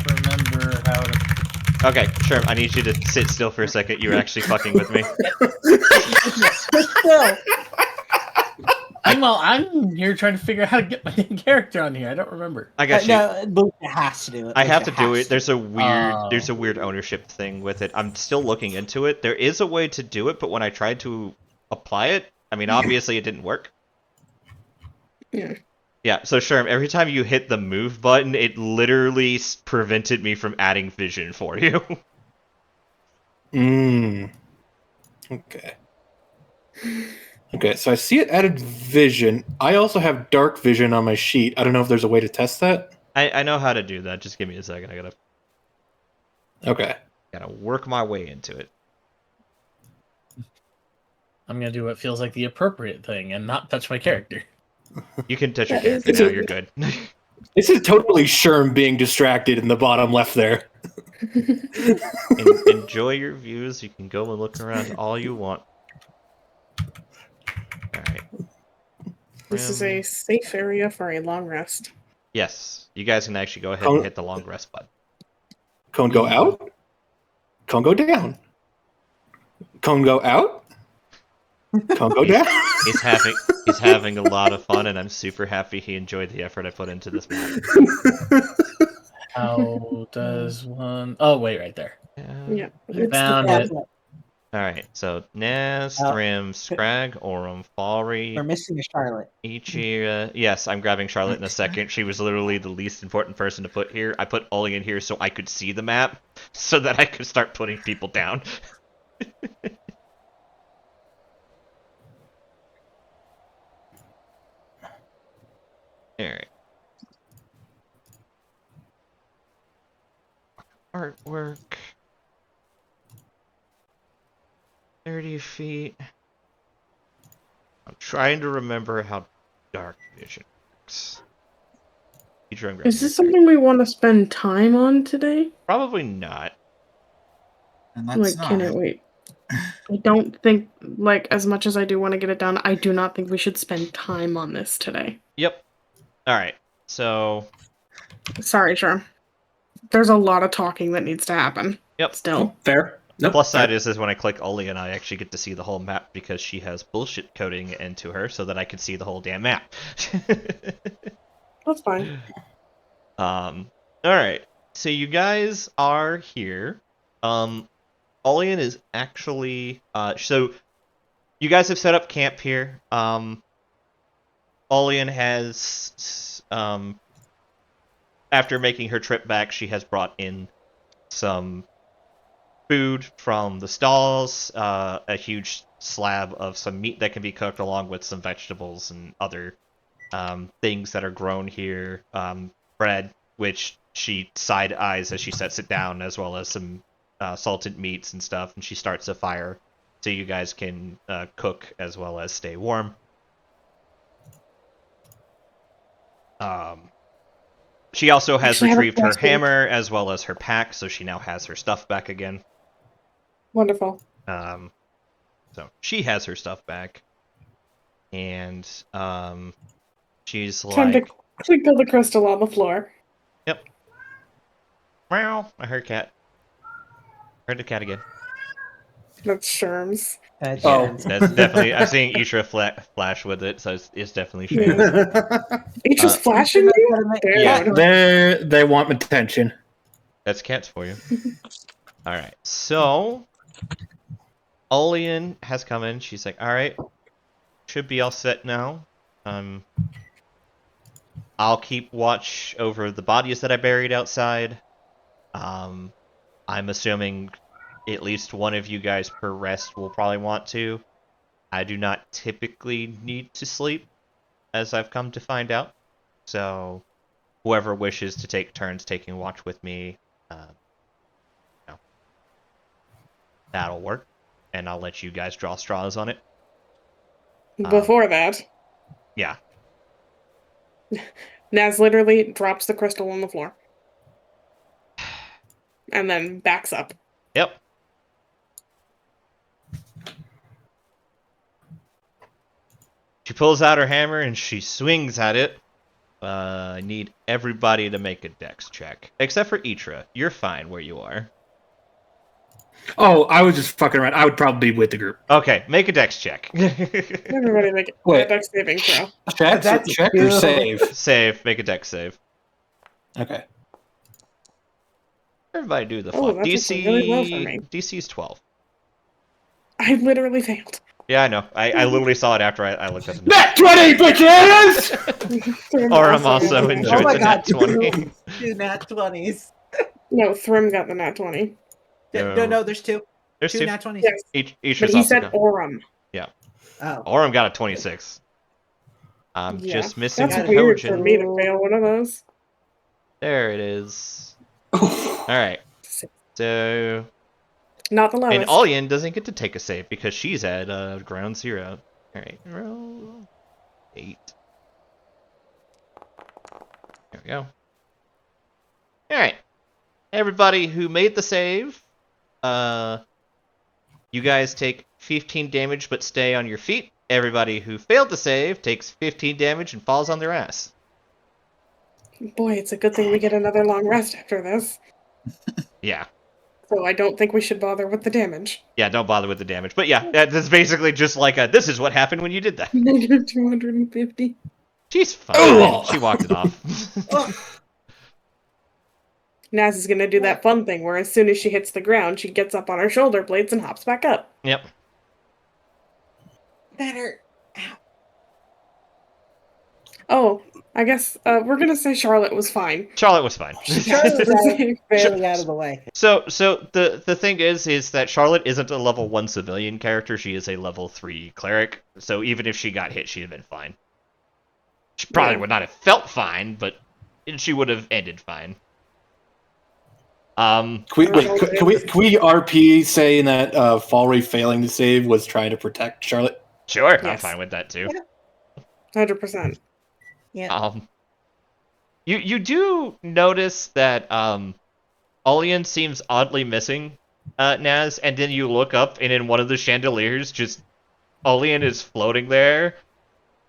remember how to. Okay, sure. I need you to sit still for a second. You're actually fucking with me. Still. Meanwhile, I'm here trying to figure out how to get my main character on here. I don't remember. I got you. No, Lucia has to do it. I have to Lucia do has it. There's a weird Oh. there's a weird ownership thing with it. I'm still looking into it. There is a way to do it, but when I tried to apply it, I mean obviously it didn't work. Yeah. Yeah, so Sherm, every time you hit the move button, it literally prevented me from adding vision for you. Okay. Okay, so I see it added vision. I also have dark vision on my sheet. I don't know if there's a way to test that. I know how to do that. Just give me a second. I Okay. gotta work my way into it. I'm gonna do what feels like the appropriate thing and not touch my character. You can touch your That is character now. it. You're good. This is totally Sherm being distracted in the bottom left there. Enjoy your views. You can go and look around all you want. Alright. This is a safe area for a long rest. Yes. You guys can actually go ahead and hit the long rest button. Cone go out. Cone go down. Cone go out. Cone go down. He's having a lot of fun, and I'm super happy he enjoyed the effort I put into this map. How does one? Oh, wait, right there. Yeah. Found Yeah, it. Alright, so Naz, Oh. Thrim, Scrag, Aurum, Falry, We're missing a Charlotte. Ichira. Yes, I'm grabbing Charlotte in a second. She was literally the least important person to put here. I put Ollie in here so I could see the map, so that I could start putting people down. Alright. Artwork. 30 feet. I'm trying to remember how dark vision works. Is this something we want to spend time on today? Probably not. And Like, let's can not. it wait? I don't think, like, as much as I do want to get it done, I do not think we should spend time on this today. Yep. Alright, so... Sorry, sure. There's a lot of talking that needs to happen. Yep. Still. Fair. Nope, Plus side fair. is when I click Ollie and I actually get to see the whole map because she has bullshit coding into her so that I can see the whole damn map. That's fine. Alright. So you guys are here. Olian is actually so you guys have set up camp here. Olian has after making her trip back, she has brought in some food from the stalls, a huge slab of some meat that can be cooked along with some vegetables and other things that are grown here, bread, which she side eyes as she sets it down, as well as some salted meats and stuff, and she starts a fire so you guys can cook as well as stay warm. She also has Actually, I have a retrieved her question. hammer as well as her pack, so she now has her stuff back again. Wonderful. So she has her stuff back, and she's Time like, to twinkle the crystal on the floor. "Yep, meow." I heard cat. Heard the cat again. That's Sherms. Oh. That's definitely. I'm seeing Ishra flash with it, so it's definitely true. It's just flashing you? Yeah. Damn. They want attention. That's cats for you. All right, so Olian has come in. She's like, "All right, should be all set now. I'll keep watch over the bodies that I buried outside. I'm assuming at least one of you guys per rest will probably want to. I do not typically need to sleep, as I've come to find out. So whoever wishes to take turns taking watch with me, that'll work. And I'll let you guys draw straws on it. Before that, Yeah. Naz literally drops the crystal on the floor. And then backs up. Yep. She pulls out her hammer and she swings at it. I need everybody to make a dex check. Except for Itra. You're fine where you are. Oh, I was just fucking around. I would probably be with the group. Okay, make a dex check. Everybody make Wait. a dex saving throw. Check or save? Save. Make a dex save. Okay. Everybody do the Oh, fuck. that's actually really well for me. DC's 12. I literally failed. Yeah, I know. I literally saw it after I looked at the Nat 20, bitches! Or I'm also in. enjoying the nat 20. Two nat 20s. No, Thrym got the nat 20. No, there's two. There's two. Nat 20s. Yes, Each but he said Aurum. Oh. Aurum got a 26. I'm Yeah, just missing That's the weird for Trojan. me to fail one of those. There it is. Alright. So... Not the lowest. And Alien doesn't get to take a save because she's at ground 0. Alright, roll 8. There we go. Alright. Everybody who made the save, you guys take 15 damage but stay on your feet. Everybody who failed to save takes 15 damage and falls on their ass. Boy, it's a good thing we get another long rest after this. Yeah. So I don't think we should bother with the damage. Yeah, don't bother with the damage. But yeah, that's basically just like this is what happened when you did that. Negative 250. She's fine. Oh! She walked it off. Naz is gonna do that fun thing where as soon as she hits the ground, she gets up on her shoulder blades and hops back up. Yep. That hurt. Oh, I guess we're gonna say Charlotte was fine. Charlotte was fine. Charlotte was barely out of the way. So the thing is that Charlotte isn't a level 1 civilian character. She is a level 3 cleric. So even if she got hit, she'd have been fine. She probably would not have felt fine, but she would have ended fine. Can we RP saying that Falry failing to save was trying to protect Charlotte? Sure, I'm Yes. fine with that too. 100%. Yeah. You do notice that Alien seems oddly missing, Naz, and then you look up and in one of the chandeliers, just Alien is floating there.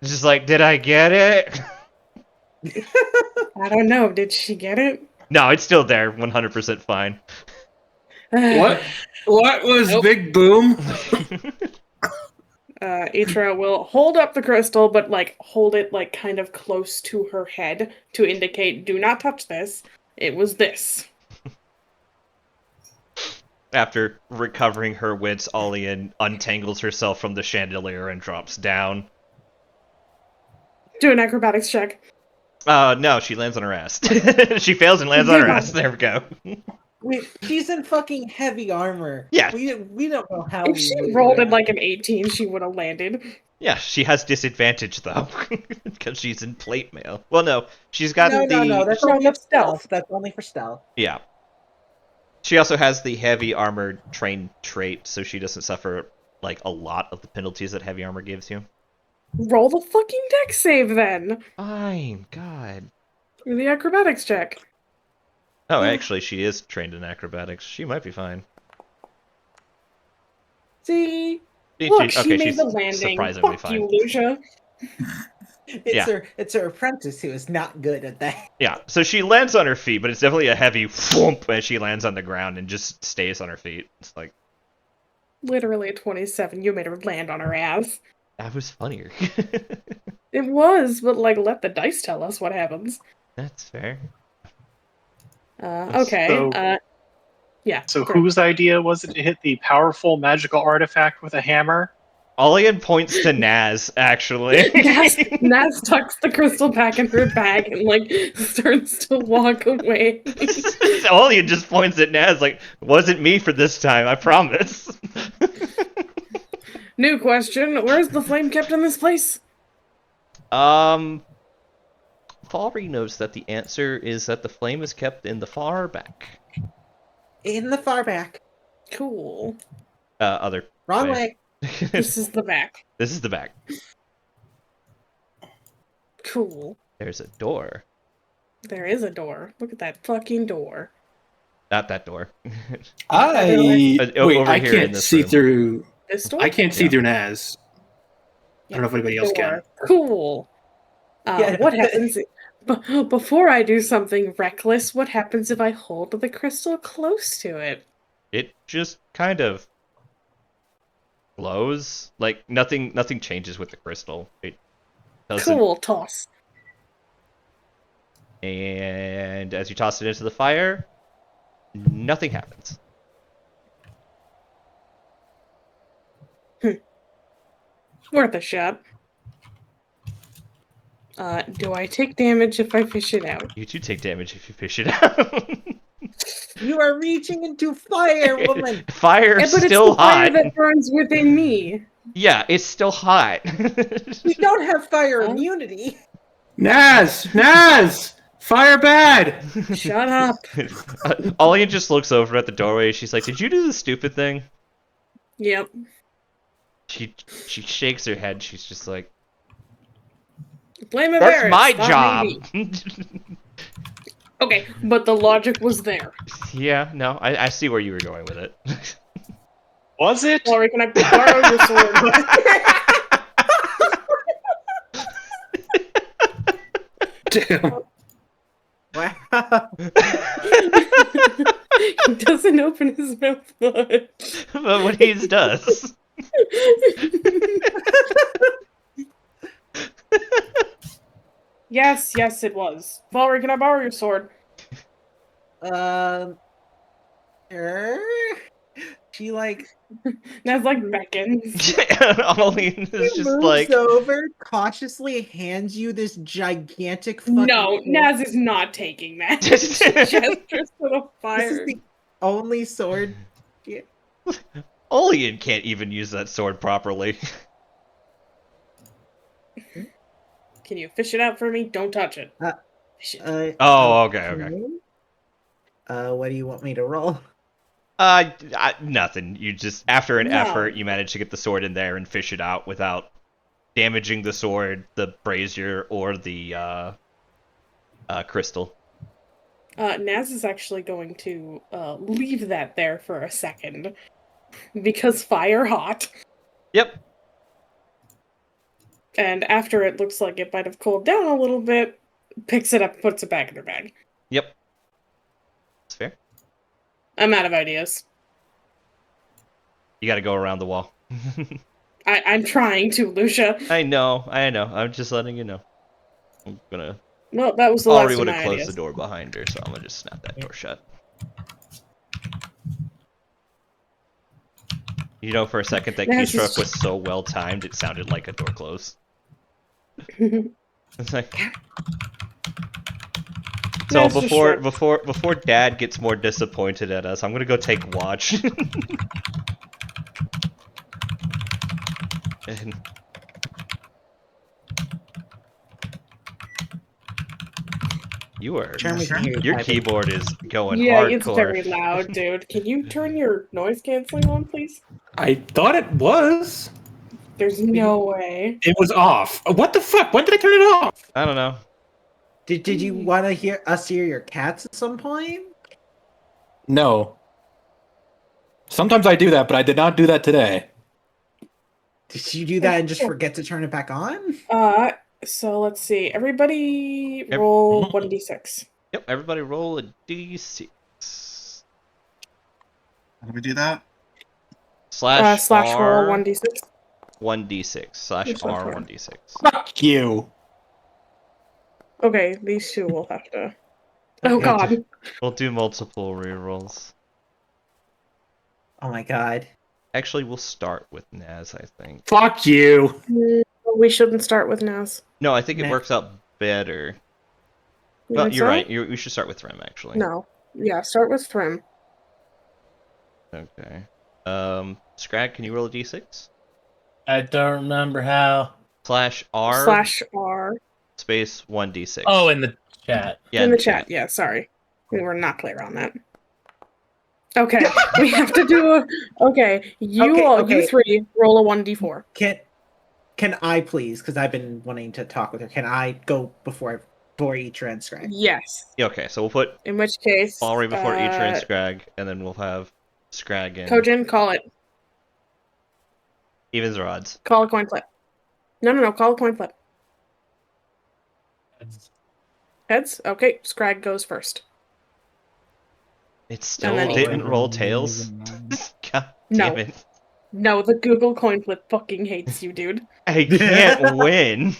It's just like, did I get it? I don't know. Did she get it? No, it's still there, 100% fine. What was Nope. Big Boom? Itra will hold up the crystal, but hold it kind of close to her head to indicate, do not touch this. It was this. After recovering her wits, Alien untangles herself from the chandelier and drops down. Do an acrobatics check. No, she lands on her ass. She fails and lands on her ass. There we go. Wait, she's in fucking heavy armor. Yeah. We don't know how If we she would rolled do at that. an 18, she would have landed. Yeah, she has disadvantage though, because she's in plate mail. Well, no, she's got No, that's No, only that's for stealth. That's only for stealth. Yeah. She also has the heavy armor trained trait, so she doesn't suffer a lot of the penalties that heavy armor gives you. Roll the fucking dex save then. Fine, God. Or the acrobatics check. Oh, actually, she is trained in acrobatics. She might be fine. See? Look, she Okay, made she's the landing. surprisingly Fuck fine. you, Lucia. It's her apprentice who is not good at that. Yeah, so she lands on her feet, but it's definitely a heavy whoomp as she lands on the ground and just stays on her feet. It's like, Literally at 27, you made her land on her ass. that was funnier. It was, but let the dice tell us what happens. That's fair. Okay. So- Yeah. So great. whose idea was it to hit the powerful magical artifact with a hammer? Alien points to Naz, actually. Naz tucks the crystal back in her bag and starts to walk away. Alien just points at Naz like, wasn't me for this time, I promise. New question: where's the flame kept in this place? Falry knows that the answer is that the flame is kept in the far back. In the far back. Cool. Other Wrong way. This is the back. This is the back. Cool. There's a door. There is a door. Look at that fucking door. Not that door. I over here in can't this see room. through. This door? I can't see Yeah. through Naz. I don't know if anybody else can. Door. Cool. Yeah. What happens? Before I do something reckless, what happens if I hold the crystal close to it? It just kind of glows. Like nothing changes with the crystal. It doesn't. Cool, toss. And as you toss it into the fire, nothing happens. Worth a shot. Do I take damage if I fish it out? You do take damage if you fish it out. You are reaching into fire, woman. Fire But it's still the fire hot. that burns within me. Yeah, it's still hot. We don't have fire immunity. Naz, fire bad. Shut up. Ollie just looks over at the doorway. She's like, "Did you do the stupid thing?" Yep. She shakes her head. She's just like, Blame "That's Everest, my not job." me. Okay, but the logic was there. Yeah, no, I see where you were going with it. Was it? Falry, can I borrow your sword? Damn. Wow. He doesn't open his mouth much. But when he does. Yes, it was. Falry, can I borrow your sword? She like That's like beckons. Ollie is just moves like, over, cautiously hands you this gigantic fucking No, sword. Naz is not taking that. She gestures to the This fire. is the only sword. Olian can't even use that sword properly. Can you fish it out for me? Don't touch it. Fish it. Oh, okay. What do you want me to roll? Nothing. You just, after an No. effort, you manage to get the sword in there and fish it out without damaging the sword, the brazier, or the crystal. Naz is actually going to leave that there for a second. Because fire hot. Yep. And after it looks like it might have cooled down a little bit, picks it up, puts it back in her bag. Yep. That's fair. I'm out of ideas. You gotta go around the wall. I'm trying to, Lucia. I know. I'm just letting you know. I'm gonna... No, that was the Falry last of would my have closed ideas. the door behind her, so I'm gonna just snap that door shut. You know, for a second, that That's keystroke just- was so well timed, it sounded like a door close. It's like... So That's just short. before Dad gets more disappointed at us, I'm gonna go take watch. And... You are... Jeremy can hear you Your typing. keyboard is going Yeah, hardcore. it's very loud, dude. Can you turn your noise canceling on, please? I thought it was. There's no way. It was off. What the fuck? When did I turn it off? I don't know. Did you want to hear us hear your cats at some point? No. Sometimes I do that, but I did not do that today. Did you do that and just forget to turn it back on? So let's see. Everybody roll 1d6. Yep, everybody roll a d6. How do we do that? Slash roll R 1d6. 1d6. Slash Which one's R R? 1d6. Fuck you. Okay, these two will have to. Oh god. We'll do multiple rerolls. Oh my god. Actually, we'll start with Naz, I think. Fuck you. We shouldn't start with Naz. No, I think it Nah. works out better. You Well, think you're so? right. We should start with Threm, actually. No. Yeah, start with Thrym. Okay. Scrag, can you roll a d6? I don't remember how. Slash R Slash R. space 1d6. Oh, in the chat. yeah, in the chat. Yeah, sorry. We were not clear on that. Okay, we have to do a... Okay, you Okay. three roll a 1d4. Can I please? Because I've been wanting to talk with her. Can I go before each and Scrag? Yes. Yeah, okay, so we'll put In which case... Falry before each and Scrag, and then we'll have Scrag and Kojin, call it. evens or odds. Call a coin flip. No, call a coin flip. Heads? Okay, Scrag goes first. It still then didn't Egret. roll tails. God damn No. it. No, the Google coin flip fucking hates you, dude. I can't win.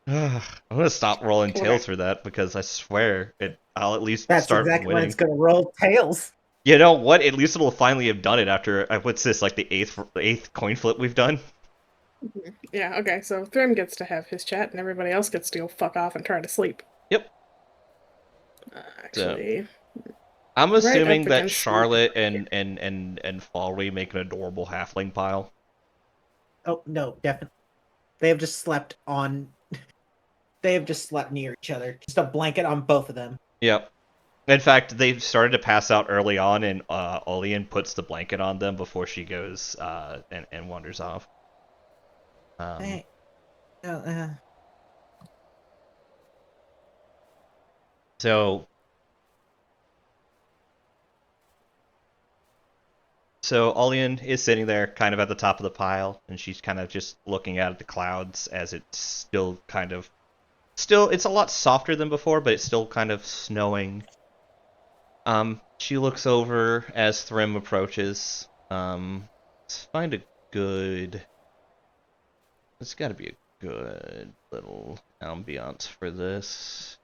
I'm gonna stop rolling tails Okay. for that because I swear I'll at least That's start exactly when winning. it's gonna roll tails. You know what? At least it'll finally have done it after what's this, like the eighth coin flip we've done? Yeah, okay, so Thrym gets to have his chat, and everybody else gets to go fuck off and try to sleep. Yep. Actually, I'm right assuming up that against Charlotte the- and Falry make an adorable halfling pile. Oh no, definitely. They have just slept on. They have just slept near each other. Just a blanket on both of them. Yep. In fact, they started to pass out early on, and Olian puts the blanket on them before she goes and wanders off. Hey, So Olian is sitting there kind of at the top of the pile, and she's kind of just looking out at the clouds as it's still it's a lot softer than before, but it's still kind of snowing. She looks over as Thrym approaches. Let's find a good... There's gotta be a good little ambiance for this.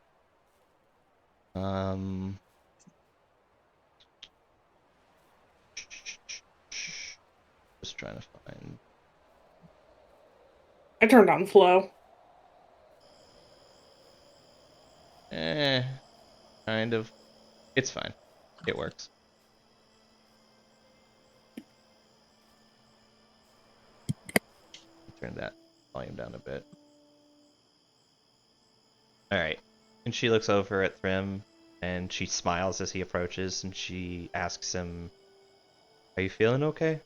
Just trying to find... I turned on flow. Kind of. It's fine. It works. Turn that volume down a bit. Alright. And she looks over at Thrym, and she smiles as he approaches, and she asks him, "Are you feeling okay?"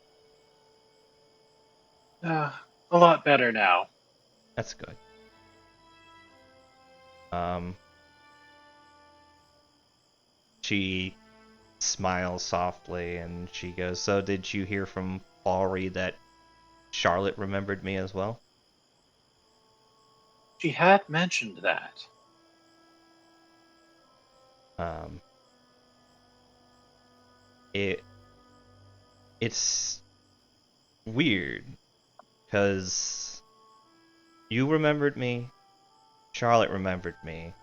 A lot better now. That's good. She smiles softly, and she goes, "So did you hear from Falry that Charlotte remembered me as well?" She had mentioned that. It's weird, because you remembered me, Charlotte remembered me,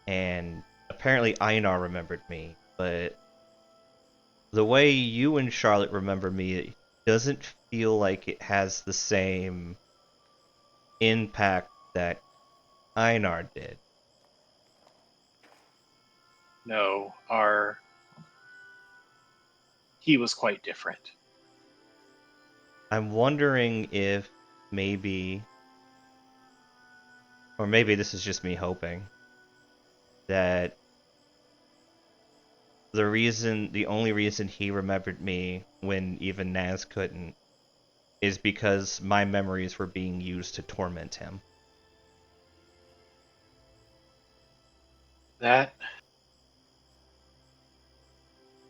and apparently Einar remembered me, but the way you and Charlotte remember me doesn't feel like it has the same impact that Einar did. No, he was quite different. I'm wondering if maybe, or maybe this is just me hoping, that the only reason he remembered me when even Naz couldn't is because my memories were being used to torment him. That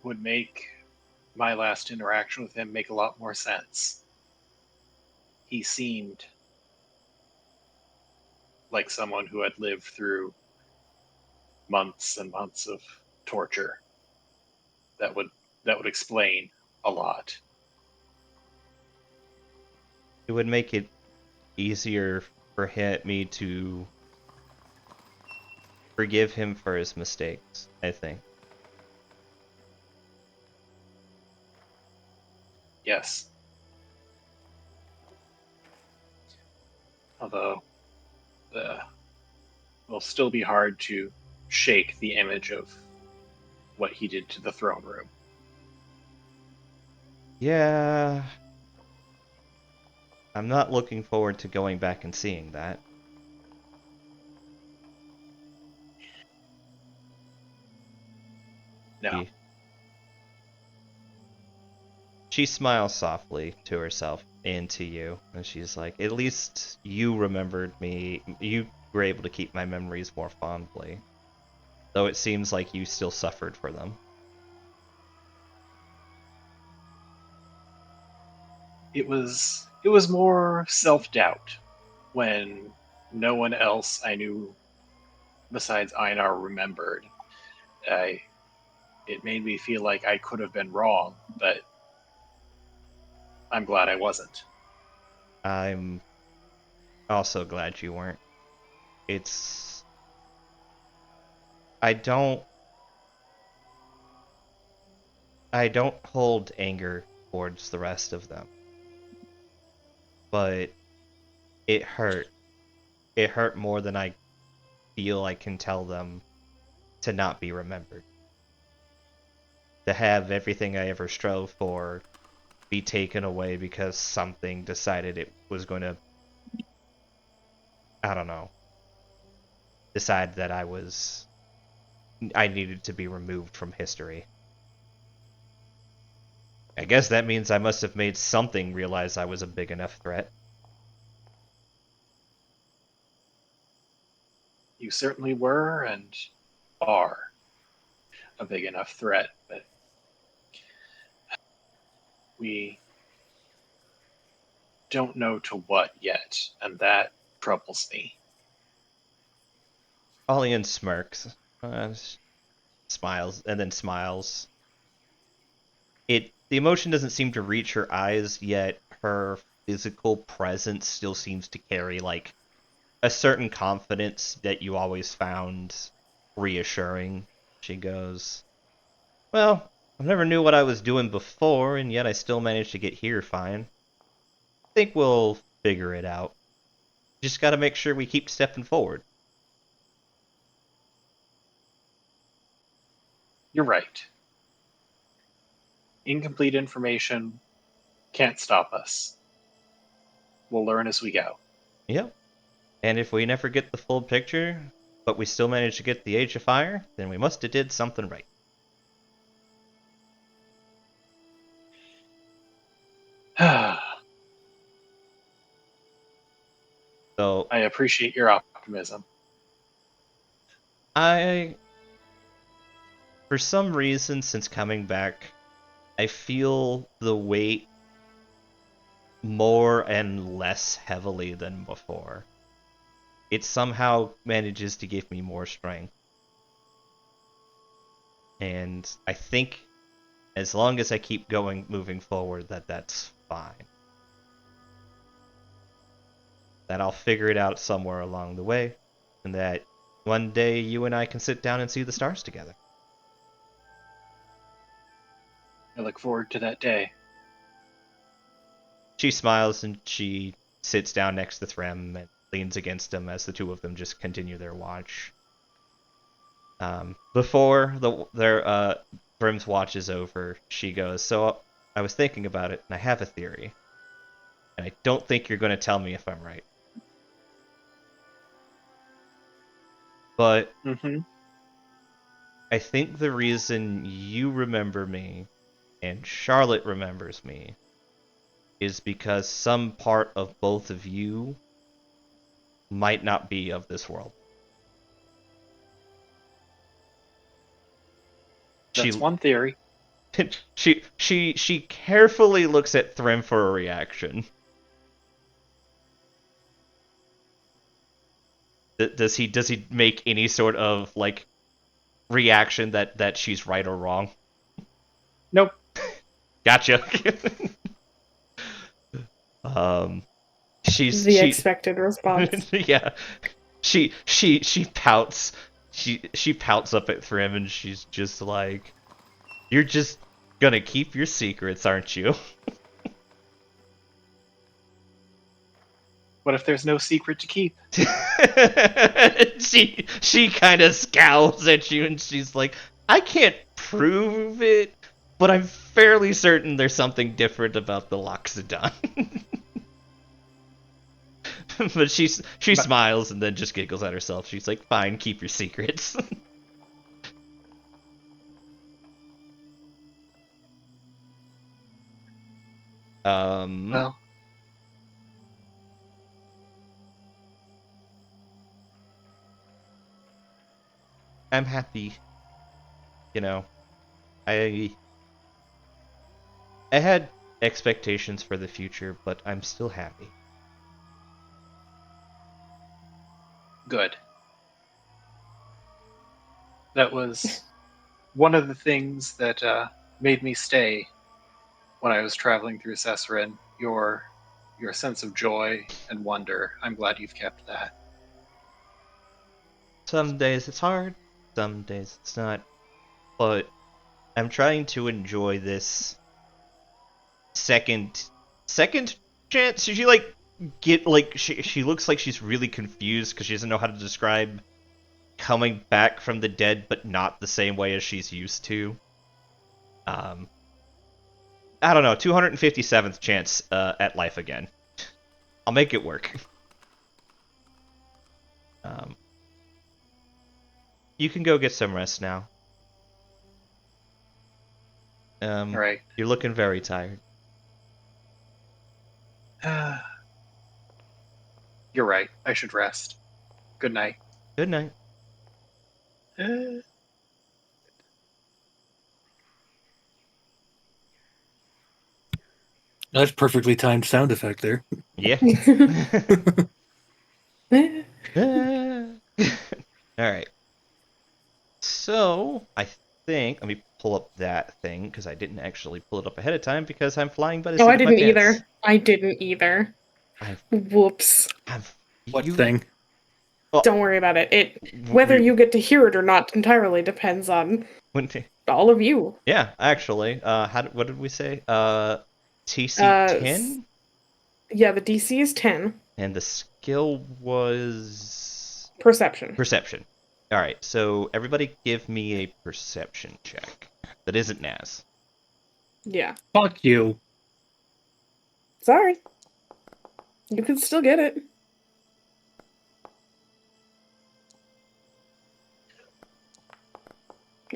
would make my last interaction with him make a lot more sense. He seemed like someone who had lived through months and months of torture. That would explain a lot. It would make it easier for me to forgive him for his mistakes, I think. Yes. Although, it will still be hard to shake the image of what he did to the throne room. Yeah. I'm not looking forward to going back and seeing that. No. She smiles softly to herself and to you, and she's like, "At least you remembered me. You were able to keep my memories more fondly. Though it seems like you still suffered for them." It was more self-doubt when no one else I knew besides Einar remembered. It made me feel like I could have been wrong, but I'm glad I wasn't. I'm also glad you weren't. It's... I don't hold anger towards the rest of them. But it hurt. It hurt more than I feel I can tell them to not be remembered. To have everything I ever strove for be taken away because something decided it was going to, I don't know, decide that I needed to be removed from history. I guess that means I must have made something realize I was a big enough threat. You certainly were and are a big enough threat, but we don't know to what yet, and that troubles me. Olian smirks, smiles, and then smiles. The emotion doesn't seem to reach her eyes, yet her physical presence still seems to carry, like, a certain confidence that you always found reassuring. She goes, well, I never knew what I was doing before, and yet I still managed to get here fine. I think we'll figure it out. Just gotta make sure we keep stepping forward. You're right. Incomplete information can't stop us. We'll learn as we go. Yep. And if we never get the full picture, but we still manage to get the Age of Fire, then we must have did something right. So I appreciate your optimism. for some reason, since coming back, I feel the weight more and less heavily than before. It somehow manages to give me more strength. And I think as long as I keep moving forward, that's fine. That I'll figure it out somewhere along the way, and that one day you and I can sit down and see the stars together. I look forward to that day. She smiles and she sits down next to Threm and leans against him as the two of them just continue their watch. Before Threm's watch is over, she goes, so I was thinking about it, and I have a theory. And I don't think you're going to tell me if I'm right. But I think the reason you remember me and Charlotte remembers me is because some part of both of you might not be of this world. That's one theory. She carefully looks at Threm for a reaction. Does he make any sort of like reaction that she's right or wrong? Nope. Gotcha. She's the expected response. Yeah. She pouts. She pouts up at Threm and she's just like, "You're just gonna keep your secrets, aren't you?" What if there's no secret to keep? She kind of scowls at you and she's like, "I can't prove it, but I'm fairly certain there's something different about the Loxodon." But she smiles and then just giggles at herself. She's like, "Fine, keep your secrets." Well, I'm happy. You know, I had expectations for the future, but I'm still happy. good. That was one of the things that made me stay when I was traveling through Sesserin. Your sense of joy and wonder. I'm glad you've kept that. Some days it's hard, some days it's not. But I'm trying to enjoy this second chance. She she looks like she's really confused because she doesn't know how to describe coming back from the dead, but not the same way as she's used to. I don't know, 257th chance at life again. I'll make it work. You can go get some rest now. Right. You're looking very tired. You're right. I should rest. Good night. Good night. That's perfectly timed sound effect there. Yeah. Alright. So, I think... Let me pull up that thing, because I didn't actually pull it up ahead of time, because I'm flying by the seat Oh, I of my didn't pants. either. I didn't either. Whoops. What thing? Don't worry about it. Whether you get to hear it or not entirely depends on all of you. Yeah, actually. What did we say? TC 10? Yeah, the DC is 10. And the skill was... Perception. Perception. Alright, so everybody give me a perception check. That isn't Naz. Yeah. Fuck you. Sorry. You can still get it.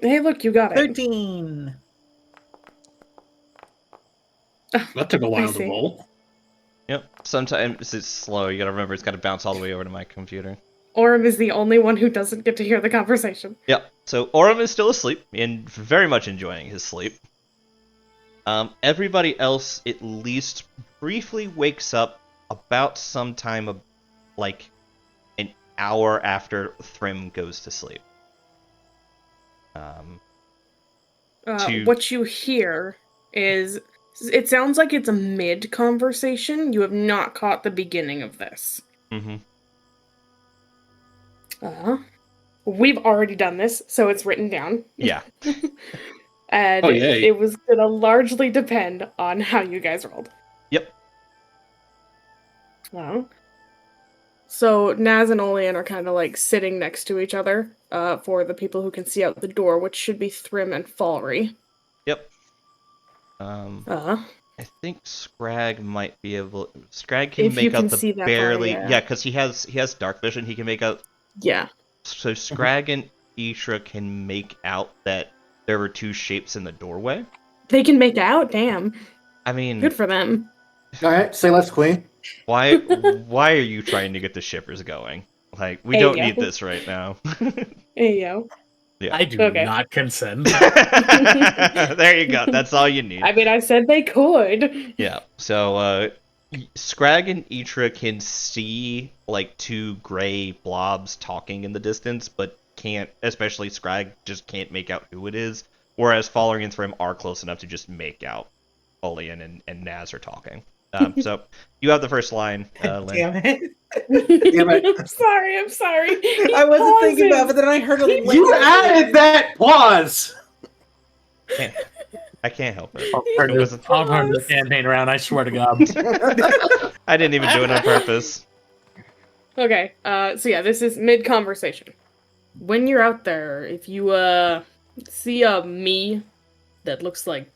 Hey, look, you got it. 13. That took a I while to see. roll. Yep. Sometimes it's slow. You gotta remember it's gotta bounce all the way over to my computer. Orem is the only one who doesn't get to hear the conversation. Yep. So Orem is still asleep and very much enjoying his sleep. Everybody else at least briefly wakes up about sometime like an hour after Thrym goes to sleep. What you hear is... It sounds like it's a mid-conversation. You have not caught the beginning of this. Mm-hmm. We've already done this, so it's written down. Yeah. And Oh, yay. it was gonna largely depend on how you guys rolled. Yep. So Naz and Olean are kind of like sitting next to each other for the people who can see out the door, which should be Thrym and Falry. Yep. I think Scrag might be able... Scrag can If you make can out the see that far, barely... yeah. Yeah, because he has dark vision. He can make out... Yeah. So Scrag and Ishra can make out that there were two shapes in the doorway. They can make out? Damn. I mean... Good for them. Alright, say less, Queen. Why are you trying to get the shippers going? Like, we don't need this right now. Hey, yo. Yeah. I do Okay. not consent. There you go. That's all you need. I mean, I said they could. Yeah. So, Scrag and Itra can see, like, two gray blobs talking in the distance, but can't, especially Scrag, just can't make out who it is, whereas Falry and Thrym are close enough to just make out Olean and Naz are talking. So, you have the first line, Lynn. Damn it. I'm sorry. I wasn't thinking about it, but then I heard a You added that pause. I can't help it. I'll turn the campaign around, I swear to God. I didn't even do it on purpose. Okay, so yeah, this is mid-conversation. When you're out there, if you, see a me that looks like,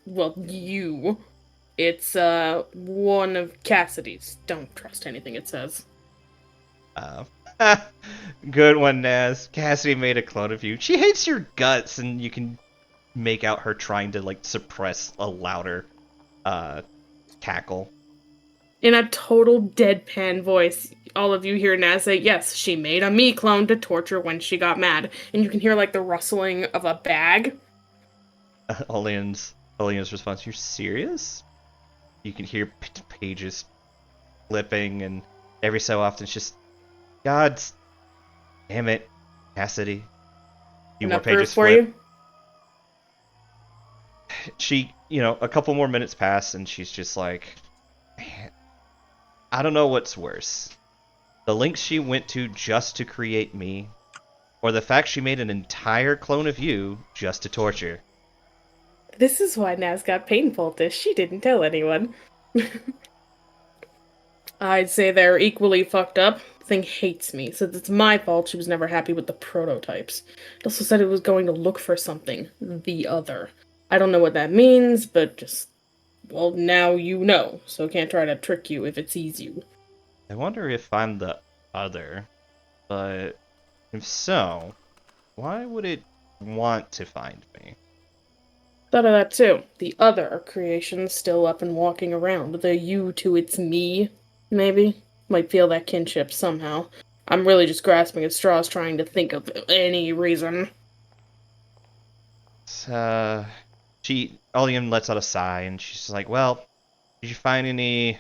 well, you, it's, one of Cassidy's. Don't trust anything it says. Good one, Naz. Cassidy made a clone of you. She hates your guts, and you can make out her trying to, like, suppress a louder, cackle. In a total deadpan voice, all of you hear Naz say, yes, she made a me clone to torture when she got mad. And you can hear, like, the rustling of a bag. Olean's response, you're serious? You can hear pages flipping, and every so often it's just, God damn it, Cassidy. few more Enough proof pages for flip. you? She, a couple more minutes pass, and she's just like, "Man, I don't know what's worse. The lengths she went to just to create me, or the fact she made an entire clone of you just to torture." This is why Naz got painful this. She didn't tell anyone. I'd say they're equally fucked up. The thing hates me, so it's my fault she was never happy with the prototypes. It also said it was going to look for something. The other. I don't know what that means, but just... Well, now you know, so can't try to trick you if it sees you. I wonder if I'm the other, but if so, why would it want to find me? Thought of that too. The other creation's still up and walking around. The you to its me, maybe? Might feel that kinship somehow. I'm really just grasping at straws trying to think of any reason. Allian lets out a sigh, and she's like, well, did you find any... I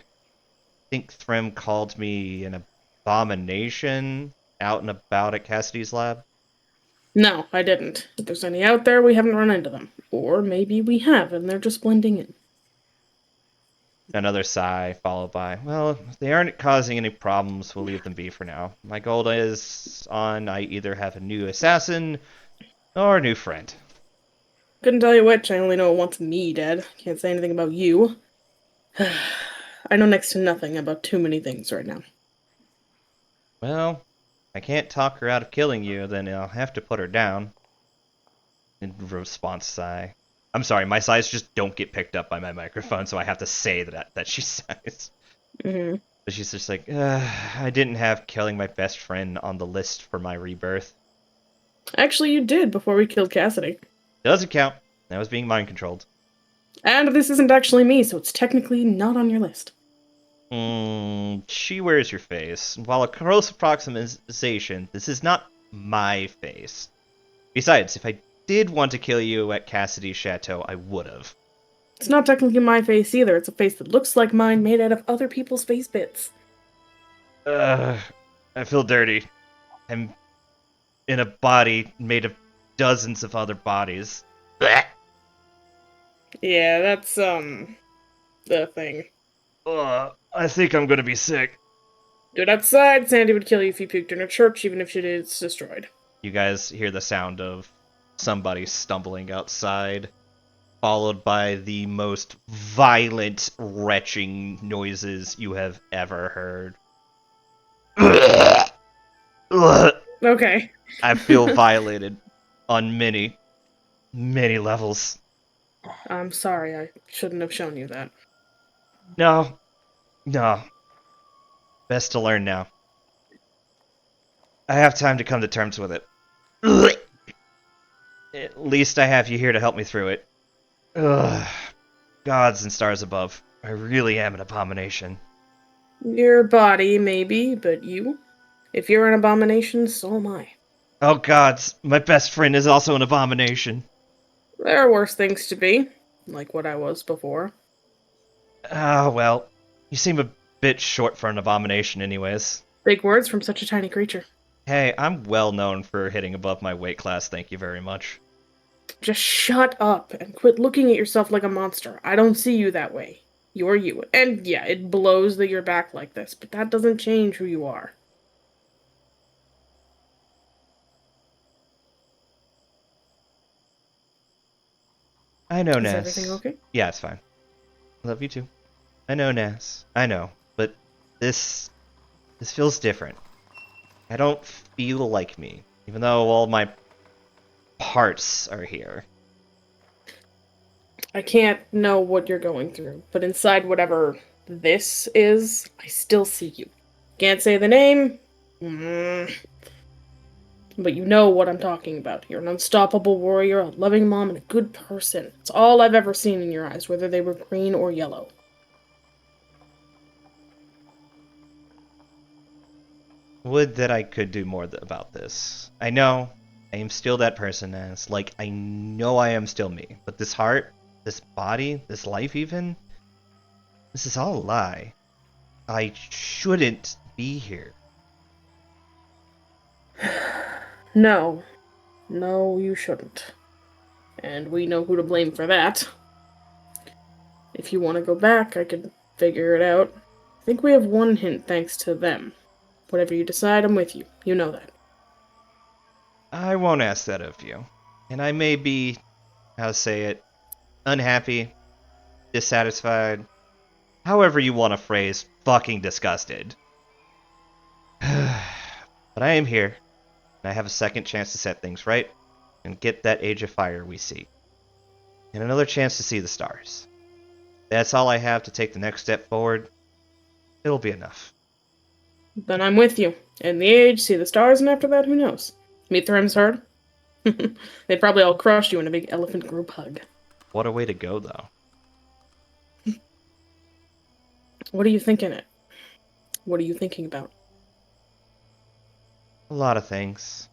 think Thrym called me an abomination out and about at Cassidy's lab? No, I didn't. If there's any out there, we haven't run into them. Or maybe we have, and they're just blending in. Another sigh, followed by, well, if they aren't causing any problems, we'll leave them be for now. My goal is I either have a new assassin or a new friend. Couldn't tell you which, I only know it wants me dead. Can't say anything about you. I know next to nothing about too many things right now. Well, I can't talk her out of killing you, then I'll have to put her down. In response, sigh. I'm sorry, my sighs just don't get picked up by my microphone, so I have to say that she sighs. Mm-hmm. But she's just like, I didn't have killing my best friend on the list for my rebirth. Actually, you did before we killed Cassidy. Doesn't count. I was being mind controlled. And this isn't actually me, so it's technically not on your list. She wears your face. While a close approximation, this is not my face. Besides, if I did want to kill you at Cassidy's chateau, I would've. It's not technically my face either. It's a face that looks like mine, made out of other people's face bits. I feel dirty. I'm in a body made of dozens of other bodies. Blech. Yeah, that's, the thing. I think I'm gonna be sick. Do it outside. Sandy would kill you if you puked in her church, even if it's destroyed. You guys hear the sound of somebody stumbling outside, followed by the most violent retching noises you have ever heard. Okay. I feel violated on many, many levels. I'm sorry, I shouldn't have shown you that. No. Best to learn now. I have time to come to terms with it. At least I have you here to help me through it. Gods and stars above, I really am an abomination. Your body, maybe, but you? If you're an abomination, so am I. Oh gods, my best friend is also an abomination. There are worse things to be, like what I was before. Well, you seem a bit short for an abomination anyways. Big words from such a tiny creature. Hey, I'm well known for hitting above my weight class, thank you very much. Just shut up and quit looking at yourself like a monster. I don't see you that way. You're you. And yeah, it blows that you're back like this, but that doesn't change who you are. I know, Is Ness. everything okay? Yeah, it's fine. Love you too. I know, Ness. I know. But this feels different. I don't feel like me, even though all my parts are here. I can't know what you're going through, but inside whatever this is, I still see you. Can't say the name, but you know what I'm talking about. You're an unstoppable warrior, a loving mom, and a good person. It's all I've ever seen in your eyes, whether they were green or yellow. Would that I could do more about this. I know I am still that person, as like I know I am still me, but this heart, this body, this life even, this is all a lie. I shouldn't be here. No. No, you shouldn't. And we know who to blame for that. If you want to go back, I could figure it out. I think we have one hint thanks to them. Whatever you decide, I'm with you. You know that. I won't ask that of you. And I may be, how to say it, unhappy, dissatisfied, however you want to phrase, fucking disgusted. But I am here, and I have a second chance to set things right and get that Age of Fire we seek. And another chance to see the stars. That's all I have to take the next step forward. It'll be enough. Then I'm with you. In the age, see the stars, and after that, who knows? Meet Thrym's herd? They'd probably all crush you in a big elephant group hug. What a way to go, though. What are you thinking it? What are you thinking about? A lot of things.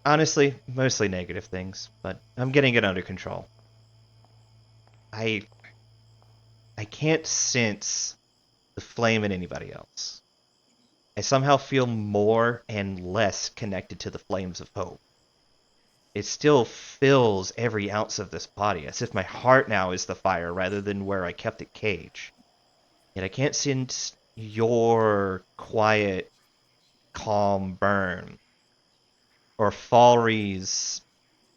Honestly, mostly negative things, but I'm getting it under control. I can't sense the flame in anybody else. I somehow feel more and less connected to the flames of hope. It still fills every ounce of this body, as if my heart now is the fire rather than where I kept it caged. Yet I can't sense your quiet, calm burn. Or Falry's,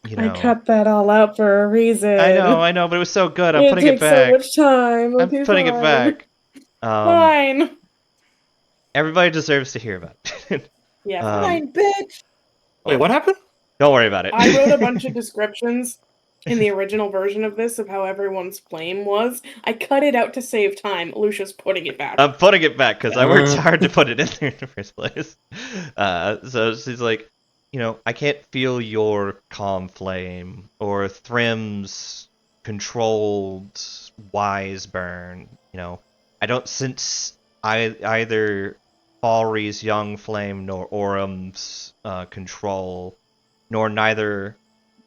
you know. I cut that all out for a reason. I know, but it was so good. I'm it putting it takes back. so much time. I'm Okay, putting it fine. back. Fine. Everybody deserves to hear about it. Yeah, Fine, bitch. Wait, what happened? Don't worry about it. I wrote a bunch of descriptions in the original version of this of how everyone's flame was. I cut it out to save time. Lucia's putting it back. I'm putting it back because I worked hard to put it in there in the first place. So she's like, you know, I can't feel your calm flame or Thrym's controlled wise burn. You know, I don't sense either Falry's young flame nor Orum's control, nor neither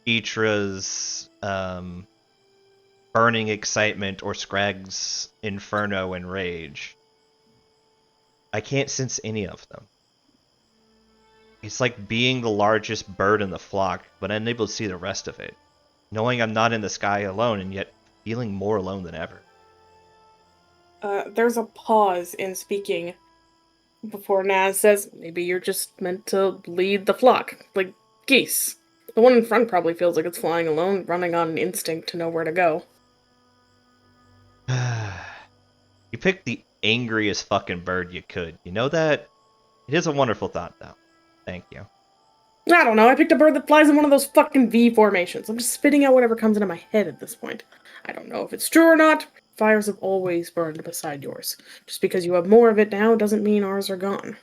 Itra's burning excitement or Scragg's inferno and rage. I can't sense any of them. It's like being the largest bird in the flock, but unable to see the rest of it. Knowing I'm not in the sky alone, and yet feeling more alone than ever. There's a pause in speaking before Naz says, maybe you're just meant to lead the flock, like geese. The one in front probably feels like it's flying alone, running on instinct to know where to go. You picked the angriest fucking bird you could. You know that? It is a wonderful thought, though. Thank you. I don't know, I picked a bird that flies in one of those fucking V formations. I'm just spitting out whatever comes into my head at this point. I don't know if it's true or not. Fires have always burned beside yours. Just because you have more of it now doesn't mean ours are gone.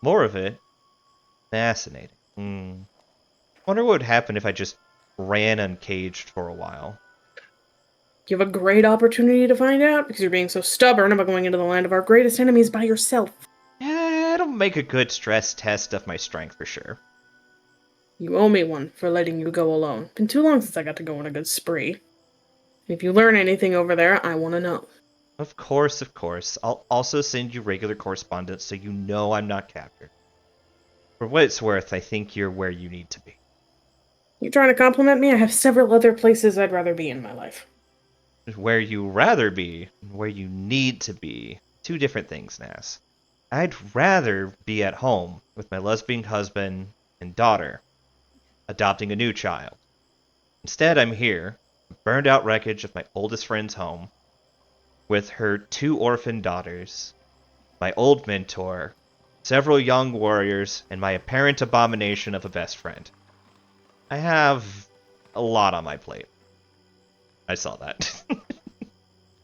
More of it? Fascinating. Wonder what would happen if I just ran uncaged for a while. You have a great opportunity to find out, because you're being so stubborn about going into the land of our greatest enemies by yourself. Yeah, it'll make a good stress test of my strength for sure. You owe me one for letting you go alone. Been too long since I got to go on a good spree. If you learn anything over there, I want to know. Of course. I'll also send you regular correspondence so you know I'm not captured. For what it's worth, I think you're where you need to be. You trying to compliment me? I have several other places I'd rather be in my life. Where you rather be, and where you need to be. Two different things, Nas. I'd rather be at home with my lesbian husband and daughter, adopting a new child. Instead, I'm here, burned out wreckage of my oldest friend's home, with her 2 orphan daughters, my old mentor, several young warriors, and my apparent abomination of a best friend. I have a lot on my plate. I saw that.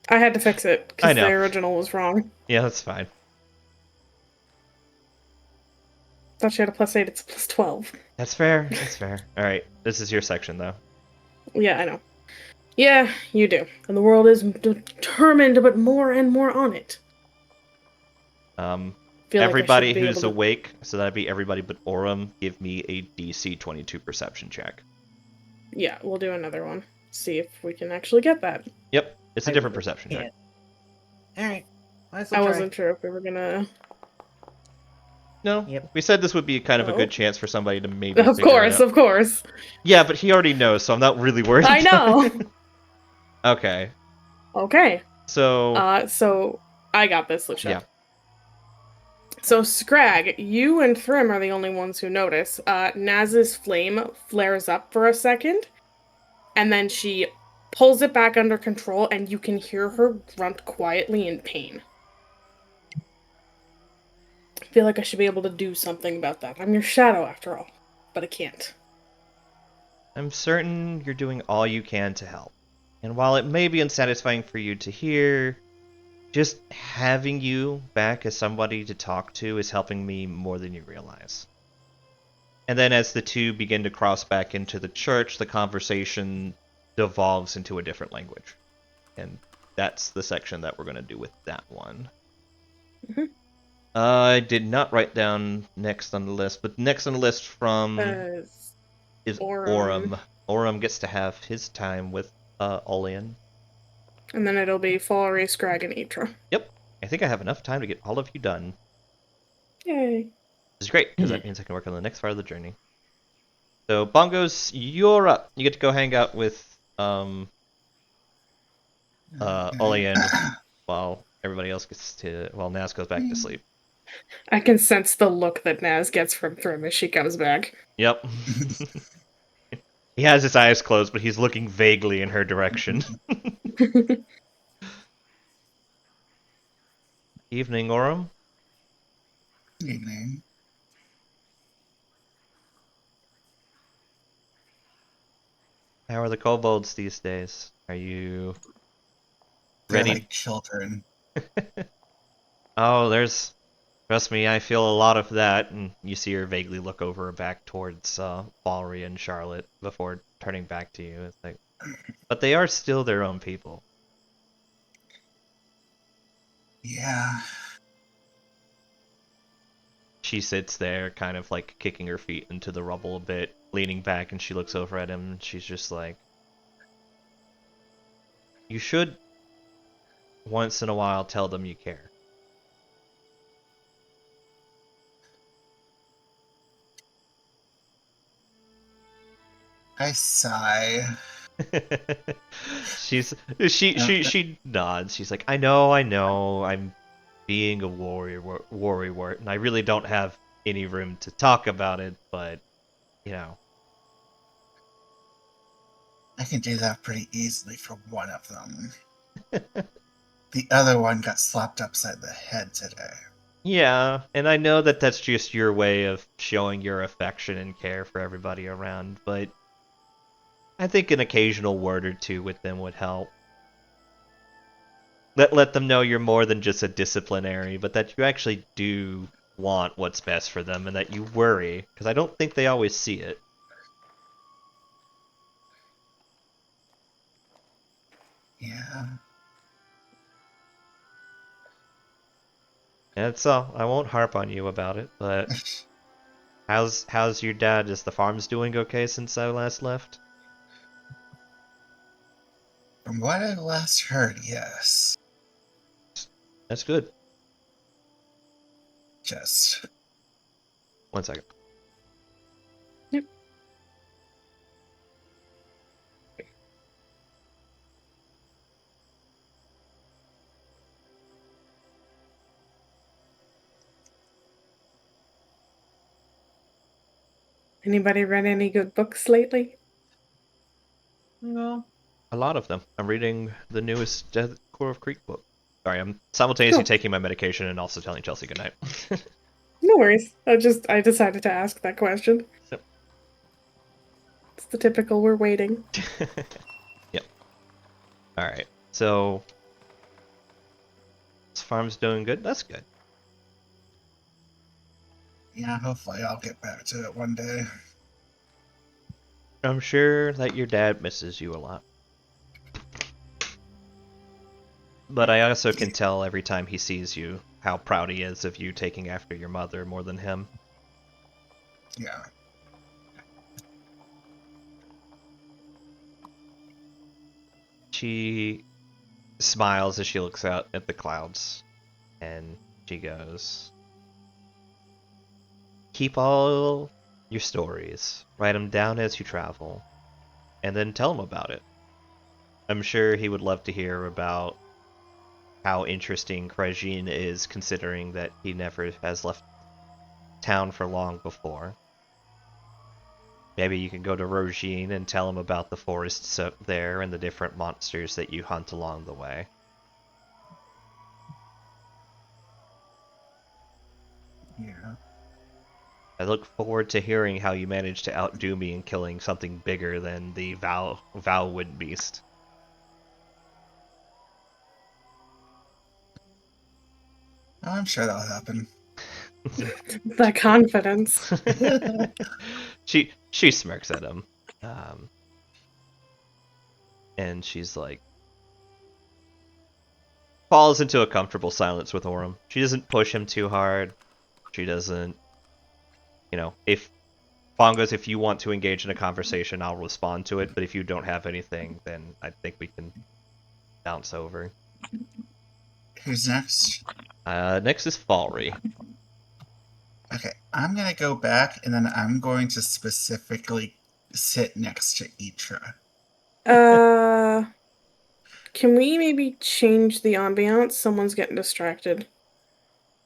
I had to fix it, I because know. the original was wrong. Yeah, that's fine. Thought she had a +8, it's a +12. That's fair. Alright, this is your section, though. Yeah, I know. Yeah, you do. And the world is determined to put more and more on it. Feel Everybody like I should be who's able to... awake, so that'd be everybody but Aurum, give me a DC 22 perception check. Yeah, we'll do another one. See if we can actually get that. Yep, it's a different perception check. Alright. I wasn't sure if we were gonna... No. Yep. We said this would be kind of a Oh. good chance for somebody to maybe Of figure it course, out. of course. Yeah, but he already knows, so I'm not really worried. I know. Okay. Okay. So So I got this, Lucia. yeah. So Scrag, you and Thrym are the only ones who notice. Naz's flame flares up for a second, and then she pulls it back under control, and you can hear her grunt quietly in pain. I feel like I should be able to do something about that. I'm your shadow, after all, but I can't. I'm certain you're doing all you can to help. And while it may be unsatisfying for you to hear, just having you back as somebody to talk to is helping me more than you realize. And then as the two begin to cross back into the church, the conversation devolves into a different language. And that's the section that we're going to do with that one. Mhm. I did not write down next on the list, but next on the list from is Aurum. Aurum. Aurum gets to have his time with Olean. And then it'll be Falry, Scrag, and Etra. Yep. I think I have enough time to get all of you done. Yay. Which is great, because that means I can work on the next part of the journey. So, Bongos, you're up. You get to go hang out with Olean while everybody else while Naz goes back to sleep. I can sense the look that Naz gets from Thrym as she comes back. Yep. He has his eyes closed, but he's looking vaguely in her direction. Evening, Aurum. Evening. How are the kobolds these days? Are you They're ready? like children. Oh, trust me, I feel a lot of that. And you see her vaguely look over back towards Falry and Charlotte before turning back to you. It's like, but they are still their own people. Yeah. She sits there, kind of like kicking her feet into the rubble a bit, leaning back, and she looks over at him, and she's just like, you should once in a while tell them you care. I sigh. she nods. She's like, I know, I'm being a warrior, and I really don't have any room to talk about it, but you know. I can do that pretty easily for one of them. The other one got slapped upside the head today. Yeah, and I know that that's just your way of showing your affection and care for everybody around, but I think an occasional word or two with them would help. Let them know you're more than just a disciplinary, but that you actually do want what's best for them and that you worry, because I don't think they always see it. Yeah. That's all. I won't harp on you about it, but how's your dad? Is the farms doing okay since I last left? From what I last heard, yes. That's good. Just 1 second. Yep. Anybody read any good books lately? No. A lot of them. I'm reading the newest Death Core of Creek book. Sorry, I'm simultaneously Cool. taking my medication and also telling Chelsea goodnight. No worries. I decided to ask that question. Yep. It's the typical we're waiting. Yep. Alright, so this farm's doing good? That's good. yeah, hopefully I'll get back to it one day. I'm sure that your dad misses you a lot. But I also can tell every time he sees you how proud he is of you taking after your mother more than him. Yeah. She smiles as she looks out at the clouds, and she goes, keep all your stories, write them down as you travel, and then tell him about it. I'm sure he would love to hear about how interesting Krajin is, considering that he never has left town for long before. Maybe you can go to Rogine and tell him about the forests up there and the different monsters that you hunt along the way. Yeah. I look forward to hearing how you managed to outdo me in killing something bigger than the Valwood Beast. I'm sure that'll happen. The confidence. She smirks at him, and she's like, falls into a comfortable silence with Orem. She doesn't push him too hard. She doesn't, if Bongos, if you want to engage in a conversation, I'll respond to it. But if you don't have anything, then I think we can bounce over. Who's next? Next is Falry. Okay, I'm gonna go back, and then I'm going to specifically sit next to Itra. Can we maybe change the ambiance? Someone's getting distracted.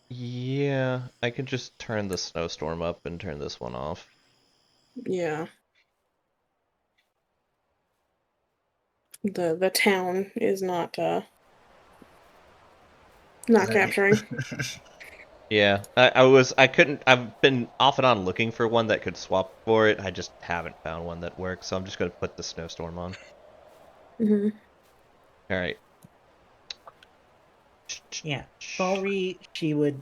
Yeah, I could just turn the snowstorm up and turn this one off. Yeah. The town is not capturing. Yeah, I've been off and on looking for one that could swap for it. I just haven't found one that works, so I'm just gonna put the snowstorm on. Mm-hmm. Alright. Yeah, Falry, she would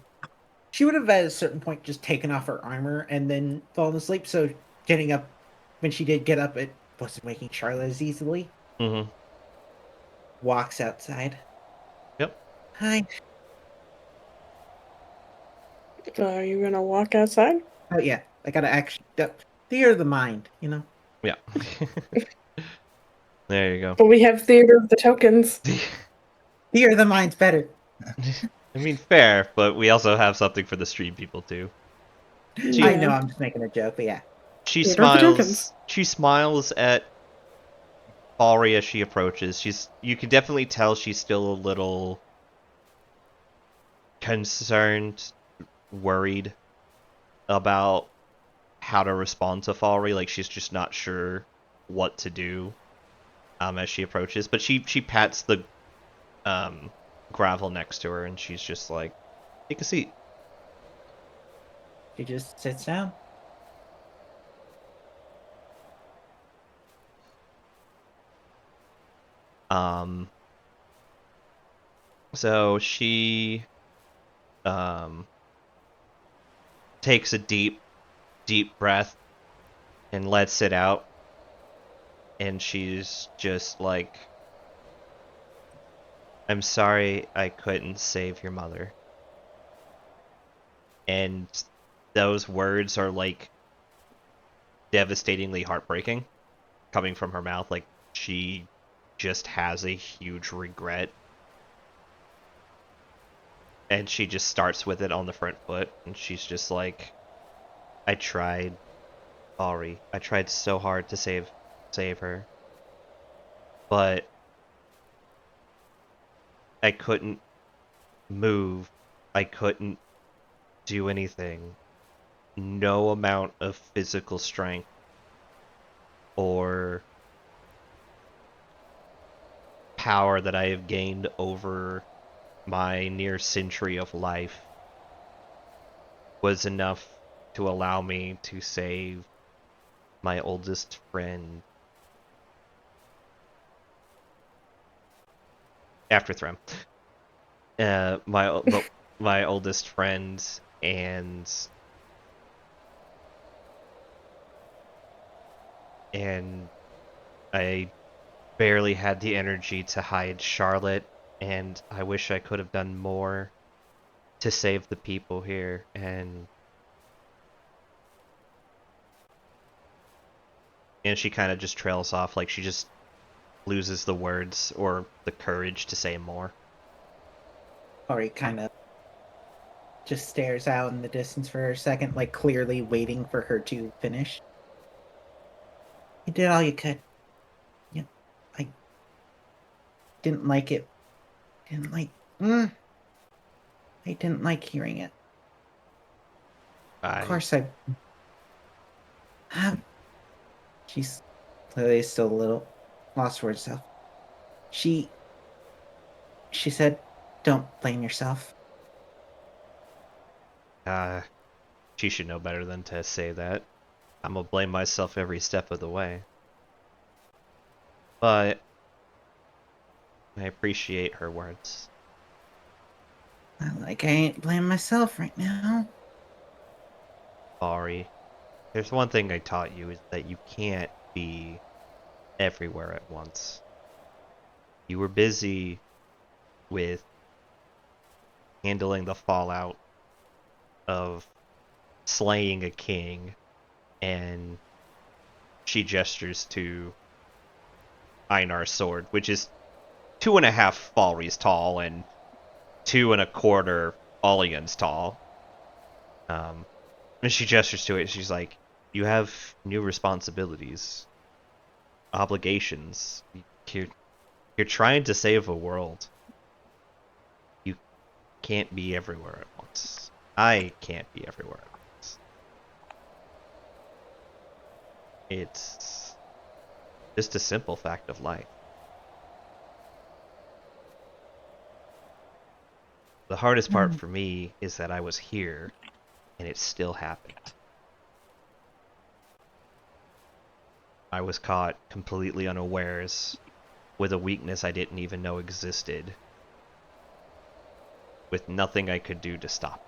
have at a certain point just taken off her armor and then fallen asleep. So getting up, when she did get up, it wasn't waking Charlotte as easily. Mm-hmm. Walks outside. Yep. Hi. Are you gonna walk outside? Oh yeah, I gotta actually theater of the mind, Yeah. There you go. But we have theater of the tokens. Theater of the mind's better. I mean, fair, but we also have something for the stream people too. I know, I'm just making a joke, but yeah. She Theater of the smiles. tokens. She smiles at Falry as she approaches. You can definitely tell she's still a little concerned, worried about how to respond to Falry. Like, she's just not sure what to do as she approaches. But she pats the gravel next to her, and she's just like, take a seat. She just sits down. So she takes a deep breath and lets it out, and she's just like, I'm sorry I couldn't save your mother. And those words are like devastatingly heartbreaking coming from her mouth. Like, she just has a huge regret, and she just starts with it on the front foot, and she's just like, I tried, Falry. I tried so hard to save her, but I couldn't move. I couldn't do anything. No amount of physical strength or power that I have gained over my near century of life was enough to allow me to save my oldest friend. After Threm. My oldest friend, and I barely had the energy to hide Charlotte, and I wish I could have done more to save the people here, and she kind of just trails off, like she just loses the words or the courage to say more. Falry kind of just stares out in the distance for a second, like clearly waiting for her to finish. You did all you could. Yeah, I didn't like it. Didn't like. I didn't like hearing it. Of course, I. She's clearly still a little lost for herself. She said, "Don't blame yourself." She should know better than to say that. I'm gonna blame myself every step of the way. But I appreciate her words. Like I ain't blaming myself right now. Falry, there's one thing I taught you is that you can't be everywhere at once. You were busy with handling the fallout of slaying a king, and she gestures to Einar's sword, which is 2.5 Falry's tall and 2.25 Olian's tall. And she gestures to it. She's like, "You have new responsibilities, obligations. You're trying to save a world. You can't be everywhere at once. I can't be everywhere at once. It's just a simple fact of life." The hardest part for me is that I was here, and it still happened. I was caught completely unawares with a weakness I didn't even know existed, with nothing I could do to stop it.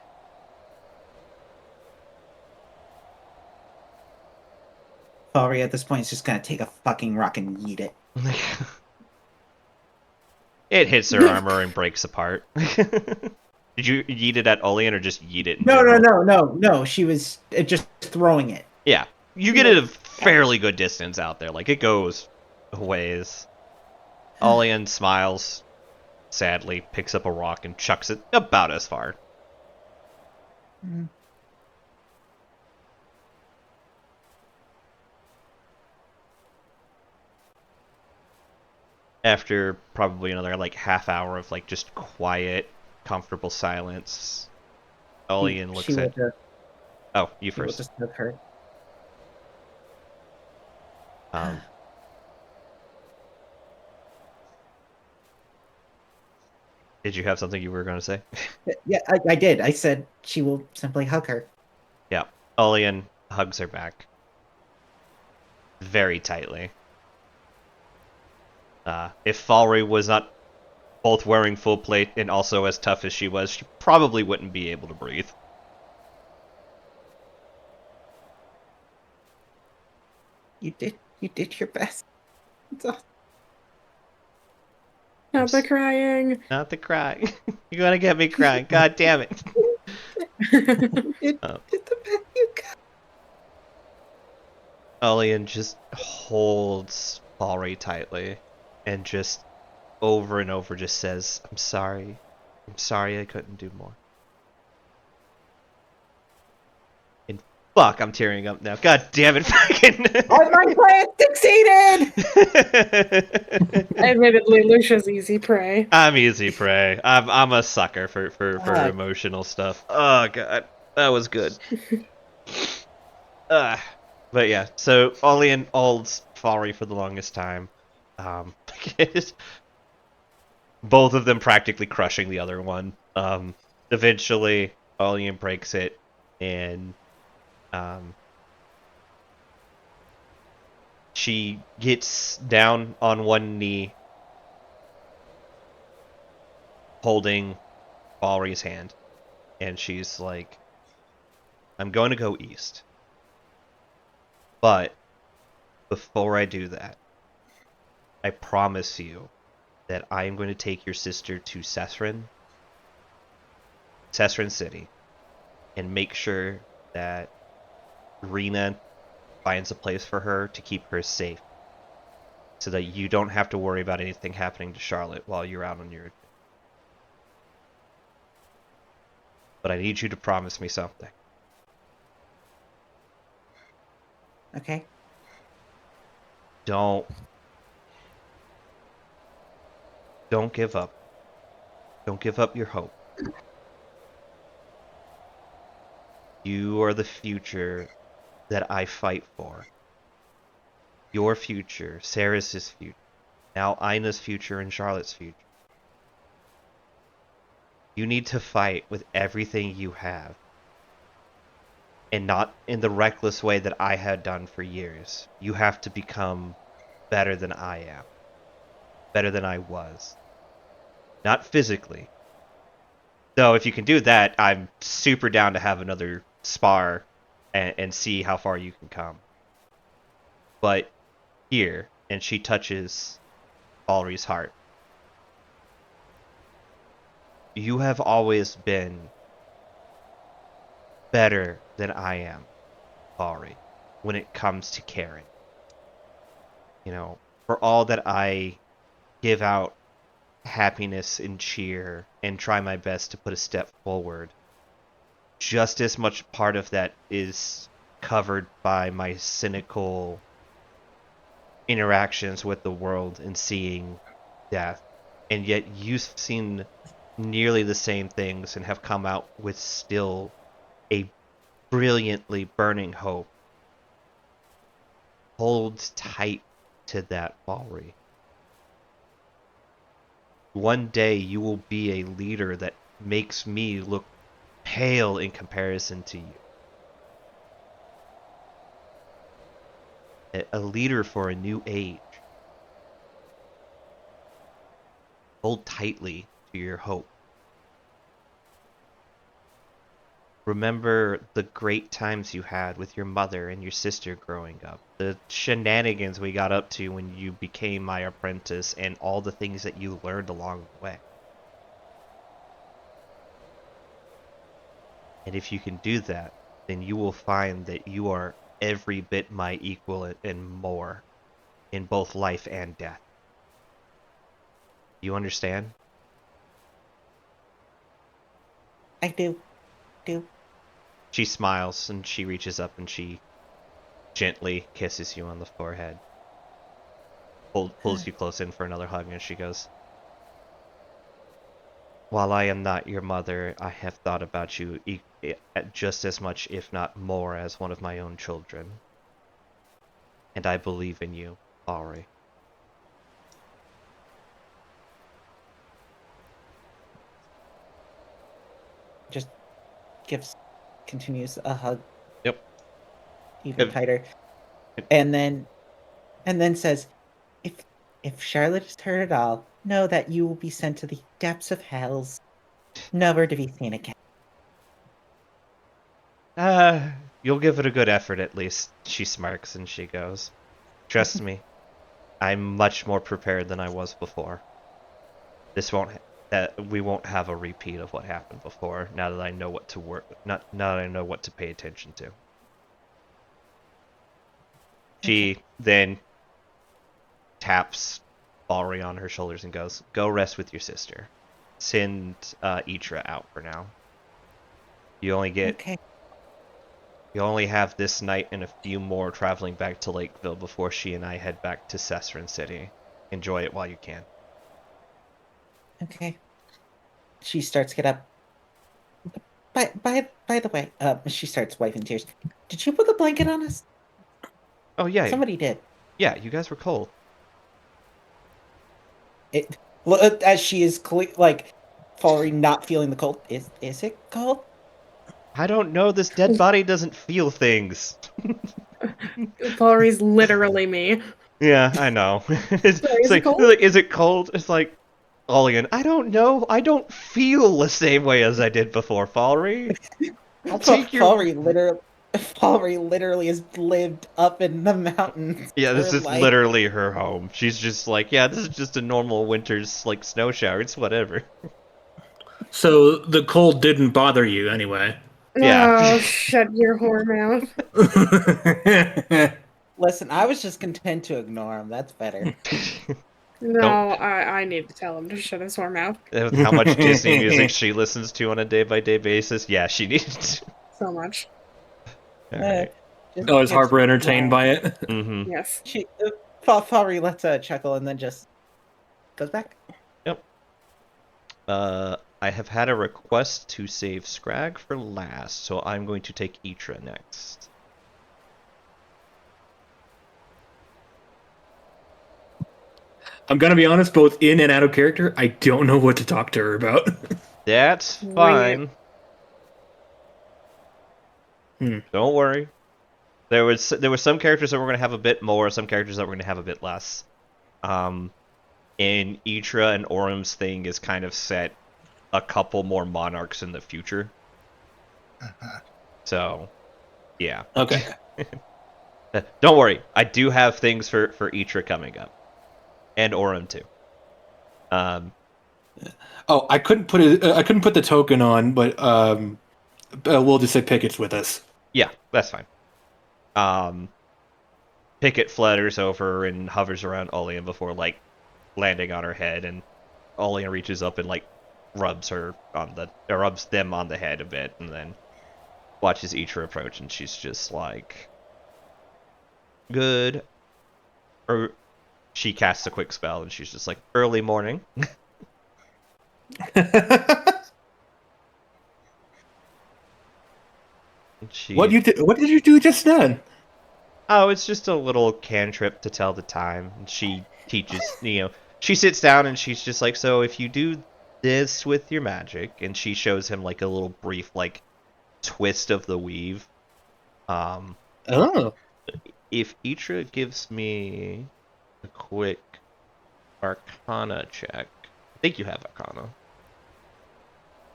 Falry at this point is just gonna take a fucking rock and yeet it. It hits her armor and breaks apart. Did you yeet it at Olian or just yeet it in No. general? She was just throwing it. Yeah, you get it a fairly good distance out there. Like, it goes a ways. Olian smiles sadly, picks up a rock and chucks it about as far. After probably another like half hour of like just quiet, comfortable silence, Olian looks at. Oh, you first. Just hug her. Did you have something you were going to say? Yeah, I did. I said she will simply hug her. Yeah, Olian hugs her back very tightly. If Falry was not both wearing full plate and also as tough as she was, she probably wouldn't be able to breathe. You did your best. Not the crying. Not the crying. You're gonna get me crying. God damn it. Did the best you could. Olian just holds Falry tightly and just over and over just says, I'm sorry I couldn't do more. And fuck, I'm tearing up now. God damn it, fucking. My plan succeeded! Admittedly, Lucia's easy prey. I'm easy prey. I'm a sucker for emotional stuff. Oh god, that was good. But yeah, so Olian holds Falry for the longest time. Both of them practically crushing the other one. Eventually, Olian breaks it, and she gets down on one knee, holding Falry's hand, and she's like, I'm going to go east. But before I do that, I promise you that I am going to take your sister to Sessrin City, and make sure that Rena finds a place for her to keep her safe, so that you don't have to worry about anything happening to Charlotte while you're out on your... but I need you to promise me something. Okay. Don't give up. Don't give up your hope. You are the future that I fight for. Your future, Sarah's future, now Ina's future and Charlotte's future. You need to fight with everything you have. And not in the reckless way that I had done for years. You have to become better than I am. Better than I was. Not physically. Though if you can do that, I'm super down to have another spar and see how far you can come. But here, and she touches Falry's heart. You have always been better than I am, Falry, when it comes to caring. You know, for all that I give out happiness and cheer and try my best to put a step forward, just as much part of that is covered by my cynical interactions with the world and seeing death. And yet you've seen nearly the same things and have come out with still a brilliantly burning hope. Hold tight to that, Falry. One day you will be a leader that makes me look pale in comparison to you. A leader for a new age. Hold tightly to your hope. Remember the great times you had with your mother and your sister growing up. The shenanigans we got up to when you became my apprentice and all the things that you learned along the way. And if you can do that, then you will find that you are every bit my equal and more in both life and death. You understand? I do. She smiles and she reaches up and she gently kisses you on the forehead. Pulls you close in for another hug and she goes, "While I am not your mother, I have thought about you just as much, if not more, as one of my own children. And I believe in you, Falry." Just continues a hug. Yep. Even tighter. And then says, if Charlotte is hurt at all, know that you will be sent to the depths of hells, never to be seen again. You'll give it a good effort at least. She smirks and she goes, "Trust me, I'm much more prepared than I was before. We won't have a repeat of what happened before, now that I know what to now that I know what to pay attention to." She then taps Falry on her shoulders and goes, "Go rest with your sister. Send Itra out for now. You only have this night and a few more traveling back to Lakeville before she and I head back to Sesrin City. Enjoy it while you can." Okay. She starts to get up. By the way, she starts wiping tears. Did you put the blanket on us? Oh yeah. Somebody did. Yeah, you guys were cold. As she is Falry not feeling the cold. Is it cold? I don't know. This dead body doesn't feel things. Falry's literally me. Yeah, I know. It's is like, it cold? like, is it cold? It's like, Ollian, I don't know. I don't feel the same way as I did before, Falry. I'll take your... Falry literally has lived up in the mountains. Yeah, this is literally her home. She's just like, yeah, this is just a normal winter's, like, snow shower. It's whatever. So the cold didn't bother you anyway? Yeah. Oh, shut your whore mouth. Listen, I was just content to ignore him. That's better. No, Don't- I need to tell him to shut his whore mouth. With how much Disney music she listens to on a day-by-day basis, yeah, she needs to. So much. Alright. Oh, is Harper entertained by it? Mm-hmm. Yes. She Falry lets a chuckle and then just goes back. Yep. I have had a request to save Scrag for last, so I'm going to take Itra next. I'm gonna be honest, both in and out of character, I don't know what to talk to her about. That's Wing it. fine. Hmm. Don't worry. There were some characters that were going to have a bit more, some characters that were going to have a bit less. And Itra and Orum's thing is kind of set a couple more monarchs in the future. So, yeah. Okay. Don't worry. I do have things for Itra coming up. And Orum too. Oh, I couldn't put it. I couldn't put the token on, but we'll just say Pickett's with us. Yeah, that's fine. Pickett flutters over and hovers around Olean before, like, landing on her head, and Olean reaches up and, like, rubs them on the head a bit, and then watches Itra approach, and she's just like, good. Or she casts a quick spell, and she's just like, early morning. What did you do just then? Oh, it's just a little cantrip to tell the time. And she teaches, she sits down and she's just like, so if you do this with your magic, and she shows him like a little brief like twist of the weave. Oh. If Itra gives me a quick Arcana check, I think you have Arcana.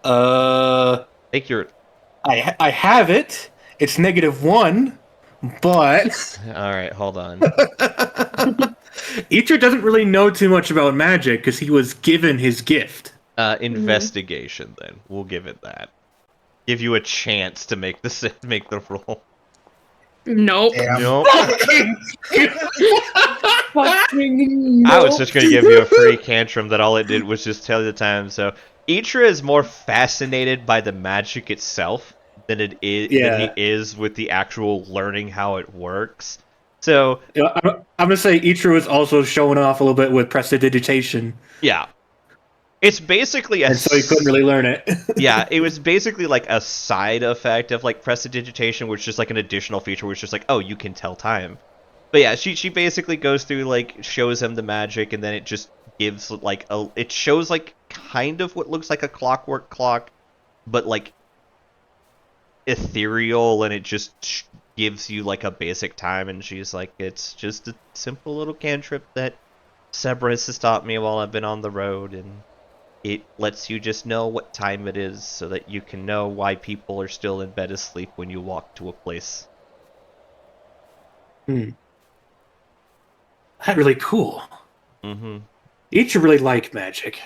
I think you're. I have it. It's -1, but all right, hold on. Itra doesn't really know too much about magic because he was given his gift. Investigation. Then we'll give it that. Give you a chance to make the roll. Nope. Nope. Fucking I was just going to give you a free tantrum that all it did was just tell you the time. So Itra is more fascinated by the magic itself than than he is with the actual learning how it works. So I'm gonna say Itra was also showing off a little bit with prestidigitation. Yeah. It's basically and so he couldn't really learn it. Yeah, it was basically like a side effect of like prestidigitation, which is just like an additional feature, which is just like, oh, you can tell time. But yeah, she basically goes through like shows him the magic, and then it just gives like it shows like kind of what looks like a clockwork clock, but like ethereal, and it just gives you like a basic time, and she's like, it's just a simple little cantrip that Cerberus has taught me while I've been on the road, and it lets you just know what time it is so that you can know why people are still in bed asleep when you walk to a place. That's really cool. Mm-hmm. Itra really like magic.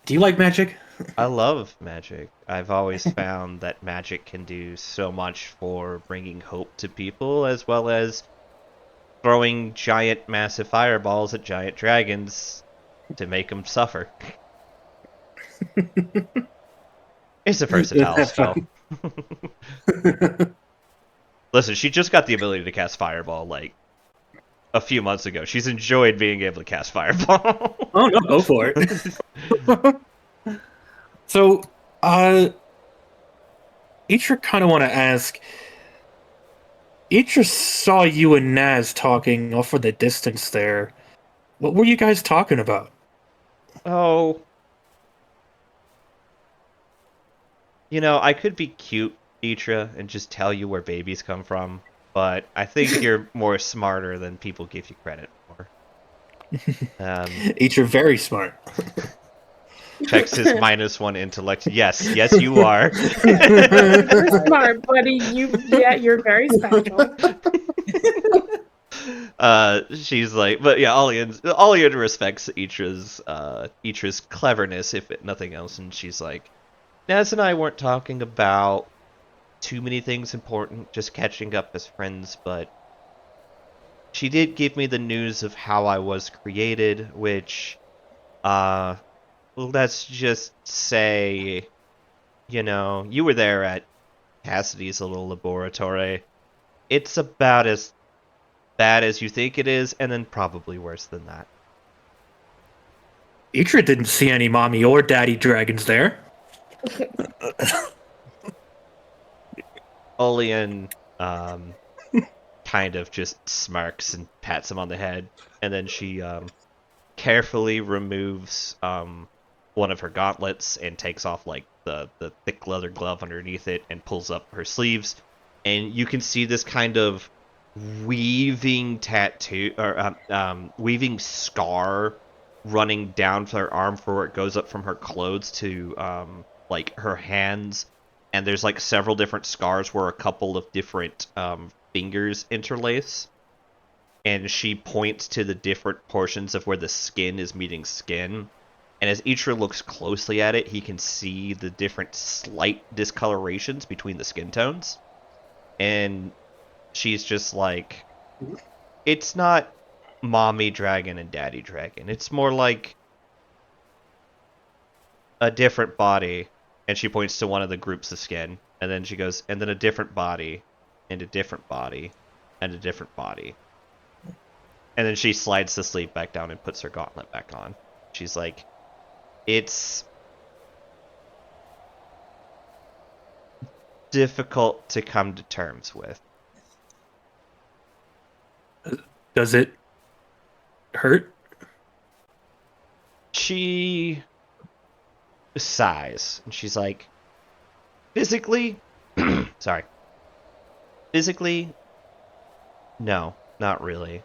Do you like magic? I love magic. I've always found that magic can do so much for bringing hope to people, as well as throwing giant, massive fireballs at giant dragons to make them suffer. It's a versatile spell. Listen, she just got the ability to cast Fireball, like, a few months ago. She's enjoyed being able to cast Fireball. Oh, no, go for it. So, Itra kind of want to ask, Itra saw you and Naz talking off in the distance there. What were you guys talking about? Oh. You know, I could be cute, Itra, and just tell you where babies come from, but I think you're more smarter than people give you credit for. Itra, very smart. Checks his -1 intellect. Yes, you are. You're smart, buddy. You're very special. She's like, but yeah, Alian respects Itra's cleverness, if nothing else, and she's like, Naz and I weren't talking about too many things important, just catching up as friends, but she did give me the news of how I was created, which, let's just say, you were there at Cassidy's little laboratory. It's about as bad as you think it is, and then probably worse than that. Itra didn't see any mommy or daddy dragons there. Olean kind of just smirks and pats him on the head, and then she carefully removes one of her gauntlets and takes off like the thick leather glove underneath it and pulls up her sleeves, and you can see this kind of weaving tattoo or weaving scar running down her arm for where it goes up from her clothes to like her hands, and there's like several different scars where a couple of different fingers interlace, and she points to the different portions of where the skin is meeting skin, and as Itra looks closely at it, he can see the different slight discolorations between the skin tones, and she's just like, it's not mommy dragon and daddy dragon. It's more like a different body. And she points to one of the groups of skin. And then she goes, and then a different body, and a different body, and a different body. And then she slides the sleeve back down and puts her gauntlet back on. She's like, it's difficult to come to terms with. Does it hurt? She sighs, and she's like, physically, sorry. Physically, no, not really.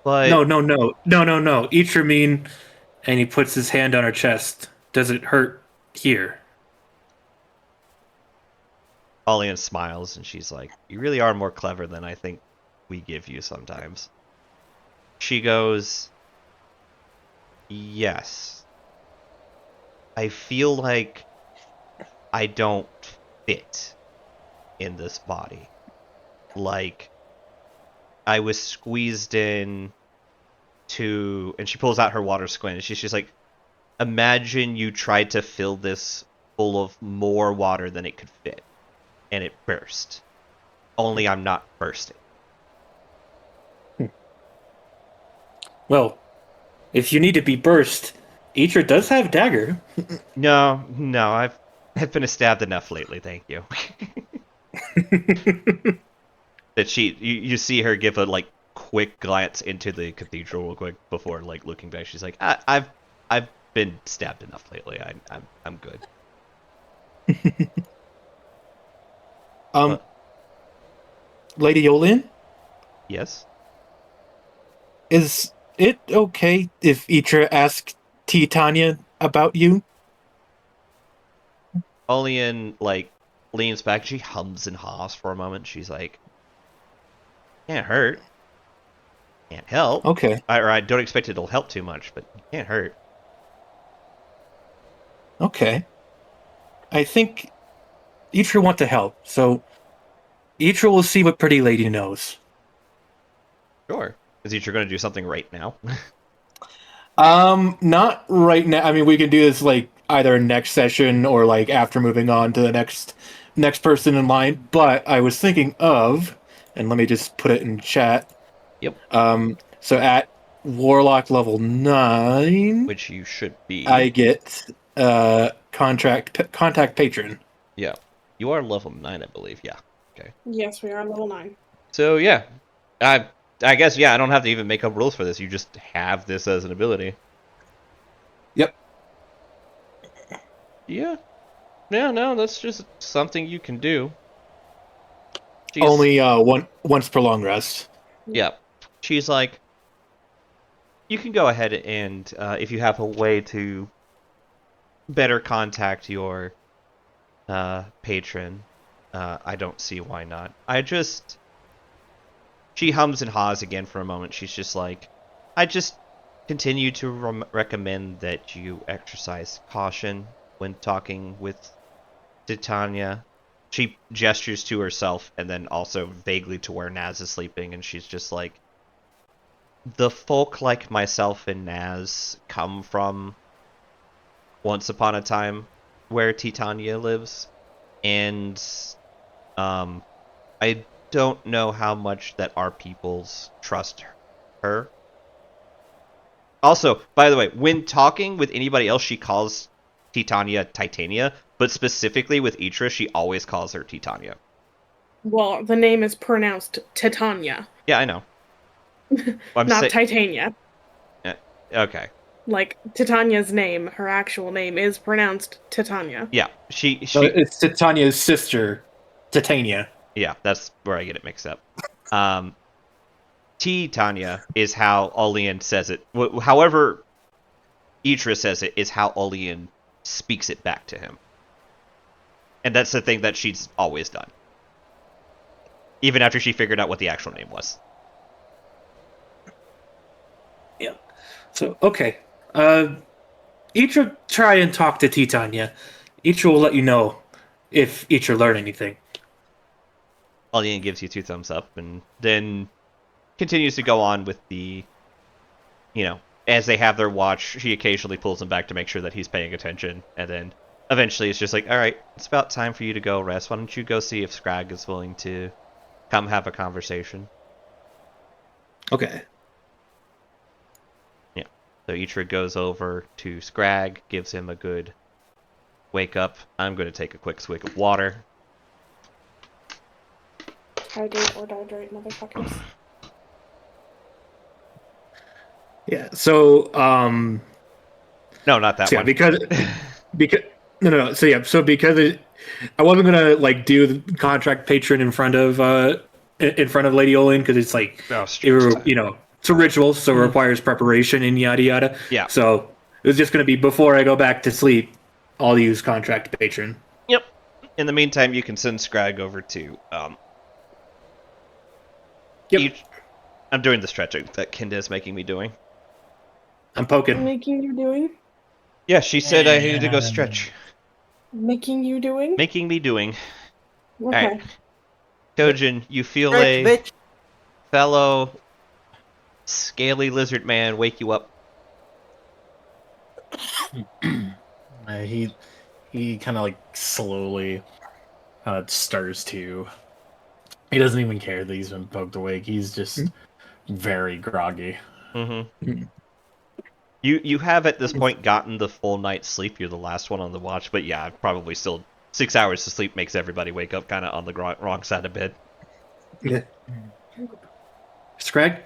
But No. Itra mean, and he puts his hand on her chest. Does it hurt here? Olian smiles, and she's like, you really are more clever than I think we give you sometimes. She goes, yes. I feel like I don't fit in this body. Like, I was squeezed in to... And she pulls out her water squint, and she's just like, imagine you tried to fill this full of more water than it could fit, and it burst. Only I'm not bursting. Well, if you need to be burst, Itra does have dagger. No, I've been stabbed enough lately, thank you. That you see her give a like quick glance into the cathedral real quick before like looking back. She's like, I've been stabbed enough lately. I'm good. Lady Yolin, Yes. is it okay if Itra asks Titania about you? Olian like leans back. She hums and haws for a moment. She's like, can't hurt, can't help. Okay. I don't expect it'll help too much, but it can't hurt. Okay. I think Itra want to help, so Itra will see what Pretty Lady knows. Sure. Is Itra going to do something right now? Not right now. I mean, we can do this like either next session or like after moving on to the next person in line. But I was thinking of, and let me just put it in chat. Yep. So at Warlock level 9, Which you should be. I get contact patron. Yeah. You are level 9, I believe. Yeah. Okay. Yes, we are level 9. So yeah, I guess I don't have to even make up rules for this. You just have this as an ability. Yep. Yeah. Yeah. No, that's just something you can do. Only once per long rest. Yeah. She's like, you can go ahead and if you have a way to better contact your patron, I don't see why not. She hums and haws again for a moment. She's just like, I just continue to recommend that you exercise caution when talking with Titania. She gestures to herself and then also vaguely to where Naz is sleeping, and she's just like, the folk like myself and Naz come from once upon a time where Titania lives, and I don't know how much that our peoples trust her. Also, by the way, when talking with anybody else, she calls Titania Titania, but specifically with Itra, she always calls her Titania. Well, the name is pronounced Titania. Yeah, I know. Not Titania. Okay. Like, Titania's name, her actual name, is pronounced Titania. Yeah, So it's Titania's sister, Titania. Yeah, that's where I get it mixed up. Titania is how Olean says it. However Itra says it is how Olean speaks it back to him. And that's the thing that she's always done. Even after she figured out what the actual name was. Yeah. So, okay. Itra try and talk to Titania. Itra will let you know if Itra learn anything. Olean gives you 2 thumbs up and then continues to go on with the, as they have their watch, she occasionally pulls him back to make sure that he's paying attention, and then eventually it's just like, alright, it's about time for you to go rest. Why don't you go see if Scrag is willing to come have a conversation? Okay. Yeah. So Itra goes over to Scrag, gives him a good wake up. I'm going to take a quick swig of water. Hydrate or dihydrate, motherfuckers. Yeah, so, No, not that one. because no. So because I wasn't gonna do the contract patron in front of Lady Olin because it's it's a ritual, so it requires preparation and yada yada. Yeah. So it was just gonna be before I go back to sleep, I'll use contract patron. Yep. In the meantime, you can send Scrag over to Yep. I'm doing the stretching that Kinda is making me doing. I'm poking. Making you doing? Yeah, she said I needed to go stretch. Making you doing? Making me doing. Okay. Alright. Kojin, you feel Stretch, bitch. fellow scaly lizard man wake you up. He kind of slowly stirs to. He doesn't even care that he's been poked awake. He's just very groggy. Mm-hmm. You have at this point gotten the full night's sleep. You're the last one on the watch, but yeah, probably still 6 hours of sleep makes everybody wake up kind of on the wrong side of bed. Yeah. Scrag?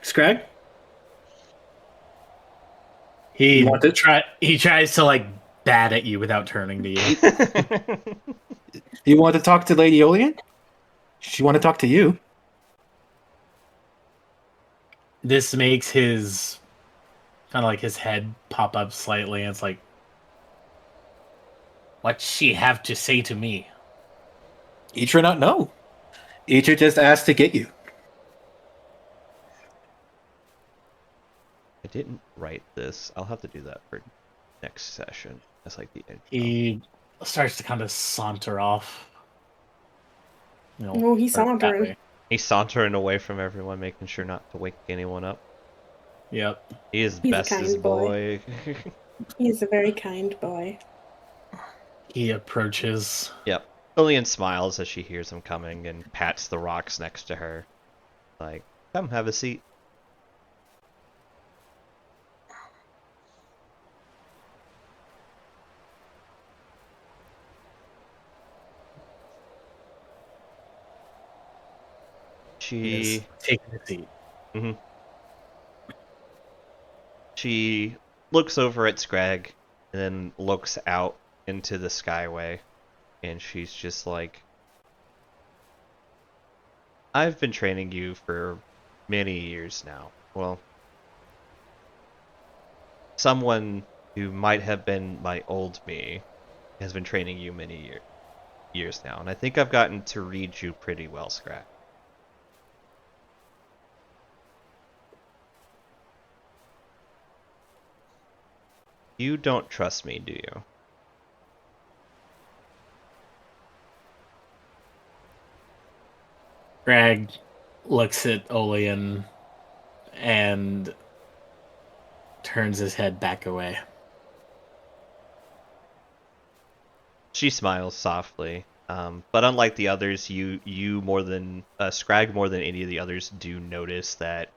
He tries to bat at you without turning to you. You want to talk to Lady Olean? She want to talk to you. This makes his his head pop up slightly, and it's like, what's she have to say to me? Itra not know. Itra just asked to get you. I didn't write this. I'll have to do that for next session. That's the intro. He starts to kind of saunter off. He's sauntering. He's sauntering away from everyone, making sure not to wake anyone up. Yep. He is He's a bestest kind boy. He's a very kind boy. He approaches. Yep. Lillian smiles as she hears him coming and pats the rocks next to her. Come have a seat. She taking a seat. Mm-hmm. She looks over at Scrag and then looks out into the skyway, and she's just like, I've been training you for many years now. Well, someone who might have been my old me has been training you many years now, and I think I've gotten to read you pretty well, Scrag. You don't trust me, do you? Greg looks at Olean and turns his head back away. She smiles softly. But unlike the others, you more than Scrag more than any of the others do notice that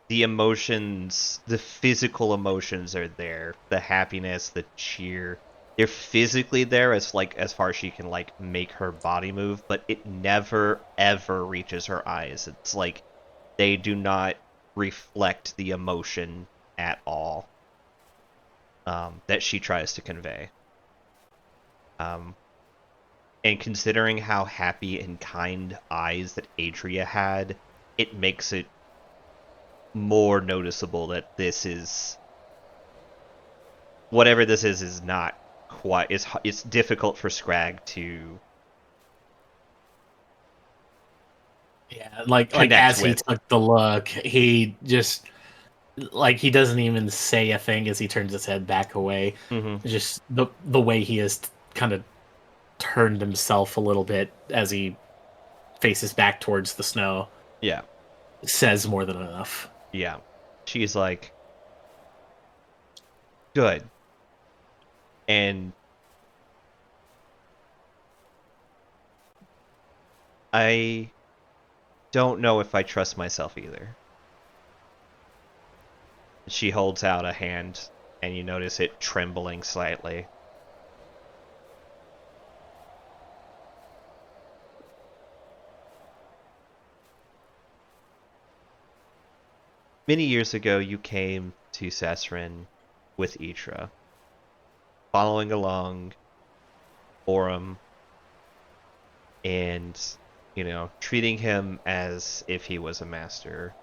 the emotions, the physical emotions are there. The happiness, the cheer, they're physically there as far as she can like make her body move, but it never ever reaches her eyes. It's like they do not reflect the emotion at all that she tries to convey. And considering how happy and kind eyes that Adria had, it makes it more noticeable that this is... whatever this is not quite... It's difficult for Scrag to... Yeah, like as he took the look, he just... like, he doesn't even say a thing as he turns his head back away. Mm-hmm. Just the way he has kind of turned himself a little bit as he faces back towards the snow. Yeah. Says more than enough. Yeah. She's like, good. And I don't know if I trust myself either. She holds out a hand, and you notice it trembling slightly. Many years ago, you came to Sasrin with Itra, following along Orem, and, treating him as if he was a master.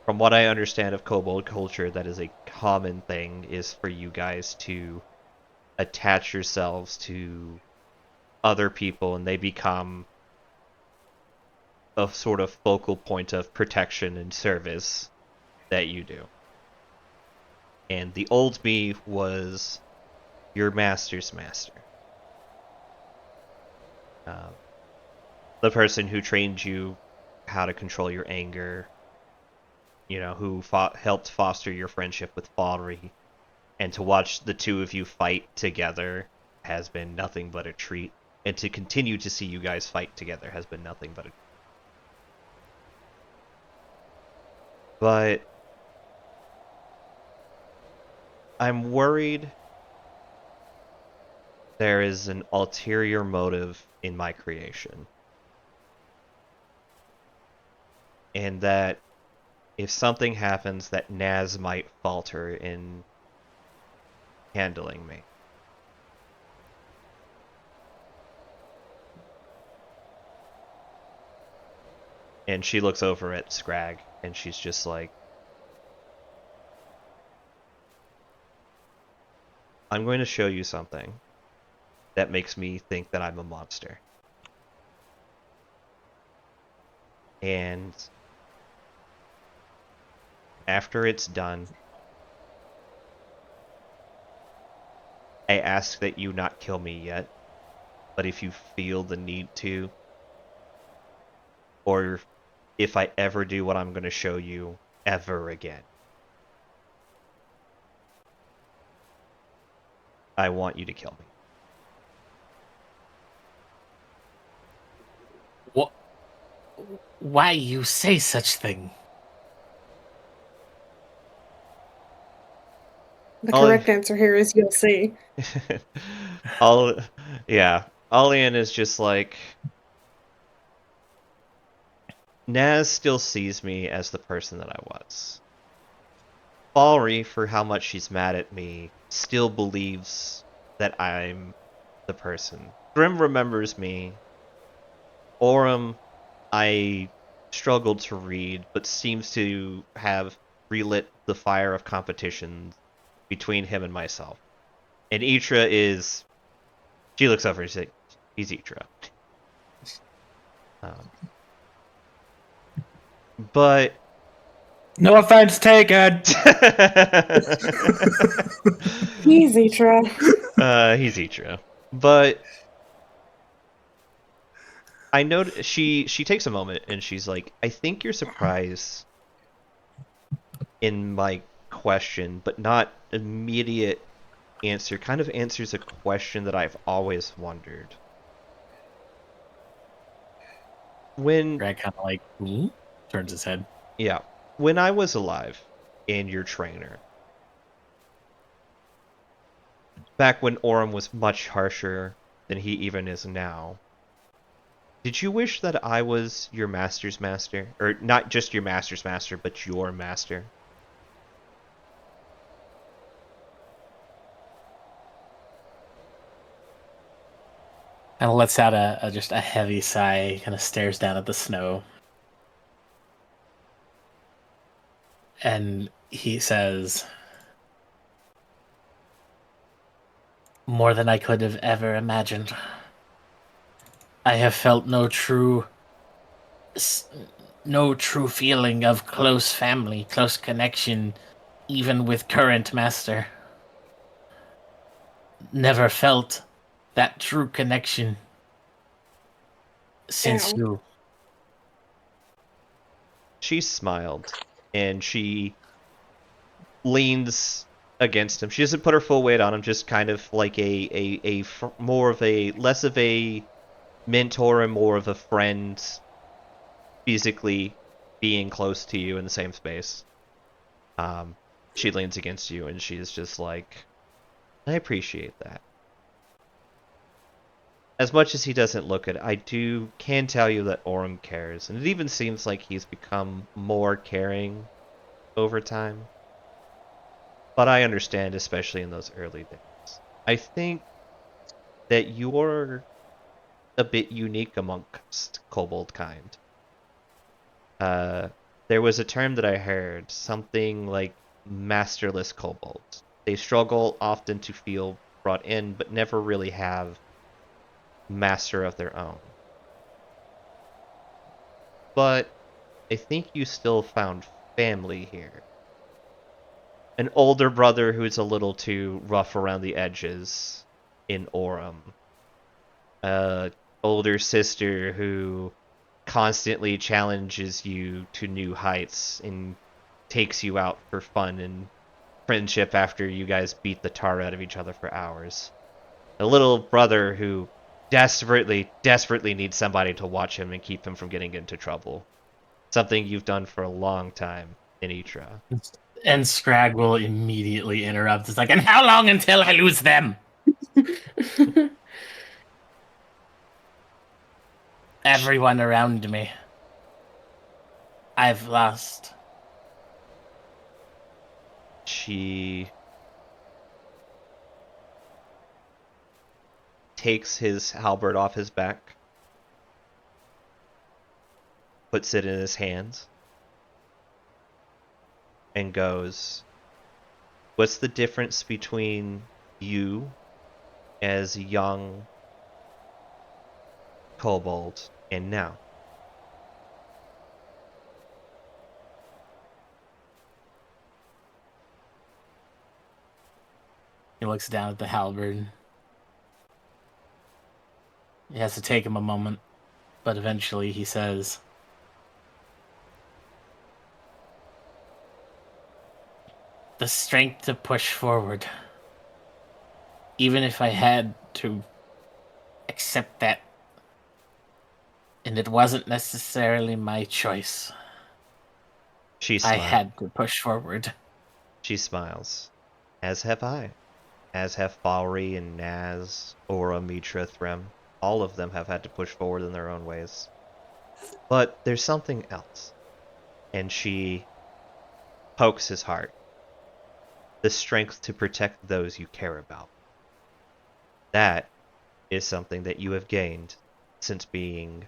From what I understand of kobold culture, that is a common thing, is for you guys to attach yourselves to other people, and they become a sort of focal point of protection and service that you do. And the old me was your master's master. The person who trained you how to control your anger, who helped foster your friendship with Falry, and to watch the two of you fight together has been nothing but a treat. And to continue to see you guys fight together has been nothing but a treat. But I'm worried there is an ulterior motive in my creation. And that if something happens, that Naz might falter in handling me. And she looks over at Scrag, and she's just like, I'm going to show you something that makes me think that I'm a monster. And after it's done, I ask that you not kill me yet, but if you feel the need to, or if I ever do what I'm going to show you ever again, I want you to kill me. What? Why you say such thing? The correct answer here is you'll see. Alian is just like, Naz still sees me as the person that I was. Falry, for how much she's mad at me, still believes that I'm the person. Grim remembers me. Orem, I struggled to read, but seems to have relit the fire of competition between him and myself. And Itra is... She looks over and says, he's Itra. But... No offense taken! He's Itra. He's Itra. But... I know she takes a moment and she's like, I think you're surprised in my question, but not immediate answer. Kind of answers a question that I've always wondered. When Greg kind of like turns his head. Yeah, when I was alive and your trainer, back when Orem was much harsher than he even is now, did you wish that I was your master's master? Or not just your master's master, but your master? And lets out just a heavy sigh, kind of stares down at the snow. And he says, more than I could have ever imagined. I have felt no true feeling of close family, close connection, even with current master. Never felt that true connection since you. She smiled, and she leans against him. She doesn't put her full weight on him, just kind of like more of a, less of a mentor and more of a friend, physically being close to you in the same space. She leans against you, and she's just like, I appreciate that. As much as he doesn't look it, I can tell you that Orem cares, and it even seems like he's become more caring over time. But I understand, especially in those early days. I think that you're a bit unique amongst kobold kind. There was a term that I heard, something like masterless kobolds. They struggle often to feel brought in, but never really have master of their own. But I think you still found family here. An older brother who's a little too rough around the edges in Orem. Older sister who constantly challenges you to new heights and takes you out for fun and friendship after you guys beat the tar out of each other for hours. A little brother who desperately needs somebody to watch him and keep him from getting into trouble. Something you've done for a long time in Etra. And Scrag will immediately interrupt. It's like, and how long until I lose them? Everyone around me, I've lost. She takes his halberd off his back, puts it in his hands, and goes, what's the difference between you as a young kobold and now? He looks down at the halberd. It has to take him a moment, but eventually he says, the strength to push forward. Even if I had to accept that, and it wasn't necessarily my choice. I had to push forward. She smiles. As have I. As have Falry and Naz, Aura, Mitra, Threm. All of them have had to push forward in their own ways. But there's something else. And she pokes his heart. The strength to protect those you care about. That is something that you have gained since being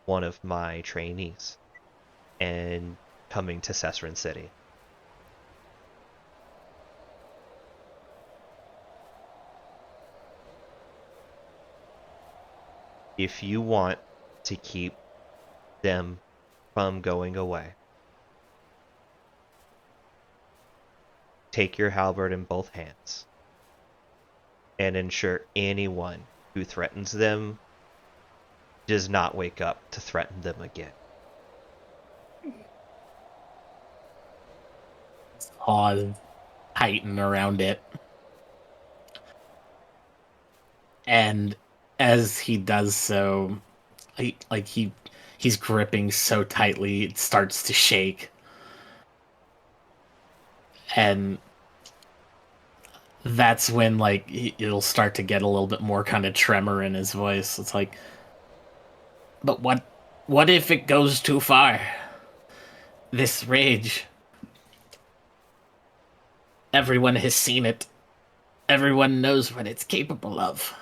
one of my trainees and coming to Sesrin City. If you want to keep them from going away, take your halberd in both hands and ensure anyone who threatens them does not wake up to threaten them again. its claws tighten around it. And as he does so, he's gripping so tightly it starts to shake. And that's when it'll start to get a little bit more kind of tremor in his voice. It's like, but what if it goes too far? This rage. Everyone has seen it. Everyone knows what it's capable of.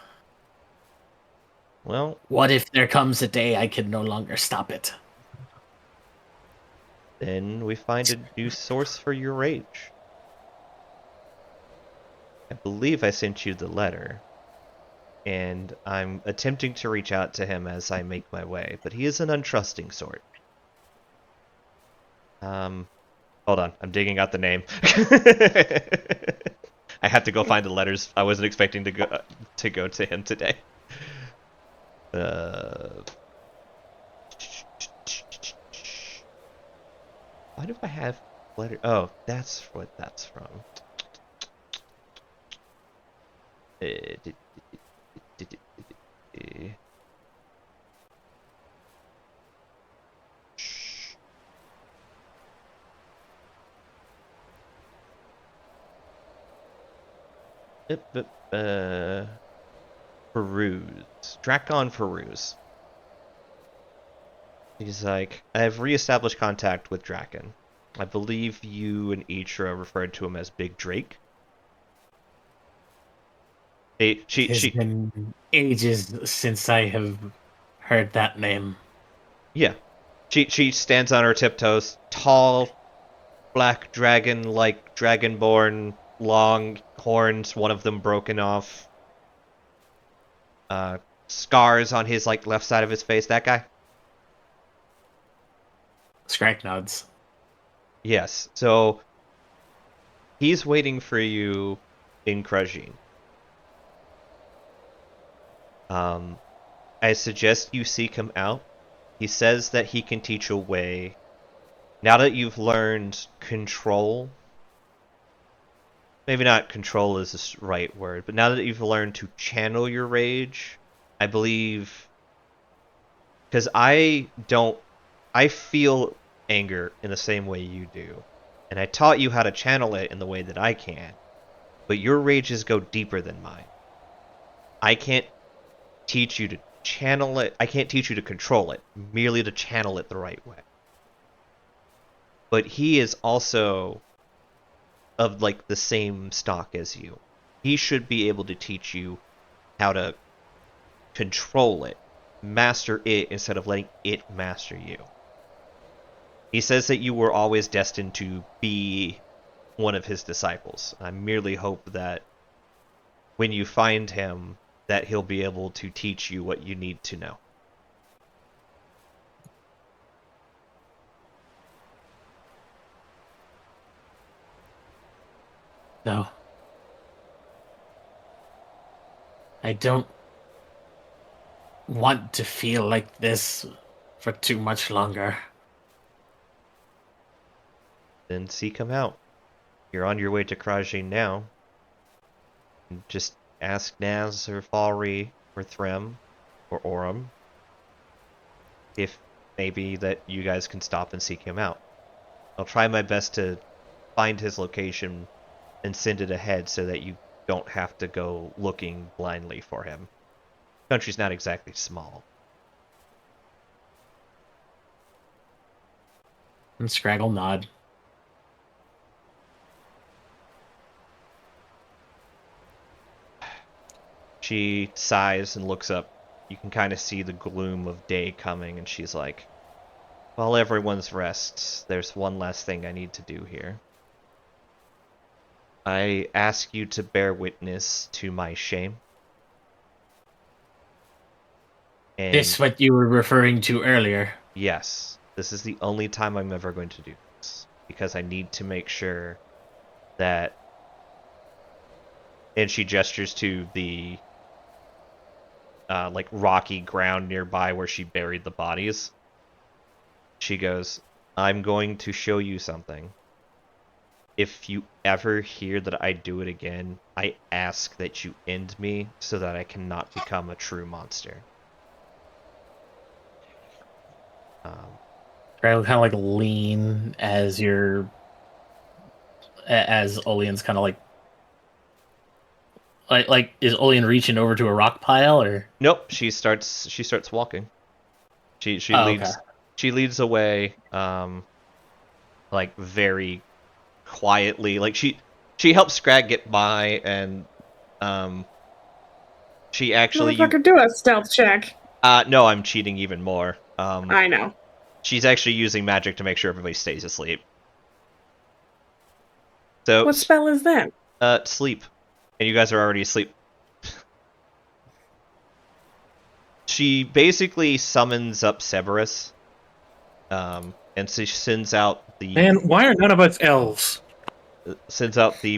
Well, what if there comes a day I can no longer stop it? Then we find a new source for your rage. I believe I sent you the letter, and I'm attempting to reach out to him as I make my way, but he is an untrusting sort. Hold on, I'm digging out the name. I had to go find the letters. I wasn't expecting to go to him today. Why do I have letter? Oh, that's what that's from. Peruse. Drakon Peruse. He's like, I have reestablished contact with Draken. I believe you and Itra referred to him as Big Drake. It's been ages since I have heard that name. Yeah. She stands on her tiptoes. Tall, black dragon, like dragonborn, long horns, one of them broken off. Scars on his left side of his face. That guy? Scrank nods. Yes. So he's waiting for you in Krajin. I suggest you seek him out. He says that he can teach a way. Now that you've learned control, maybe not control is the right word, but now that you've learned to channel your rage, I believe, because I feel anger in the same way you do, and I taught you how to channel it in the way that I can, but your rages go deeper than mine. I can't teach you to channel it. I can't teach you to control it, merely to channel it the right way. But he is also of the same stock as you. He should be able to teach you how to control it, master it instead of letting it master you. He says that you were always destined to be one of his disciples. I merely hope that when you find him, that he'll be able to teach you what you need to know. No. I don't want to feel like this for too much longer. Then seek him out. You're on your way to Krajin now. Just ask Naz or Falry or Threm or Orim if maybe that you guys can stop and seek him out. I'll try my best to find his location and send it ahead so that you don't have to go looking blindly for him. The country's not exactly small. And Scraggle nod. She sighs and looks up. You can kind of see the gloom of day coming, and she's like, while everyone's rests, there's one last thing I need to do here. I ask you to bear witness to my shame. And This what you were referring to earlier? yes, this is the only time I'm ever going to do this, because I need to make sure that... And she gestures to the rocky ground nearby where she buried the bodies. She goes, I'm going to show you something. if you ever hear that I do it again, I ask that you end me so that I cannot become a true monster. Right, kind of like lean as as Olean's kind of like is Olean reaching over to a rock pile or? Nope, she starts walking. She leads Okay. she leads away like very quietly. Like she helps Scrag get by, and she actually Motherfucker, do a stealth check. no, I'm cheating even more. I know. She's actually using magic to make sure everybody stays asleep. So What spell is that? sleep. And you guys are already asleep. She basically summons up Severus. And she sends out the Man, why are none of us elves?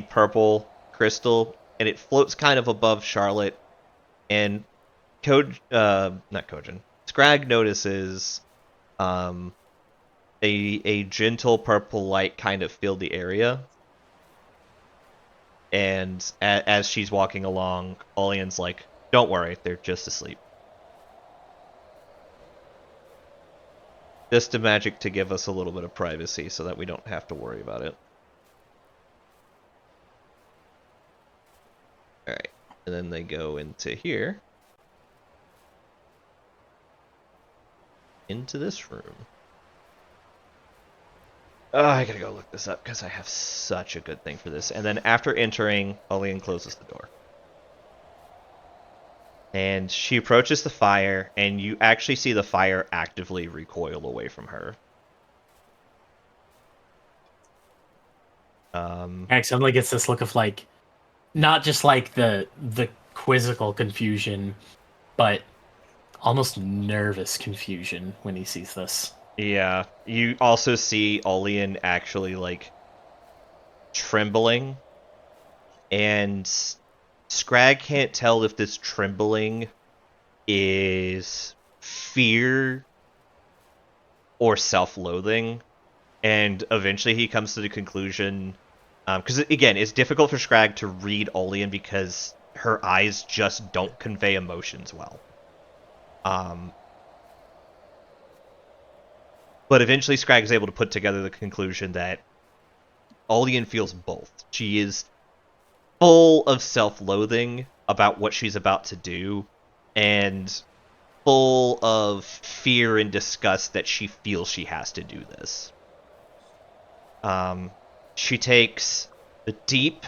purple crystal, and it floats kind of above Charlotte. And not Kojin. Scrag notices a gentle purple light kind of fill the area. And as she's walking along, Olean's like, "Don't worry, they're just asleep." Just a magic to give us a little bit of privacy so that we don't have to worry about it. Alright, and then they go into here. Into this room. Oh, I gotta go look this up because I have such a good thing for this. And then after entering, Olean closes the door. And she approaches the fire, and you actually see the fire actively recoil away from her. Max suddenly gets this look of like, not just like the quizzical confusion, but almost nervous confusion when he sees this. Yeah, you also see Olean actually like trembling, and Scrag can't tell if this trembling is fear or self-loathing, and eventually he comes to the conclusion, because again, it's difficult for Scrag to read Olean because her eyes just don't convey emotions well. But eventually Scrag is able to put together the conclusion that Olean feels both. She is full of self-loathing about what she's about to do, and full of fear and disgust that she feels she has to do this. She takes a deep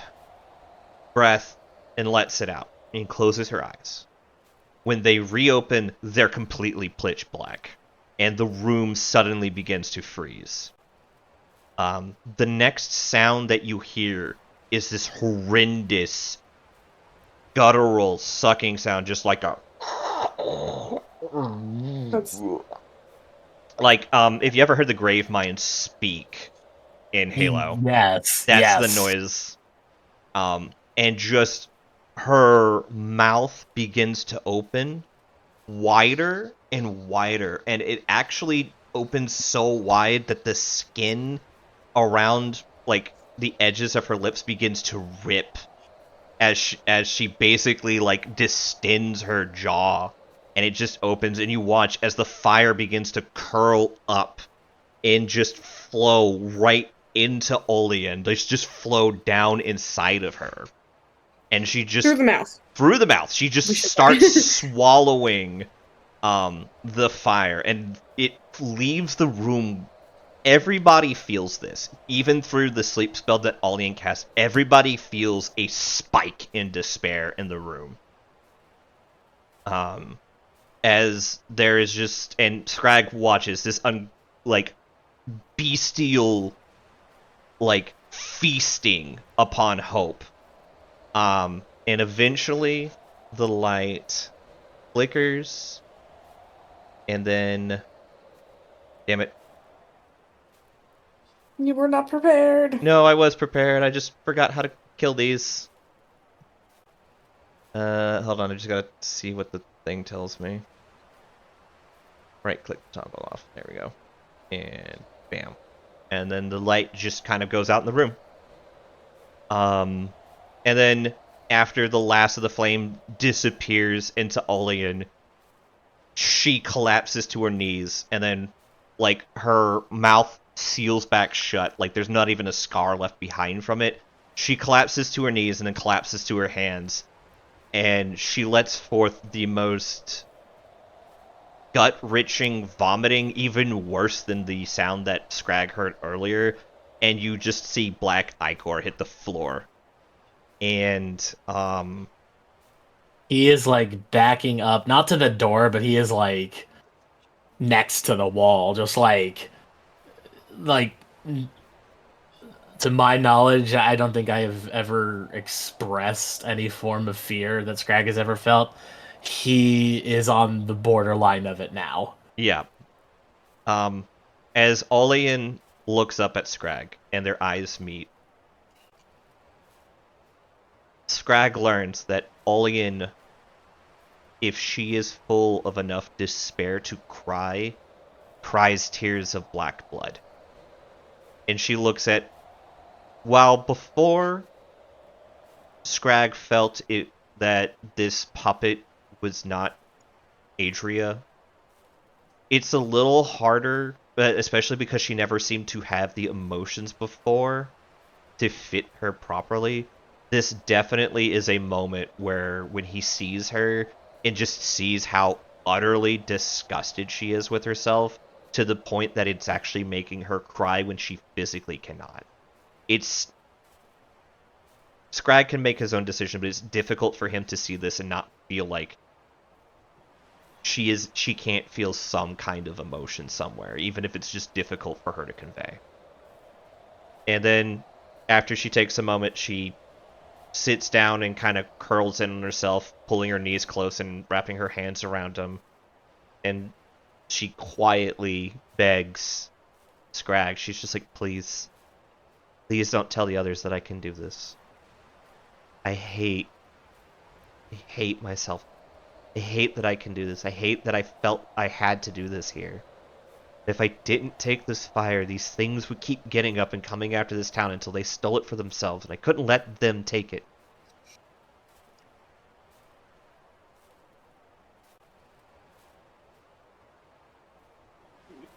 breath and lets it out, and closes her eyes. When they reopen, they're completely pitch black, and the room suddenly begins to freeze. The next sound that you hear is this horrendous, guttural sucking sound, just like a... That's... Like, if you ever heard the Grave Mind speak in Halo, Yes, that's the noise. And just her mouth begins to open wider and wider, and it actually opens so wide that the skin around like the edges of her lips begins to rip as she basically like distends her jaw, and it just opens, and you watch as the fire begins to curl up and just flow right into Olean. They just flow down inside of her, and she just through the mouth. Through the mouth, she just starts swallowing the fire, and it leaves the room. Everybody feels this, even through the sleep spell that Olean casts. Everybody feels a spike in despair in the room. As there is just, and Scrag watches this bestial feasting upon hope. And eventually the light flickers, and then, damn it. You were not prepared. No, I was prepared. I just forgot how to kill these. Hold on, I just gotta see what the thing tells me. Right click to toggle off. There we go. And bam. And then the light just kind of goes out in the room. And then after the last of the flame disappears into Olean, she collapses to her knees, and then, like, her mouth seals back shut. Like, there's not even a scar left behind from it. She collapses to her knees and then collapses to her hands, and she lets forth the most gut-wrenching vomiting, even worse than the sound that Scrag heard earlier, and you just see black ichor hit the floor. And, he is, like, backing up, not to the door, but he is, like, next to the wall, just, like, to my knowledge, I don't think I have ever expressed any form of fear that Scrag has ever felt. He is on the borderline of it now. yeah. As Olean looks up at Scrag, and their eyes meet, Scrag learns that Olean, if she is full of enough despair to cry, cries tears of black blood. And she looks at, while before Scrag felt it that this puppet was not Adria, it's a little harder, especially because she never seemed to have the emotions before to fit her properly. This definitely is a moment where when he sees her and just sees how utterly disgusted she is with herself, to the point that it's actually making her cry when she physically cannot. It's... Scrag can make his own decision, but it's difficult for him to see this and not feel like she can't feel some kind of emotion somewhere, even if it's just difficult for her to convey. And then, after she takes a moment, she sits down and kind of curls in on herself, pulling her knees close and wrapping her hands around them. And she quietly begs Scrag. She's just like, please don't tell the others that I can do this. I hate myself. I hate that I can do this. I hate that I felt I had to do this here. If I didn't take this fire, these things would keep getting up and coming after this town until they stole it for themselves, and I couldn't let them take it.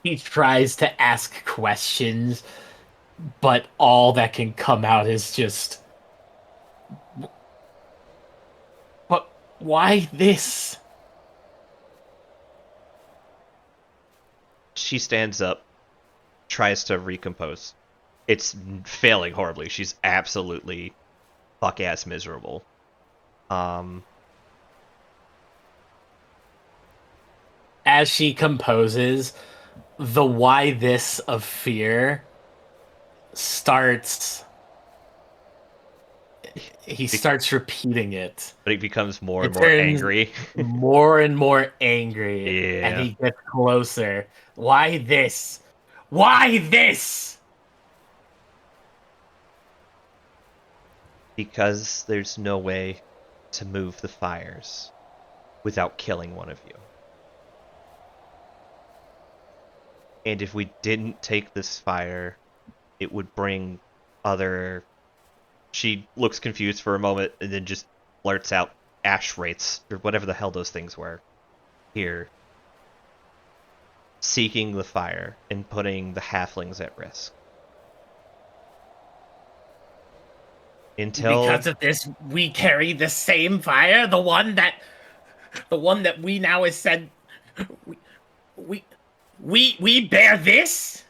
He tries to ask questions, but all that can come out is just... But why this? She stands up, tries to recompose. It's failing horribly. She's absolutely fuck-ass miserable. As she composes, the why this of fear starts... He starts repeating it. But he becomes more and more angry. More and more angry. Yeah. And he gets closer. Why this? Why this? Because there's no way to move the fires without killing one of you. And if we didn't take this fire, it would bring other... She looks confused for a moment and then just blurts out Ash Wraiths, or whatever the hell those things were, here, seeking the fire and putting the halflings at risk. Until... Because of this, we carry the same fire? The one that we now has said... We bear this?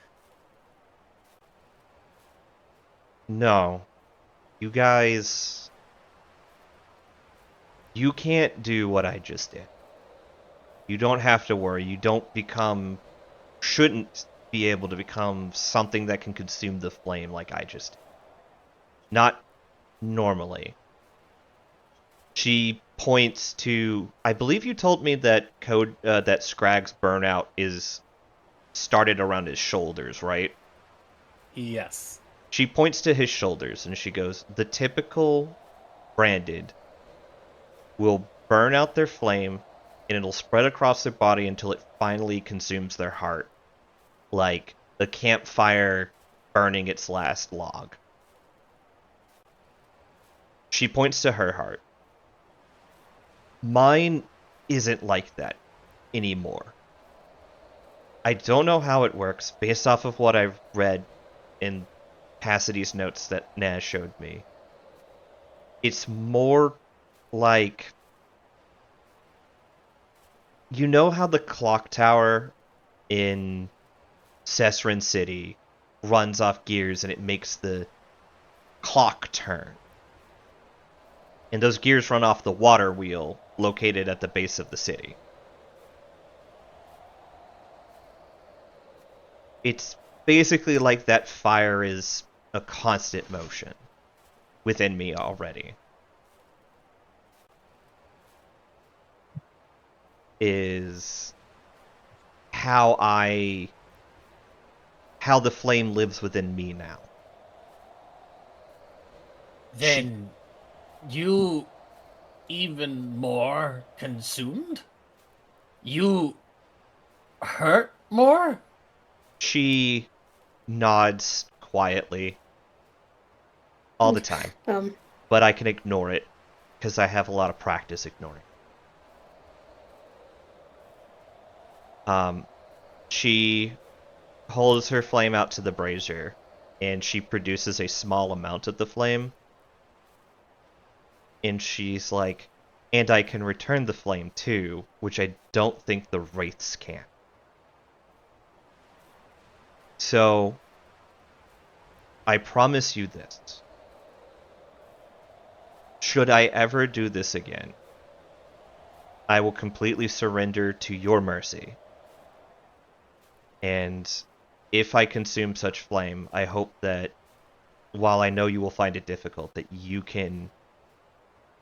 No. You guys... You can't do what I just did. You don't have to worry. You don't become... Shouldn't be able to become something that can consume the flame like I just did. Not normally. She points to... I believe you told me that that Scrag's burnout is started around his shoulders, right? Yes. She points to his shoulders and she goes, the typical branded will burn out their flame and it'll spread across their body until it finally consumes their heart. Like a campfire burning its last log. She points to her heart. Mine isn't like that anymore. I don't know how it works based off of what I've read in Cassidy's notes that Naz showed me. It's more like... You know how the clock tower in Cesrin City runs off gears and it makes the clock turn? And those gears run off the water wheel located at the base of the city. It's basically like that fire is a constant motion within me already. Is how the flame lives within me now. Then you even more consumed? You hurt more? She nods quietly all the time. But I can ignore it because I have a lot of practice ignoring. She holds her flame out to the brazier, and she produces a small amount of the flame. And she's like, and I can return the flame too, which I don't think the Wraiths can. So, I promise you this. Should I ever do this again, I will completely surrender to your mercy. And if I consume such flame, I hope that, while I know you will find it difficult, that you can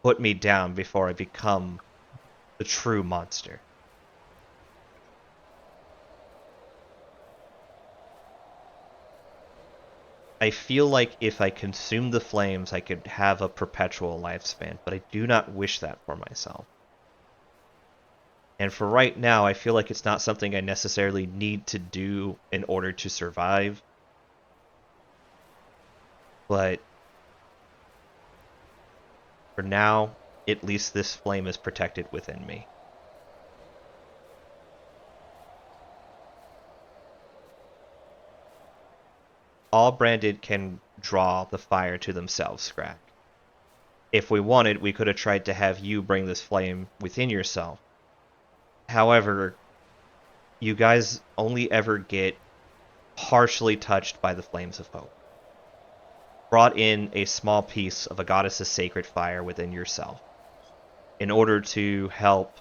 put me down before I become the true monster. I feel like if I consume the flames, I could have a perpetual lifespan, but I do not wish that for myself. And for right now, I feel like it's not something I necessarily need to do in order to survive. But for now, at least this flame is protected within me. All branded can draw the fire to themselves, Scrag. If we wanted, we could have tried to have you bring this flame within yourself. However, you guys only ever get partially touched by the flames of hope. Brought in a small piece of a goddess's sacred fire within yourself in order to help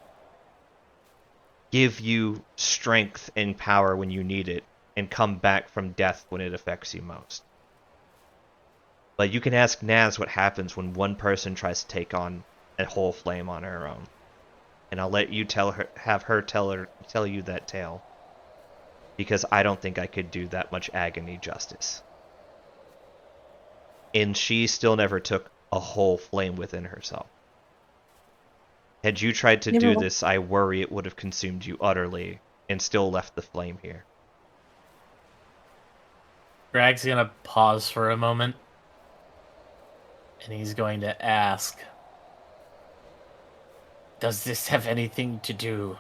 give you strength and power when you need it and come back from death when it affects you most. But you can ask Naz what happens when one person tries to take on a whole flame on her own. And I'll let you have her tell you that tale. Because I don't think I could do that much agony justice. And she still never took a whole flame within herself. Had you tried to do this, I worry it would have consumed you utterly and still left the flame here. Greg's gonna pause for a moment. And he's going to ask, does this have anything to do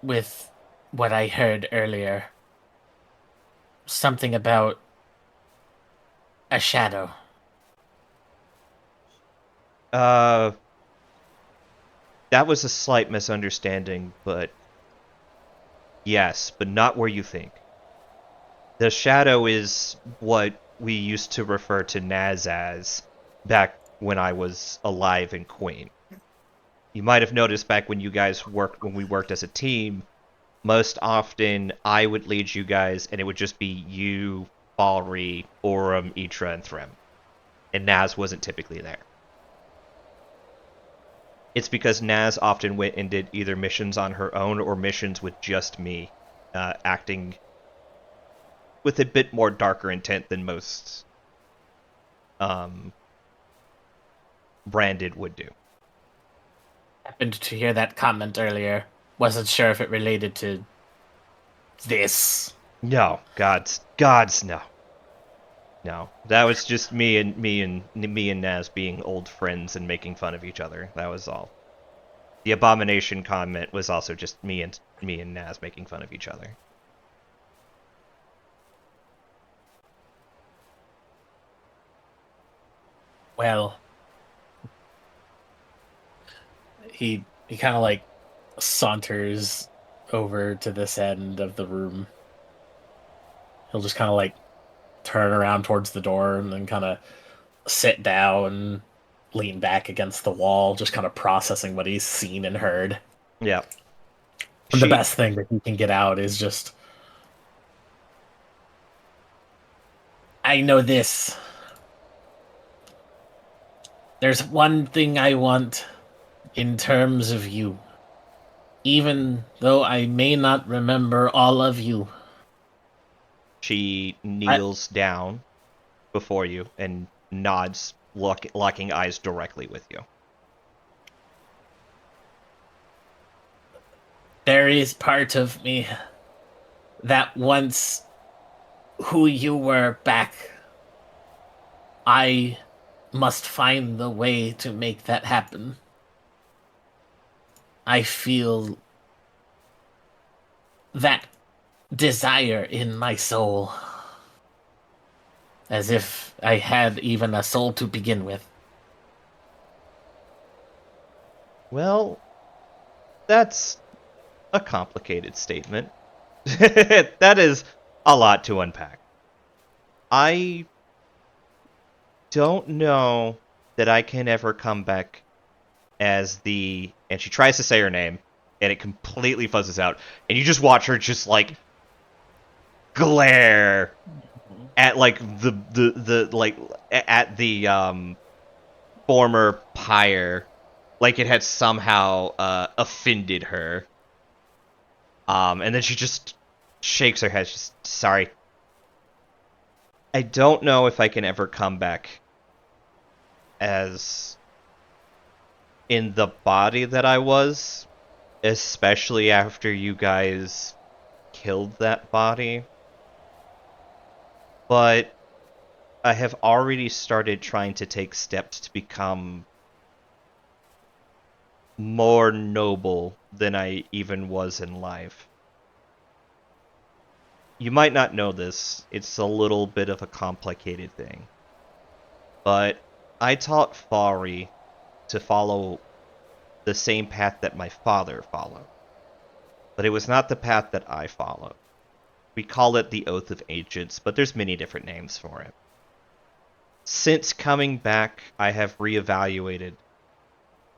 with what I heard earlier? Something about a shadow. That was a slight misunderstanding, but yes, but not where you think. The shadow is what we used to refer to Naz as back when I was alive in Queen. You might have noticed back when we worked as a team, most often I would lead you guys and it would just be you, Falry, Aurum, Itra, and Thrym. And Naz wasn't typically there. It's because Naz often went and did either missions on her own or missions with just me, acting with a bit more darker intent than most branded would do. Happened to hear that comment earlier. Wasn't sure if it related to this. No, gods no. No, that was just me and Naz being old friends and making fun of each other. That was all. The abomination comment was also just me and Naz making fun of each other. Well, he kind of like saunters over to this end of the room. He'll just kind of like turn around towards the door and then kind of sit down, lean back against the wall, just kind of processing what he's seen and heard. Yeah. And the best thing that he can get out is just, I know this. There's one thing I want in terms of you. Even though I may not remember all of you. She kneels down before you and nods, locking eyes directly with you. There is part of me that wants who you were back. I must find the way to make that happen. I feel that desire in my soul. As if I had even a soul to begin with. Well, that's a complicated statement. That is a lot to unpack. I don't know that I can ever come back as the... And she tries to say her name, and it completely fuzzes out. And you just watch her just, like, glare at, like, at the former pyre, like it had somehow offended her. And then she just shakes her head. She's sorry. I don't know if I can ever come back as in the body that I was, especially after you guys killed that body. But I have already started trying to take steps to become more noble than I even was in life. You might not know this, it's a little bit of a complicated thing. But I taught Falry to follow the same path that my father followed. But it was not the path that I followed. We call it the Oath of Ancients, but there's many different names for it. Since coming back, I have reevaluated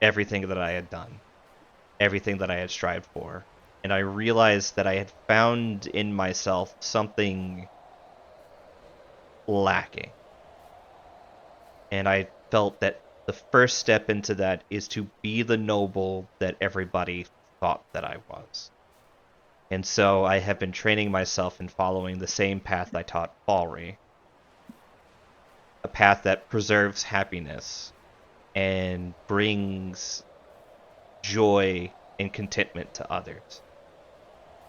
everything that I had done, everything that I had strived for, and I realized that I had found in myself something lacking. And I felt that the first step into that is to be the noble that everybody thought that I was. And so I have been training myself in following the same path I taught Falry. A path that preserves happiness and brings joy and contentment to others,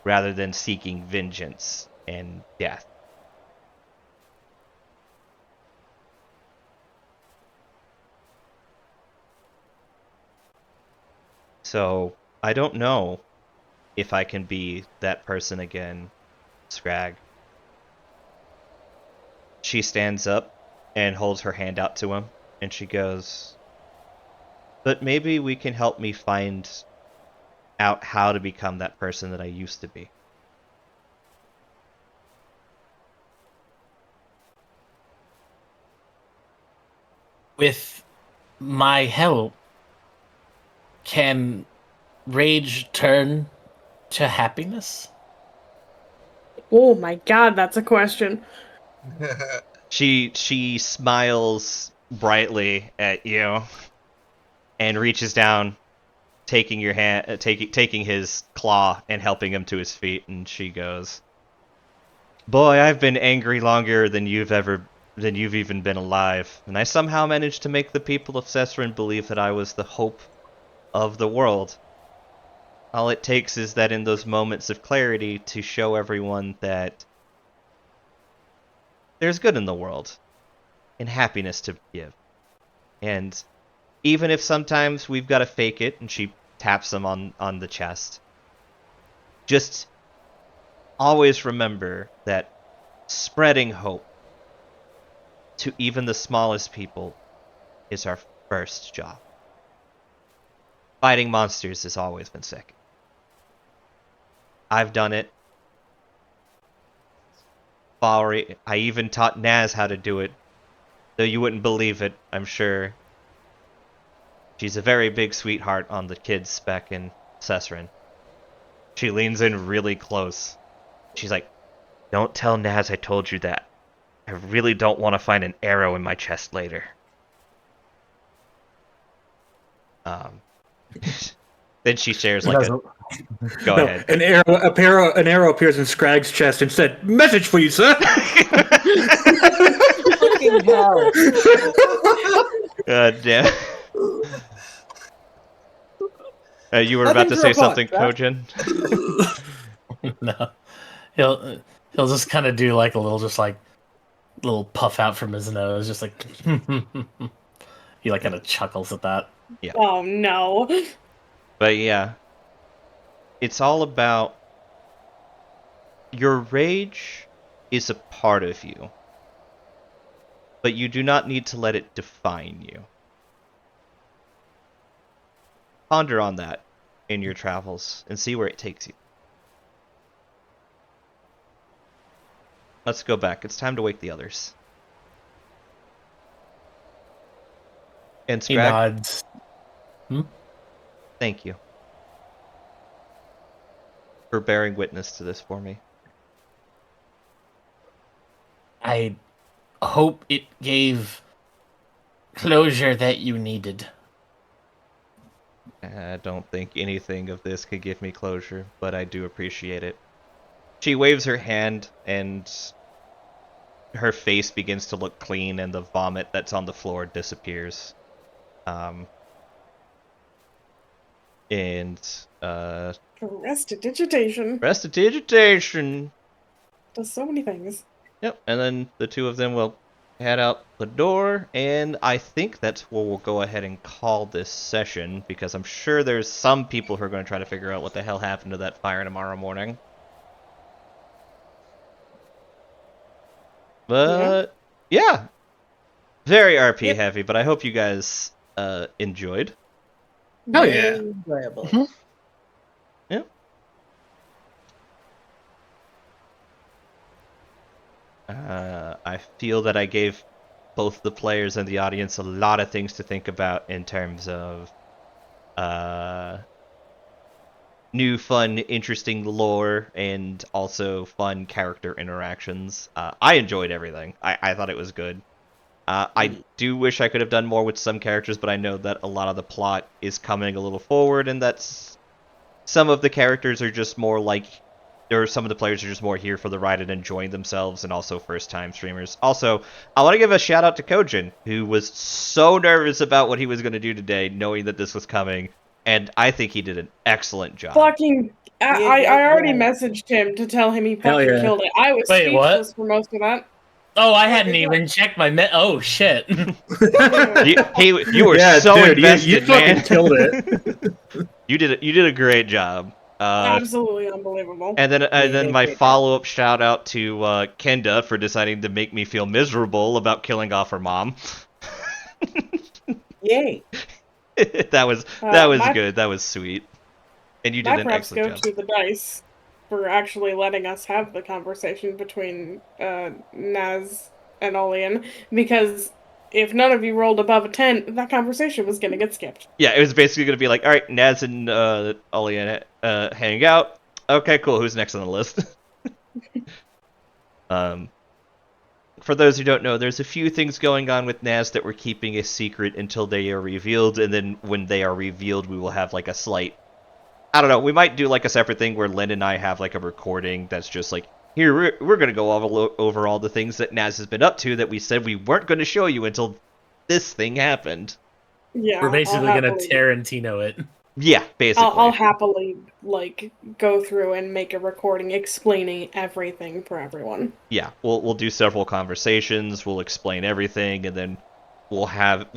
rather than seeking vengeance and death. So, I don't know if I can be that person again, Scrag. She stands up and holds her hand out to him, and she goes, but maybe we can help me find out how to become that person that I used to be. With my help, can rage turn to happiness? Oh my god, that's a question. She smiles brightly at you and reaches down, taking your hand, taking his claw and helping him to his feet, and she goes, boy, I've been angry longer than you've even been alive, and I somehow managed to make the people of Cesrin believe that I was the hope of the world. All it takes is that in those moments of clarity to show everyone that there's good in the world, and happiness to give. And even if sometimes we've got to fake it, and she taps him on the chest, just always remember that spreading hope to even the smallest people is our first job. Fighting monsters has always been sick. I've done it. Falry, I even taught Naz how to do it. Though you wouldn't believe it, I'm sure. She's a very big sweetheart on the kids spec in Cesrin. She leans in really close. She's like, "Don't tell Naz I told you that. I really don't want to find an arrow in my chest later." Then she shares like a... Go ahead. An arrow appears in Scragg's chest and said, "Message for you, sir." Fucking hell. God damn. You were about to say something, Kojin? No. He'll just kind of do like a little puff out from his nose, just like he like kind of chuckles at that. Yeah. Oh no. But yeah, it's all about your rage is a part of you, but you do not need to let it define you. Ponder on that in your travels and see where it takes you. Let's go back. It's time to wake the others. And He Scrag, nods. thank you for bearing witness to this for me. I hope it gave closure that you needed. I don't think anything of this could give me closure, but I do appreciate it. She waves her hand, and her face begins to look clean, and the vomit that's on the floor disappears. Prestidigitation. Prestidigitation! Does so many things. Yep, and then the two of them will head out the door, and I think that's where we'll go ahead and call this session, because I'm sure there's some people who are going to try to figure out what the hell happened to that fire tomorrow morning. But, yeah. Very RP heavy, but I hope you guys enjoyed. Hell yeah. Enjoyable. Yep. I feel that I gave both the players and the audience a lot of things to think about in terms of new, fun, interesting lore and also fun character interactions. I enjoyed everything. I thought it was good. I do wish I could have done more with some characters, but I know that a lot of the plot is coming a little forward, and that's some of the characters are just more like, or some of the players are just more here for the ride and enjoying themselves, and also first-time streamers. Also, I want to give a shout-out to Kojin, who was so nervous about what he was going to do today, knowing that this was coming, and I think he did an excellent job. Fucking... I already messaged him to tell him he fucking killed it. I was speechless for most of that. Oh, I hadn't even checked my oh shit. You were so dude, invested, you fucking man. killed it. You did a great job. Absolutely unbelievable. And then my follow-up shout out to Kenda for deciding to make me feel miserable about killing off her mom. Yay. that was good. That was sweet. And you did an excellent job. My props go to the dice for actually letting us have the conversation between Naz and Olean, because if none of you rolled above a 10, that conversation was going to get skipped. Yeah, it was basically going to be like, all right, Naz and Olean hang out. Okay, cool. Who's next on the list? For those who don't know, there's a few things going on with Naz that we're keeping a secret until they are revealed, and then when they are revealed, we will have like a slight... I don't know, we might do like a separate thing where Lynn and I have like a recording that's just like, here, we're going to go over all the things that Naz has been up to that we said we weren't going to show you until this thing happened. Yeah, we're basically going to Tarantino it. Yeah, basically. I'll happily like go through and make a recording explaining everything for everyone. Yeah, we'll do several conversations. We'll explain everything, and then we'll have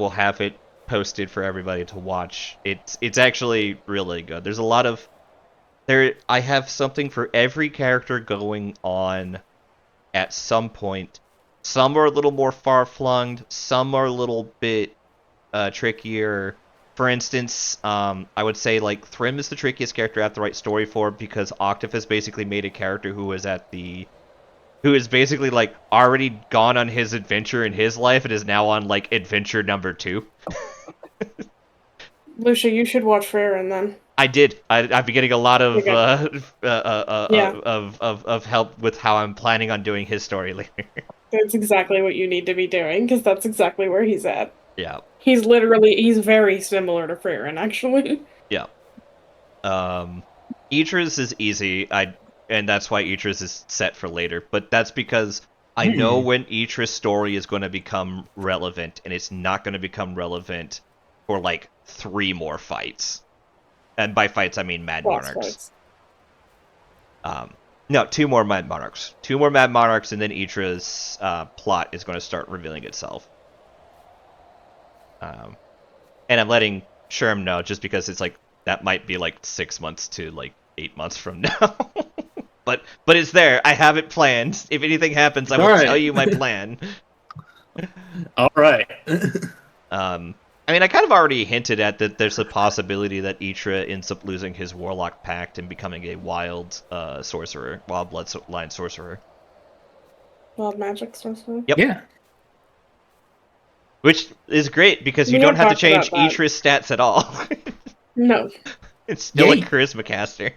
it posted for everybody to watch. It's actually really good. There's a lot of I have something for every character going on at some point. Some are a little more far-flung, some are a little bit trickier. For instance, I would say like Thrym is the trickiest character I have to write story for because Octave has basically made a character who is basically like already gone on his adventure in his life and is now on like adventure number 2. Lucia, you should watch Farron then. I did. I've been getting a lot of Yeah. of help with how I'm planning on doing his story later. That's exactly what you need to be doing, because that's exactly where he's at. Yeah. He's very similar to Farron, actually. Yeah. Idris is easy. And that's why Idris is set for later. But that's because I know when Idris' story is going to become relevant, and it's not going to become relevant for like 3 more fights. And by fights, I mean Mad Monarchs. No, 2 more Mad Monarchs. 2 more Mad Monarchs, and then Idris' plot is going to start revealing itself. And I'm letting Sherm know just because it's like that might be like 6 months to like 8 months from now. but it's there. I have it planned. If anything happens, I will tell you my plan. All right. I mean, I kind of already hinted at that there's a possibility that Itra ends up losing his Warlock Pact and becoming a wild sorcerer, wild bloodline sorcerer. Wild magic sorcerer? Yep. Yeah. Which is great because you We don't have have to talked change about that. Itra's stats at all. No. It's still Yay. a charisma caster.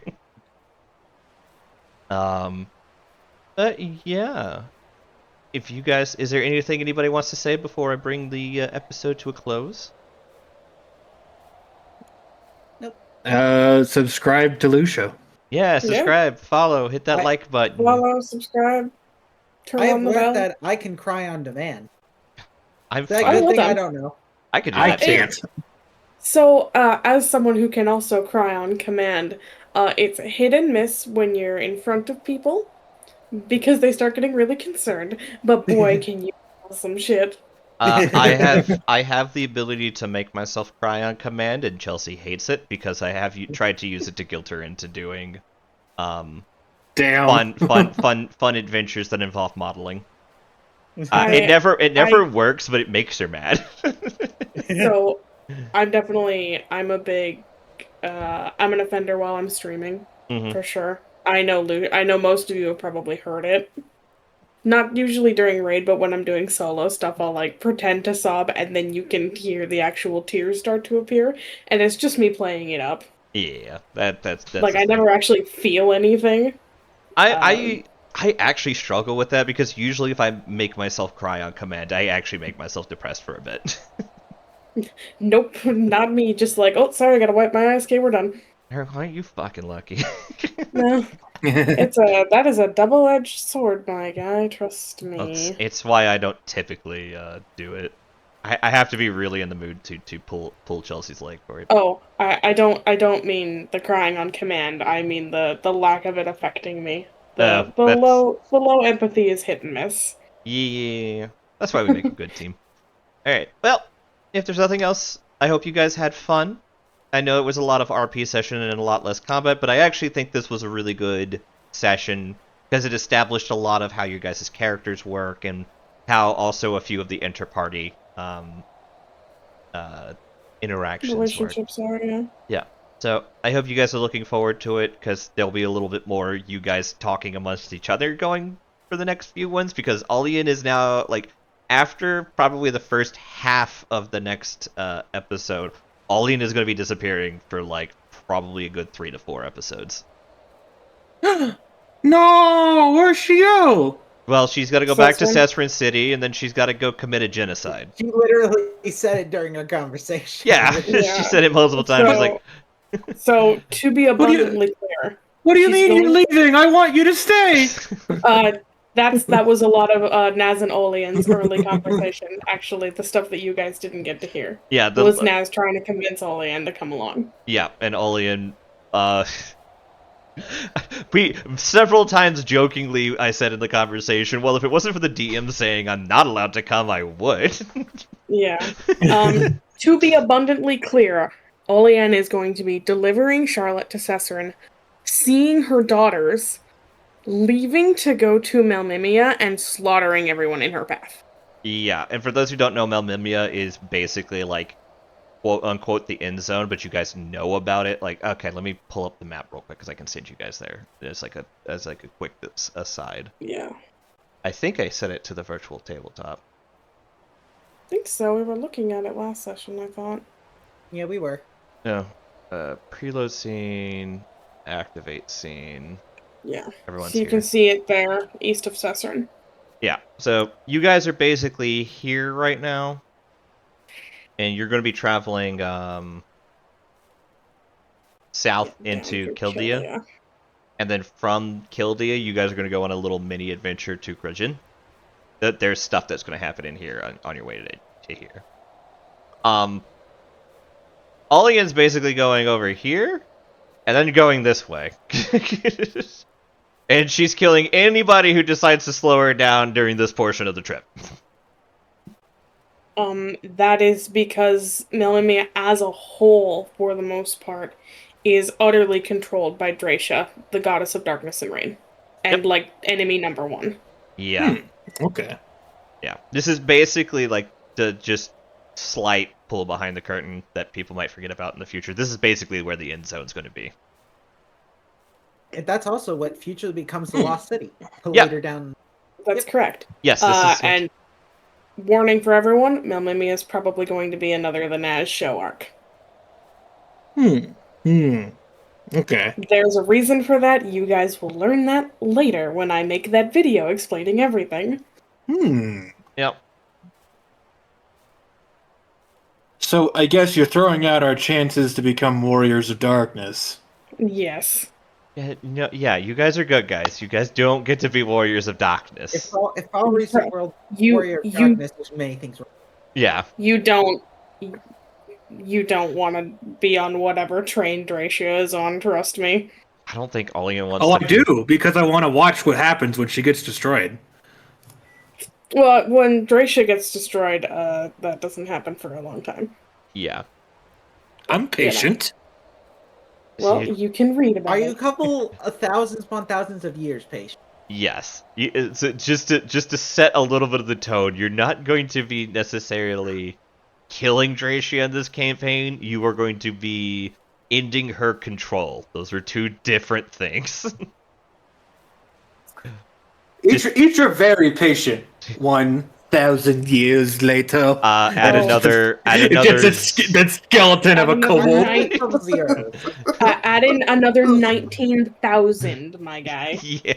But yeah. If you guys, is there anything anybody wants to say before I bring the episode to a close? Subscribe to Lucio. Yeah, subscribe, follow, hit that like button. Follow, subscribe, turn I have on the bell. learned that I can cry on demand. I'm Is that a fine. good well thing? I done. don't know. I could do I that too. can't. So, as someone who can also cry on command, it's hit and miss when you're in front of people because they start getting really concerned. But boy, can you tell some shit. I have the ability to make myself cry on command, and Chelsea hates it because I have tried to use it to guilt her into doing Damn. fun adventures that involve modeling. It never works, but it makes her mad. So, I'm a big, I'm an offender while I'm streaming, for sure. I know most of you have probably heard it. Not usually during raid, but when I'm doing solo stuff, I'll like pretend to sob, and then you can hear the actual tears start to appear, and it's just me playing it up. Yeah, that's like I never actually feel anything. I actually struggle with that because usually if I make myself cry on command, I actually make myself depressed for a bit. Nope, not me. Just like, oh, sorry, I gotta wipe my eyes. Okay, we're done. Aren't you fucking lucky? No, that is a double-edged sword, my guy. Trust me. It's why I don't typically do it. I have to be really in the mood to pull Chelsea's leg for it. Oh, I don't mean the crying on command. I mean the lack of it affecting me. The low empathy is hit and miss. Yeah, that's why we make a good team. All right. Well, if there's nothing else, I hope you guys had fun. I know it was a lot of RP session and a lot less combat, but I actually think this was a really good session because it established a lot of how your guys' characters work and how also a few of the inter-party interactions Relationships are, yeah. Yeah. So I hope you guys are looking forward to it because there'll be a little bit more you guys talking amongst each other going for the next few ones because Alien is now, like, after probably the first half of the next episode, Alien is going to be disappearing for, like, probably a good 3 to 4 episodes. No! Where'd she go? Well, she's got to go back to Sesrin City, and then she's got to go commit a genocide. She literally said it during a conversation. Yeah, she said it multiple times. So, to be abundantly clear... What do you mean you're leaving? I want you to stay! That was a lot of Naz and Olean's early conversation. Actually, the stuff that you guys didn't get to hear. Yeah, was Naz trying to convince Olean to come along. Yeah, and Olean, we several times jokingly I said in the conversation, well, if it wasn't for the DM saying I'm not allowed to come, I would. Yeah. To be abundantly clear, Olean is going to be delivering Charlotte to Cesserin, seeing her daughters, leaving to go to Melmimia, and slaughtering everyone in her path. Yeah, and for those who don't know, Melmimia is basically like, quote unquote, the end zone, but you guys know about it. Like, okay, let me pull up the map real quick because I can send you guys there. As like a quick aside. Yeah. I think I set it to the virtual tabletop. I think so. We were looking at it last session, I thought. Yeah, we were. No. Preload scene, activate scene. Yeah. Everyone's so you here. can see it there, east of Cesserin. Yeah, so you guys are basically here right now. And you're going to be traveling south into Kildea. And then from Kildea, you guys are going to go on a little mini adventure to Grudgeon. There's stuff that's going to happen in here on your way to here. Olean's basically going over here, and then going this way. And she's killing anybody who decides to slow her down during this portion of the trip. That is because Melania as a whole, for the most part, is utterly controlled by Dracia, the goddess of darkness and rain. And, like, enemy number one. Yeah. Okay. Yeah. This is basically, like, the just slight pull behind the curtain that people might forget about in the future. This is basically where the end zone's going to be. And that's also what future becomes the Lost City. Later down. That's correct. Yes, this is... And warning for everyone, Melmimia is probably going to be another The Naz show arc. Okay. There's a reason for that. You guys will learn that later when I make that video explaining everything. Yep. So I guess you're throwing out our chances to become warriors of darkness. Yes. Yeah, you guys are good guys. You guys don't get to be warriors of darkness. If Falry's the world warrior of darkness, there's many things wrong. Yeah. You don't want to be on whatever train Dracia is on, trust me. I don't think Olean wants to... I do, because I want to watch what happens when she gets destroyed. Well, when Dracia gets destroyed, that doesn't happen for a long time. Yeah. I'm patient. Well, you can read about it. Are you a couple of thousands upon thousands of years patient? Yes. So just to set a little bit of the tone, you're not going to be necessarily killing Dracia in this campaign. You are going to be ending her control. Those are two different things. Each are very patient. 1,000 years later. Add another. Just that skeleton of a kobold. Add in another 19,000, my guy. Yeah,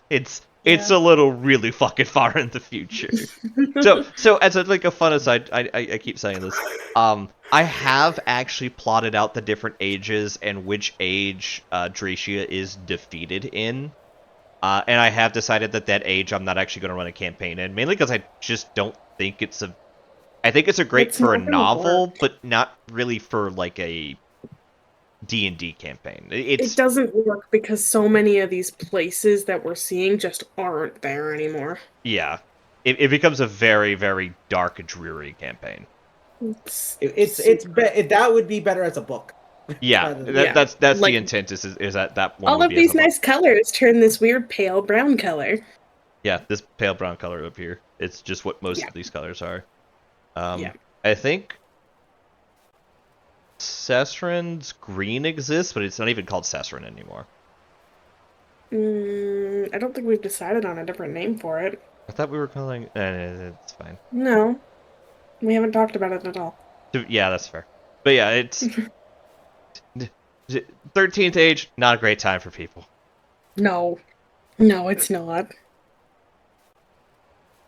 it's a little really fucking far in the future. So as a fun aside, I keep saying this. I have actually plotted out the different ages and which age Dracia is defeated in. And I have decided that age I'm not actually going to run a campaign in, mainly because I just don't think it's a... I think it's great for a novel, but not really for, like, a D&D campaign. It doesn't work because so many of these places that we're seeing just aren't there anymore. Yeah. It becomes a very, very dark, dreary campaign. That would be better as a book. Yeah, that's like, the intent is that one all of these nice colors turn this weird pale brown color. Yeah, this pale brown color up here. It's just what most of these colors are. I think Cesserin's green exists, but it's not even called Cesserin anymore. I don't think we've decided on a different name for it. I thought we were calling... it's fine. No. We haven't talked about it at all. Yeah, that's fair. But yeah, it's... 13th age, not a great time for people. No, it's not.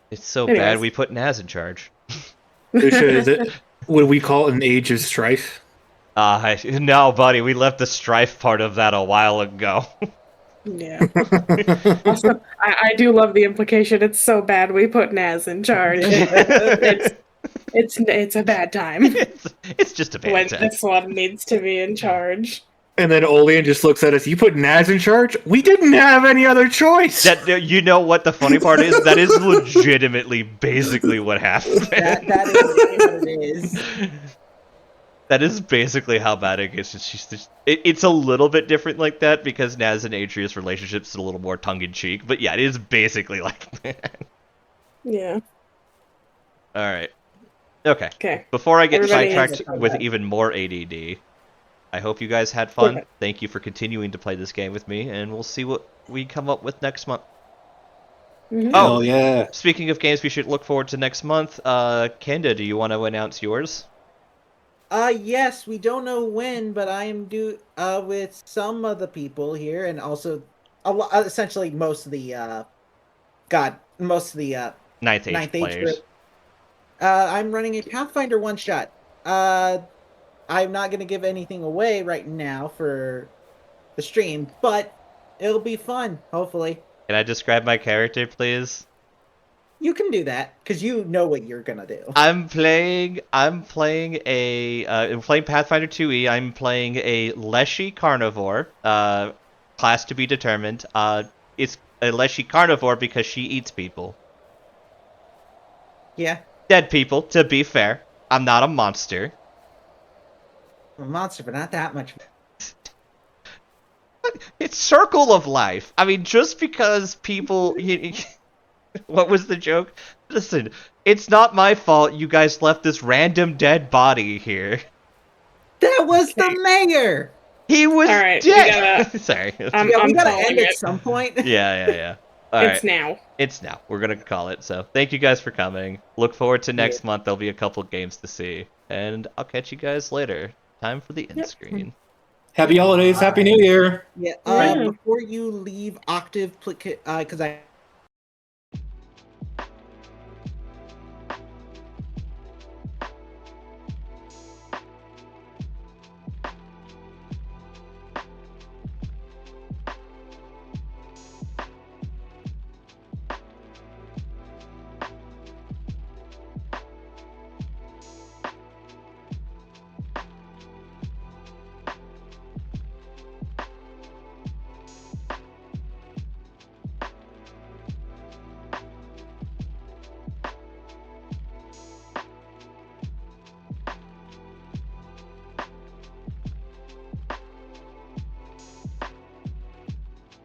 It's so bad we put Naz in charge. Is it? Would we call it an age of strife? No, buddy, we left the strife part of that a while ago. Yeah. Also, I do love the implication. It's so bad we put Naz in charge. It's a bad time it's just a bad when time. this one needs to be in charge. And then Olean just looks at us. You put Naz in charge? We didn't have any other choice. You know what the funny part is? That is legitimately basically what happened. That is what it is. That is basically how bad it gets. It's a little bit different like that because Naz and Atreus' relationship is a little more tongue-in-cheek. But yeah, it is basically like that. Yeah. Alright. Okay. Okay. Before I get Everybody sidetracked is- with even more ADD, I hope you guys had fun. Okay. Thank you for continuing to play this game with me, and we'll see what we come up with next month. Mhm. Oh, Hell yeah. speaking of games we should look forward to next month, Kenda, do you want to announce yours? Yes, we don't know when, but I am with some of the people here, and also essentially most of the Ninth Age Ninth Age players. group. I'm running a Pathfinder one shot. I'm not gonna give anything away right now for the stream, but it'll be fun, hopefully. Can I describe my character, please? You can do that, because you know what you're gonna do. I'm playing Pathfinder 2e. I'm playing a Leshy Carnivore, class to be determined. It's a Leshy Carnivore because she eats people. Yeah, Dead people, to be fair. I'm not a monster. I'm a monster, but not that much. It's circle of life. I mean, just because people... What was the joke? Listen, it's not my fault you guys left this random dead body here. That was the mayor! He was Alright, dead! Sorry. Yeah, we I'm gotta calling end at it. some point. Yeah. Alright. It's now. It's now. We're gonna call it. So, thank you guys for coming. Look forward to next month. There'll be a couple games to see. And I'll catch you guys later. Time for the end screen. Happy holidays. Happy New Year. Yeah, Yeah. before you leave Octave, because I